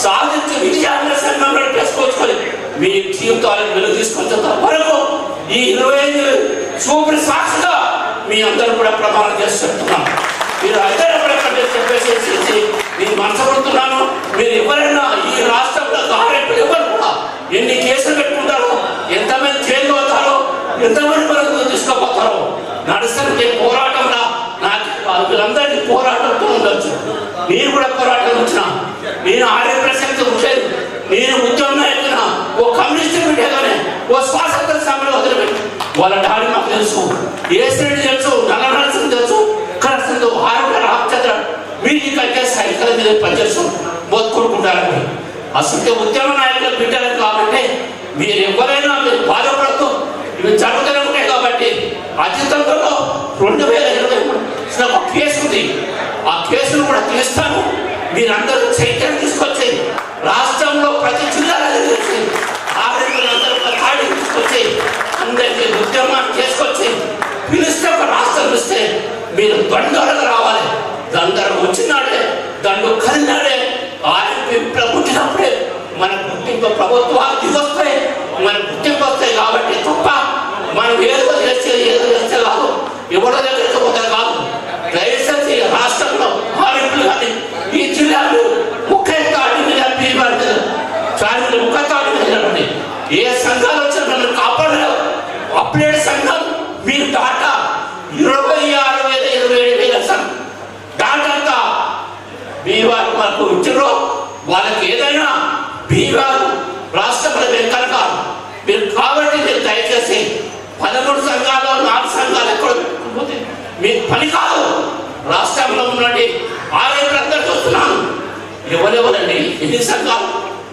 సాధించి విజయాన్ని సంఘంలో చేసుకోవచ్చు. మీ జీవితాలను వెలుగు తీసుకొచ్చేంత వరకు ఈ 25 సూపర్ సాక్షిగా మీ అందరూ కూడా ప్రమాణం చేసి చెప్తున్నాం. మీరు అందరూ కూడా చెప్పేసి నేను మనసపడుతున్నాను. మీరు ఎవరైనా ఈ రాష్ట్రంలో ఆరోగ్యులు ఎవరు కూడా ఎన్ని కేసులు పెట్టుకుంటారో, ఎంతమంది జైలు అవుతారో, ఎంతమంది వరకు తీసుకుపోతారో నడుస్తున్న పోరాటంలో నాకు వీళ్ళందరినీ పోరాటంతో ఉండొచ్చు. నేను కూడా పోరాటం వచ్చిన, నేను ఆరోగ్య ప్రసక్తి వచ్చేది, నేను ఉద్యమం నాయకున, ఓ కమ్యూనిస్ట్ పెట్టేదానే, ఓ స్వాతంత్ర సమయంలో వదిలిపెట్టి వాళ్ళ డాడీ మాకు తెలుసు, ఏసరెడ్డి తెలుసు, నల్ల నరసింహ తెలుసు, కరసింహ ఆరోగ్య రామచంద్ర మీరు ఇక్కడ సైకిల్ మీద పనిచేస్తూ మొత్తుకుంటారని. అసలు ఉద్యమ నాయకులు పెట్టారు కాబట్టి మీరు ఎవరైనా మీరు బాధపడుతూ ఇవి జరుగుతూనే ఉంటాయి. కాబట్టి అత్యుతంలో 2023 ఒక కేసు ఉంది. ఆ కేసును కూడా తీస్తాను. మీరందరూ చైతన్యం తీసుకొచ్చి రాష్ట్రంలో ప్రతి జిల్లాలో ఆరోగ్యులందరూ తాడి తీసుకొచ్చి అందరికీ ఉద్యమాన్ని చేసుకొచ్చి పిలిస్తే ఒక రాష్ట్రం ఇస్తే మీరు దండోలకు రావాలి. దండలు వచ్చినాడే, దండు కలినాడే ఆయన పుట్టినప్పుడే మన గుర్తింపు ప్రభుత్వాలు దిగొస్తాయి, మన గుర్తింపు వస్తాయి. కాబట్టి తప్ప మనం ఏదో చేస్తే కాదు, ఎవరో దగ్గరికి పోతారు కాదు. దయచేసి రాష్ట్రంలో ఆరోగ్యులు కానీ ఈ జిల్లాలు ముఖ్య తాటి మీద ముఖ్య తాటి మీద ఏ సంఘాలు వచ్చినా నన్ను కాపాడలేవు. అప్డేట్ సంఘం మీరు డాటా 26,027 సంఘం డాటా అంతా బీవారు మనకు ఇచ్చారో వాళ్ళకి ఏదైనా బీవారు రాష్ట్రంలో కనుక మీరు కాబట్టి మీరు దయచేసి 13 సంఘాలు 4 సంఘాలు ఎక్కడ మీకు పని కాదు. రాష్ట్రంలో ఉన్నటువంటి ఆరోగ్యంగా చూస్తున్నాను. ఎవరెవరండి ఎన్ని సంఘాలు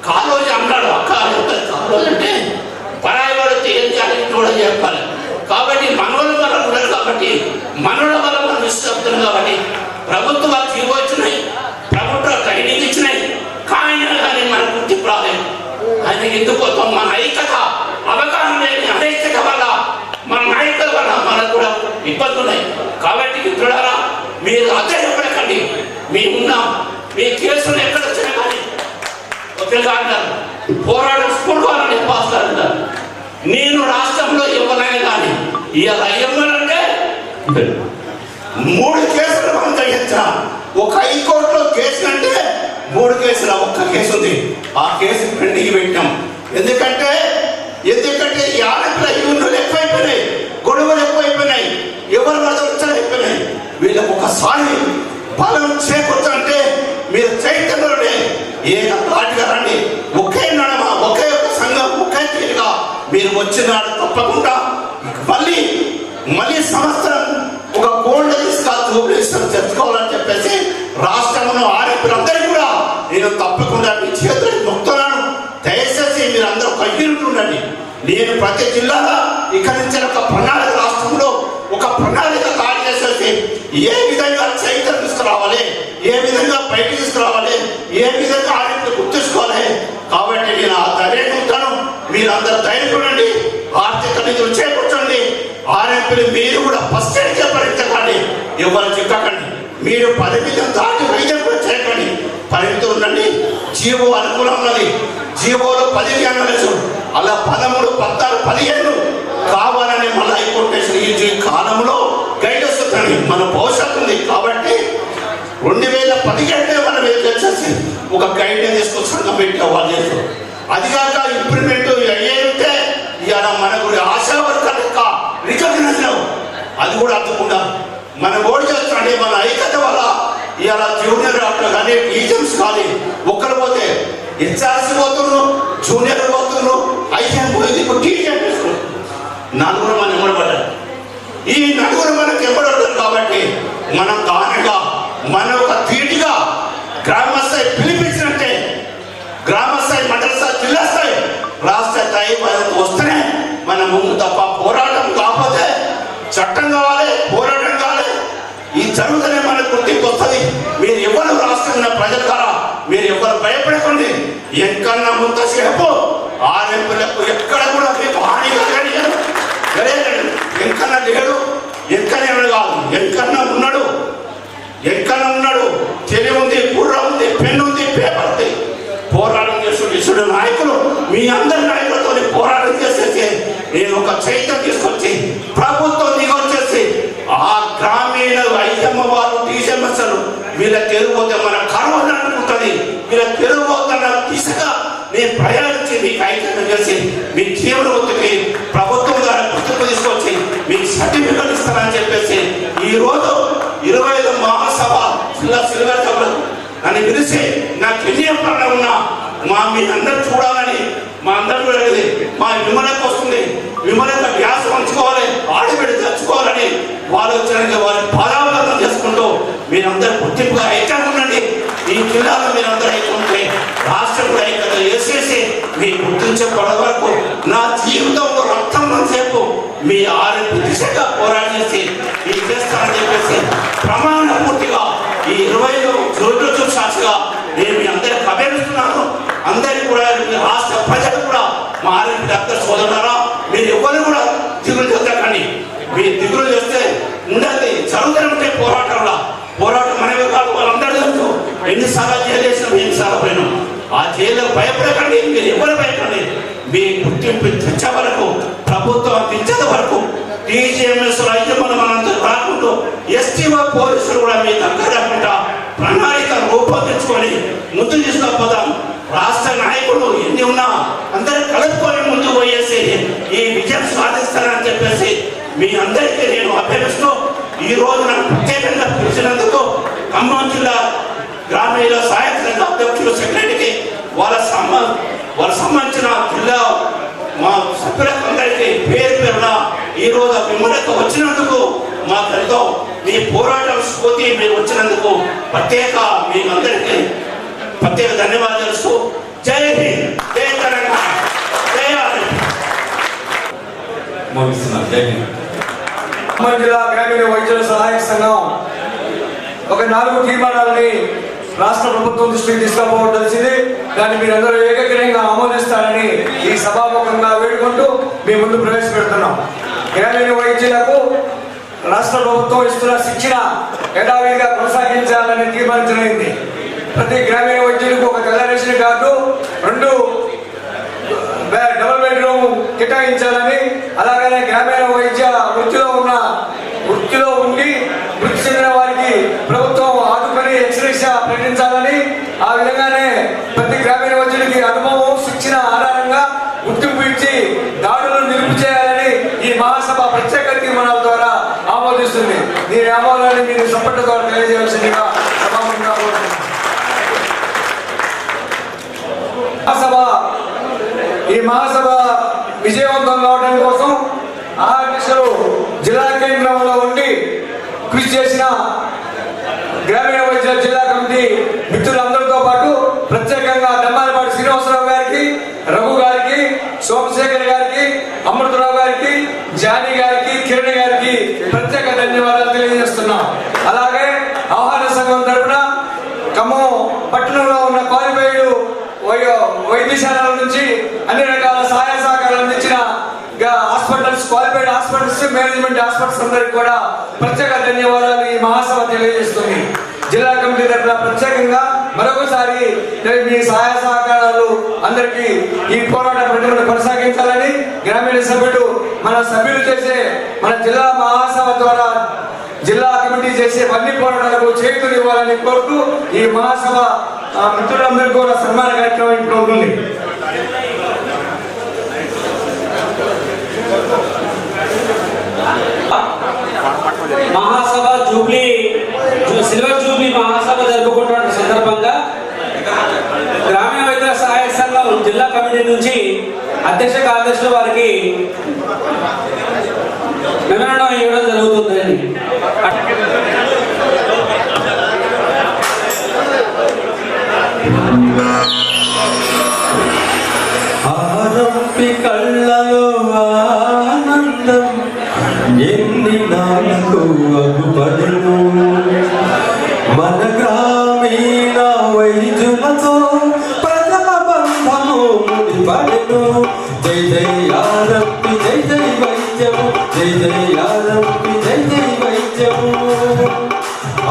కాలోజీ అన్నాడు. కాలోజీ అంటే పరాయి పడితే ఏం చేయాలి కూడా చెప్పాలి. కాబట్టి మనోళ్ళ వల్ల ఉండదు. కాబట్టి మనోళ్ళ వల్ల మనం ఇష్టం. కాబట్టి ప్రభుత్వాలు జీవో వచ్చినాయి, ప్రభుత్వ ట్రైనింగ్ ఇచ్చినాయి, కానీ మన గుర్తింపు రాలేదు. ఆయన ఎందుకు మన ఐక్యత అవగాహన లేని అనైక్యత వల్ల మన నాయకుల వల్ల మనకు కూడా ఇబ్బందులు ఉన్నాయి. కాబట్టి మిత్రులారా, మీరు అధైర్యపడకండి. మేమున్నాం. మీ కేసులు ఎక్కడ వచ్చినా కానీ ఒకరిగా అంటారు పోరాటం స్కూల్వాలని పాస్తారు అంటారు. నేను రాష్ట్రంలో ఇవ్వలేను కానీ ఇలా ఇవ్వాలంటే 3 కేసులు మనం తగ్గించిన ఒక హైకోర్టులో కేసు అంటే 3 కేసులు, ఒక్క కేసు ఉంది. ఆ కేసు పెండింగ్ పెట్టాం. ఎందుకంటే ఈ ఆరోగ్య యూనిట్లు ఎక్కువైపోయినాయి, గొడవలు ఎక్కువైపోయినాయి, ఎవరు వరదలు అయిపోయినాయి. వీళ్ళకి ఒకసారి బలం చేకూర్చంటే మీరు చైతన్యంలోనే ఏక పాటిగా రండి. ఒకే నడమ, ఒకే ఒక సంఘం, ఒకే తీరుగా మీరు వచ్చినాడు తప్పకుండా మళ్ళీ సంవత్సరం ఒక గోల్డ్ తెచ్చుకోవాలని చెప్పేసి రాష్ట్రంలో ఆరోగ్యులందరికీ కూడా నేను తప్పకుండా మీ చేతులకు మొక్కుతున్నాను. దయచేసి మీరు అందరూ కయ్యూరుండండి. నేను ప్రతి జిల్లాలో ఇక్కడి నుంచి ఒక ప్రణాళిక, రాష్ట్రంలో ఒక ప్రణాళిక తయారు చేసేసి ఏ విధంగా చైతన్యం తీసుకురావాలి, ఏ విధంగా బయటికి తీసుకురావాలి, ఏ విధంగా ఆరోగ్యం గుర్తుంచుకోవాలి. కాబట్టి నేను ఆ ధైర్యం ఉంటాను. మీరందరూ ధైర్యం ఉండండి. ఆర్థిక నిధులు చేకూర్చండి. ఆరోగ్యులు మీరు కూడా ఫస్ట్ ఎయిడ్ చెప్పండి. ఎవరు చిక్కకండి. మీరు 10 మిలియన్ దాటి వైద్యం కూడా చేయకండి. పరిమితి ఉండండి. జీవో అనుకూలం ఉన్నది. జీవోలో 10 అనలేదు, అలా 13, 14, 15 కావాలని మళ్ళీ హైకోర్టు ఈ కాలంలో గైడ్ వస్తుంది. మన భవిష్యత్తు ఉంది. కాబట్టి 2017 మనం ఏం చేసేసి ఒక గైడ్ తీసుకొని సంఘం పెట్టి వాళ్ళు చేస్తారు. అది కాక ఇంప్లిమెంట్ అయ్యేంటే ఇవాళ మనకు ఆశా వర్కర్ యొక్క రికగ్నైజ్ అది కూడా అర్థకుండా మనం ఓడి చేస్తాండి. మన ఐక్యత వల్ల ఇవాళ జూనియర్ డాక్టర్ కానీ టీచర్స్ కానీ ఒక్కరు పోతే హెచ్ఆర్సీ పోతున్నారు, జూనియర్ పోతున్నారు, ఐసీఎం పోయింది, ఇప్పుడు టీచర్ నలుగురు మన ఇవ్వబడ్డారు. ఈ నలుగురు మనకు ఇవ్వబడ్డారు కాబట్టి మనం కానగా మన ఒక తీటిగా గ్రామ స్థాయి పిలిపించినట్టే గ్రామ స్థాయి, మండల స్థాయి, జిల్లా స్థాయి, రాష్ట్ర స్థాయి వస్తేనే మన ముందు తప్ప పోరాటం కాకపోతే చట్టం కావాలి, పోరాటం కావాలి. ఈ జరుగుతూనే మనకు గుర్తింపు వస్తుంది. మీరు ఎవరు రాష్ట్రంలో ప్రజల ద్వారా మీరు ఎవరు భయపడకండి. ఎక్కడన్నా ముంతసేపు ఆరెంపులకు ఎక్కడ కూడా మీకు హాని కలగలేదు. ఎక్కడన్నా లేడు, ఎక్కడనే కాదు, ఎక్కడన్నా ఉన్నాడు, ఎక్కడన్నా ఉన్నాడు. తెలివి ఉంది, బుర్ర ఉంది, పెన్ను ఉంది, పేపర్ ఉంది. పోరాటం చేస్తున్న నాయకులు మీ అందరి నాయకులతో పోరాటం చేసేసి నేను ఒక చైతన్యం తీసుకొచ్చి ప్రభుత్వం దిగొచ్చేసి ఆ గ్రామీణ ఐదమ్మ వారు టీసీఎంఎస్లు వీళ్ళ తెరువుపోతే మన కరోనా అనుకుంటుంది. వీళ్ళ తెరువుపోతున్న దిశగా నేను ప్రయాణించి మీకు ఐక్యం చేసి మీ జీవన వృత్తికి ప్రభుత్వం ద్వారా గుర్తింపు తీసుకొచ్చి మీకు సర్టిఫికెట్ ఇస్తానని చెప్పేసి ఈరోజు 25 మహాసభ జిల్లా సిల్వర్ సభలకు నన్ను పిలిచి నాకు ఎన్ని పనులు ఉన్నా మీ అందరు చూడాలని మా అందరూ వెళ్ళేది మా విమలకు వస్తుంది. విమలంగా వ్యాసం ఉంచుకోవాలి, ఆడబిడ్డ తెచ్చుకోవాలని వాళ్ళు వచ్చిన వారి పాదావలనం చేసుకుంటూ మీరందరూ గుర్తింపుగా ఐక్యంగా ఉండండి. ఈ జిల్లాలో మీరందరూ ఐక్యం ఉంటే రాష్ట్రం కూడా ఐక్యత చేసేసి మీ గుర్తించబడే వరకు నా జీవితంలో రక్తం సేపు మీ ఆరోగ్య దిశగా పోరాటం చేసి ఈ చేస్తానని చెప్పేసి ప్రమాణ పూర్తిగా ఈ 20 సాక్షిగా నేను మీ అందరికి అభ్యర్థిస్తున్నాను. అందరికీ కూడా రాష్ట్ర ప్రజలు కూడా మా ఆరోగ్య డాక్టర్ సోదరులారా మీరు ఎవరు కూడా దిగులు చెందకండి. మీరు దిగులు చేస్తే ఉండదు, జరుగుతూనే ఉంటే పోరాటం మనమే కాదు, వాళ్ళందరూ తెలుసు. ఎన్నిసార్లు జైలు చేసినాం, ఎన్నిసార్లు పోయినాం. ఆ జైల్లో భయపడకండి, మీరు ఎవరు భయపడండి. మీ గుర్తింపు తెచ్చే వరకు, ప్రభుత్వం తెచ్చేంత వరకు టీజీఎంఎస్ అయితే మనంతా రాకుండా ఎస్టీఓ పోలీసులు కూడా మీ దగ్గర రాకుండా ప్రణాళిక రూపొందించుకొని ముందు తీసుకపోదాం. రాష్ట్ర నాయకులు ఎన్ని ఉన్నా అందరూ కలుపుకొని ముందు పోయేసి ఈ విజయం సాధిస్తారని చెప్పేసి మీ అందరికీ నేను అభ్యర్థిస్తూ ఈ రోజు నాకు ప్రత్యేకంగా పిలిచినందుకు ఖమ్మం జిల్లా గ్రామీణ సహాయక సంఘ అధ్యక్షులు సెక్రటరీకి వాళ్ళ సంబంధించిన జిల్లా మా సభ్యులందరికీ పేరున ఈ రోజు మిమ్మల్ని వచ్చినందుకు మాకు ఎంతో మీ పోరాటం స్ఫూర్తి మీరు వచ్చినందుకు మీ అందరికీ ప్రత్యేక ధన్యవాదాలు. జై హింద్, జై తెలంగాణ, జై ముగిస్తున్నాను. జై హింద్. ఖమ్మం జిల్లా గ్రామీణ వైద్యుల సహాయక సంఘం ఒక 4 తీర్మానాలని రాష్ట్ర ప్రభుత్వం దృష్టికి తీసుకుపోవడం తెలిసింది. దాన్ని మీరందరూ ఏకగ్రీవంగా ఆమోదిస్తారని ఈ సభాముఖంగా వేడుకుంటూ మీ ముందు ప్రవేశపెడుతున్నాం. గ్రామీణ వైద్యులకు రాష్ట్ర ప్రభుత్వం ఇస్తున్న శిక్షణ యథావిధిగా కొనసాగించాలని తీర్మానించమైంది. ప్రతి గ్రామీణ వైద్యులకు ఒక తెల్ల రేషన్ కార్డు, 2 డబుల్ బెడ్రూమ్ కేటాయించాలని, అలాగనే గ్రామీణ వైద్య వృత్తిలో ఉండి వృత్తి చెందిన వారికి ప్రభుత్వం ఆదుకొని ఎక్స్‌గ్రేషియా ప్రకటించాలని, ఆ విధంగానే ప్రతి గ్రామీణ వైద్యుడికి అనుభవం, శిక్షణ ఆధారంగా గుర్తింపు ఇచ్చి దాడులను నిలుపు చేయాలని ఈ మహాసభ ప్రత్యేక తీర్మానాల ద్వారా ఆమోదిస్తుంది. దీని ఆమోదాన్ని మీరు సపోర్ట్ ద్వారా తెలియజేయాల్సిందిగా సభాముఖంగా కోరుతున్నాను. ఈ మహాసభ విజయవంతం కావడం కోసం ఆర్టిస్టులు జిల్లా కేంద్రంలో ఉండి కృషి చేసిన గ్రామీణ వైద్యుల జిల్లా కమిటీ మిత్రులందరితో పాటు ప్రత్యేకంగా దమ్మాలపాటి శ్రీనివాసరావు గారికి, రఘు గారికి, సోమశేఖర్ గారికి, అమృతరావు గారికి, జానీ గారికి, కిరణ్ గారికి ప్రత్యేక ధన్యవాదాలు తెలియజేస్తున్నాం. అలాగే ఆహార సంఘం తరఫున ఖమ్మం పట్టణంలో ఉన్న క్వాలిఫైడ్ వైద్యశాలల నుంచి అన్ని రకాల సహాయ సహకారాలు అందించిన hospitals, qualified hospitals, management hospitals అందరికి కూడా ప్రత్యేక ధన్యవాదాలు ఈ మహాసభ తెలియజేస్తుంది. జిల్లా కమిటీ తరఫున ప్రత్యేకంగా మరొకసారి మీ సహాయ సహకారాలు అందరికీ ఈ పోరాట ప్రతిమను కొనసాగించాలని గ్రామీణ సభ్యులు చేసే మన జిల్లా మహాసభ ద్వారా జిల్లా కమిటీ చేసే అన్ని పోరాటాలకు చేతులు ఇవ్వాలని కోరుతూ ఈ మహాసభ మిత్రులందరికీ కూడా సన్మాన కార్యక్రమం ఇప్పుడు ఉంటుంది. మహాసభ సిల్వర్ జూబ్లీ మహాసభ జరుపుకుంటున్న సందర్భంగా గ్రామీణ వైద్యుల సహాయ సంఘం జిల్లా కమిటీ నుంచి అధ్యక్ష కార్యదర్శుల వారికి మెమరాండం ఇవ్వడం జరుగుతుందని. ఆరంపి కళ్ళలో ఆనందం ఎన్ని నాలుగు అగుపడను మన గ్రామీణ వైద్యులతో ప్రజల బంధము ముడిపడను. జై జై ఆరంపి జై జై వైద్యము, జై జై ఆరంపి జై జై వైద్యము.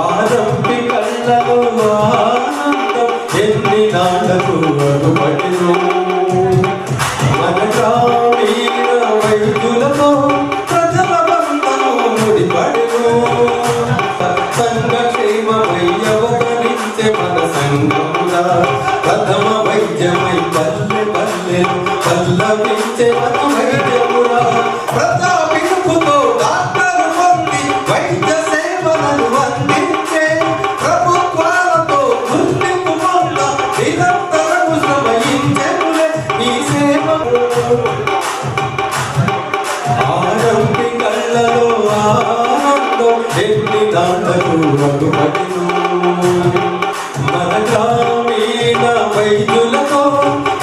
ఆరంపి కళ్ళలో ఆనందం ఎన్ని నాళ్లకు అగుపడను మన గ్రామీణ వైద్యులతో ప్రజల బంధము ముడిపడను. సత్సంగక్షేమమయ్యవతరించే మన సంఘముగా ప్రథమ వైద్యమై పల్లె పల్లెను పల్లవించే మన వైద్యమురా. ప్రజాపిలుపుతో డాక్టరు పొంది వైద్య సేవలను అందించే ప్రభుత్వాలతో గుర్తింపు పొంద నిరంతరము శ్రమయించెనులే ఈ సేవ. ఆరంపి కళ్ళలో ఆనందం ఎన్ని దాండకు అడ్డుపడిను మన గ్రామీణ వైద్యులతో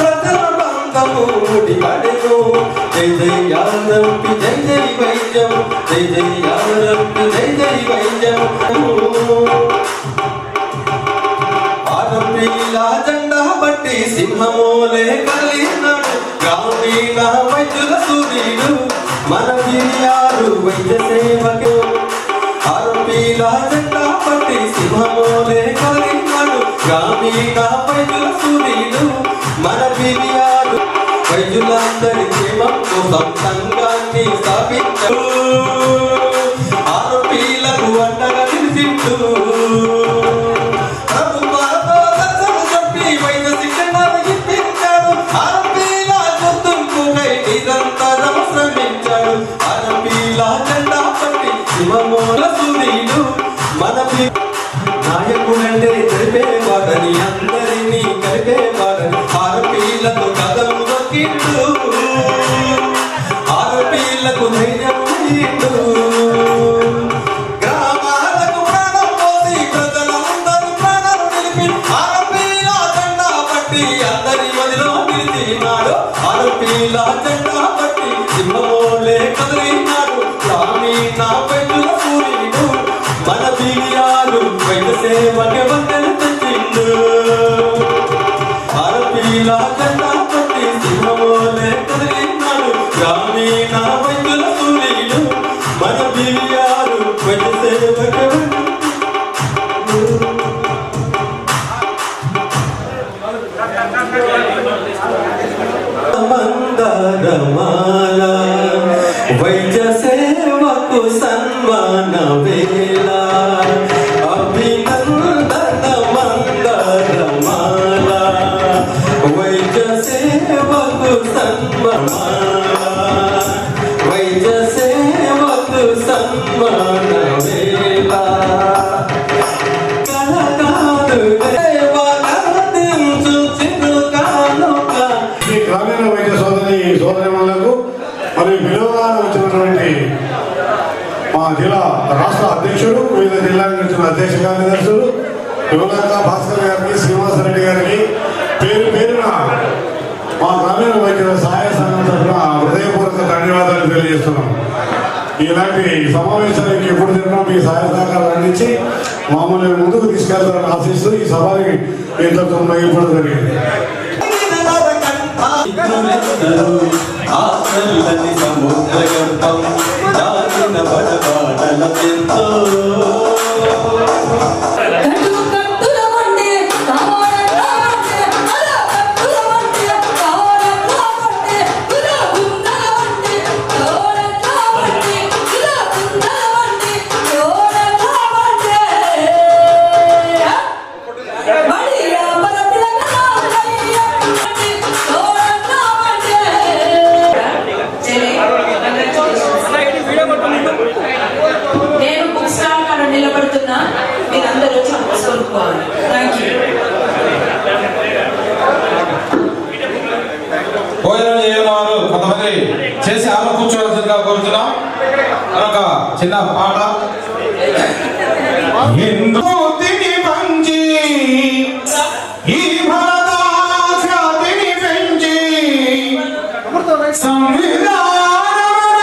ప్రజల బంధము ముడిపడెను. జై జై ఆరంపి జై జై వైద్యం, జై జై ఆరంపి జై జై వైద్యం. ఆరంపిలా జెండా బట్టి సింహమోలే కలిగినాడు గ్రామీణ వైద్యుల సూర్యుడు మన గిరియారు వైద్య సేవకు. ఆరంపిలా జెండా బట్టి సింహమోలే కలిగినాడు గ్రామీణ వైద్యుల సూర్యుడు మన గిరియారు వైద్యులందరి క్షేమం కోసం సంఘాన్ని స్థాపించు. ఆరోపీలకు అండగా నిలిచిండు. ప్రభుత్వాలతో దర్శనం చెప్పి వైద్య శిక్షణ ఇప్పించాడు. ఆరోపీల గుర్తింపుకై నిరంతరం శ్రమించాడు. ఆరోపీల జెండా పట్టి శివమోల సూర్యుడు మన నాయకుడంటే తెలిపేవాడని అందరినీ కలిపేవాడని ఆరోపీలకు కథం దొక్కిండు. ఆరోపీలకు ధైర్యం ఇచ్చిండు. గ్రామాలకు ప్రాణం పోసి ప్రజలందరూ ప్రాణాలు నిలిపి ఆరోపీల జెండా పట్టి అందరి మదిలో నిలిచినాడు. ఆరోపీల జెండా పట్టి సింహమోలే కదిలినాడు గ్రామీణ వైద్యుల సూర్యుడు మన బిగియాలు వైద్య సేవకి వందలు తెచ్చిండు. ఆరోపీల జెండా పట్టి సింహమోలే కదిలినాడు గ్రామీణ వైద్యుల సూర్యుడు మన బిగియాలు వైద్య సేవకి మందరమాల వైద్య సేవకు సన్మాన వేళ అభినందన మందరమాల వైద్య సేవకు సన్మాన వైద్య సేవకు సన్మాన వేళ కలకాదు దేవాలదించు చిరుకానుక. ఈ గ్రామీణ వైద్య సోదరిమణులకు మరియు విలువగా వచ్చినటువంటి మా జిల్లా రాష్ట్ర అధ్యక్షుడు, వివిధ జిల్లాలకు వచ్చిన అధ్యక్ష కార్యదర్శులు యువలంక భాస్కర్ గారికి, శ్రీనివాసరెడ్డి గారికి పేరు పేరున మా గ్రామీణ వైద్యుల సహాయ సంఘం తరఫున హృదయపూర్వక ధన్యవాదాలు తెలియజేస్తున్నాం. ఇలాంటి సమావేశానికి ఎప్పుడు తిన్నా మీ సహాయ సహకారాలు అందించి మామూలుగా ముందుకు తీసుకెళ్తారని ఆశిస్తూ ఈ సభకి ఇంతకు ముగింపడం జరిగింది. ఆచల్లని సముద్ర గర్భం దాచిన బడబాడలెంతో నేను బుక్ స్టాల్ కాడ నిలబడుతున్నా, మీరందరూ వచ్చి బుక్స్ కొనుక్కోవాలి. Thank you. భోజనం చేయని వారు కొంతమంది చేసి ఆమె కూర్చోవలసిందిగా కోరుతున్నాం. ఒక చిన్న పాట. ఎందుకు తిని పంచి ఈ భారతాఖ్యాతిని పెంచి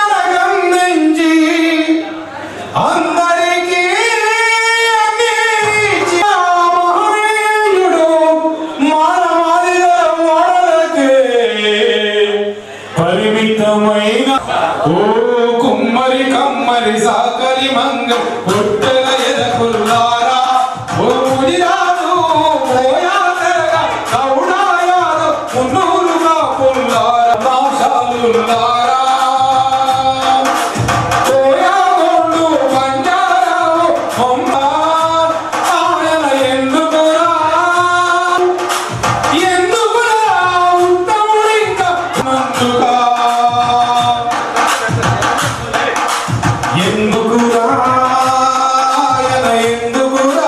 సంవిధానమనగందించి అందరికీ అందించి మహనీయుడు మానవాళిగా మోడలకే పరిమితమైన ఓ కుమ్మరి కమ్మరి సాకలి మంగ పుట్టల ఎదకుల్లారా ఓ మునిరాజు పోయాదరగా కౌడాయాద పున్నూరుగా పుల్లార భాషాలుల్లారా పోయాగోళ్ళు పంజారావు బొమ్మ ఆయన ఎందుకురా ఉత్తముడు ఇంకా మందుగా ఎందుకురా ఆయన ఎందుకురా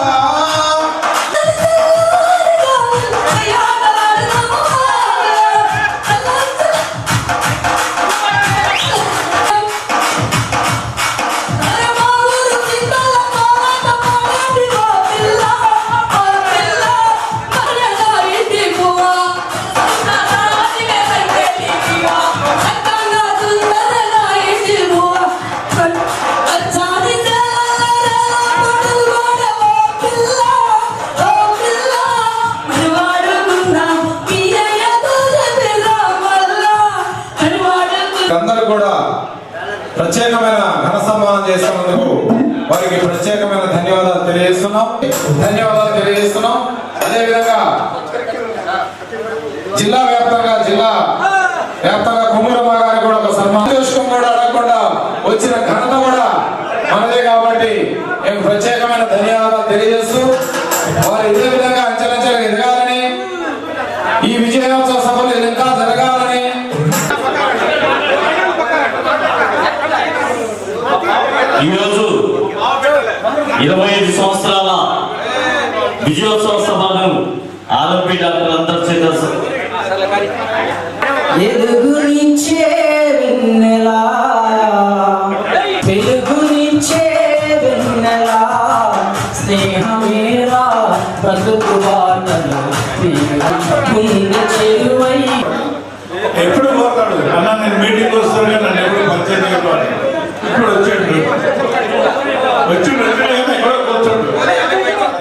అందరూ కూడా ప్రత్యేకమైన ఘన సన్మానం చేస్తున్నందుకు వారికి ప్రత్యేకమైన ధన్యవాదాలు తెలియజేస్తున్నాం. అదేవిధంగా జిల్లా వ్యాప్తంగా కుమ్మరమ్మ గారికి కూడా ఒక సన్మానం కూడా అడగకుండా వచ్చిన ఘనత కూడా మనదే కాబట్టి మేము ప్రత్యేకమైన ధన్యవాదాలు తెలియజేస్తూ వారు ఇదే విధంగా అంచెలంచెలుగా ఎదగాలని ఈ విజయోత్సవ సభలు ఇంకా జరగాలని ఈరోజు 25 సంవత్సరాల విజయోత్సవ సభను ఆర్ఎంపీ డాక్టర్ అంతర్చేత ఎదుగునించే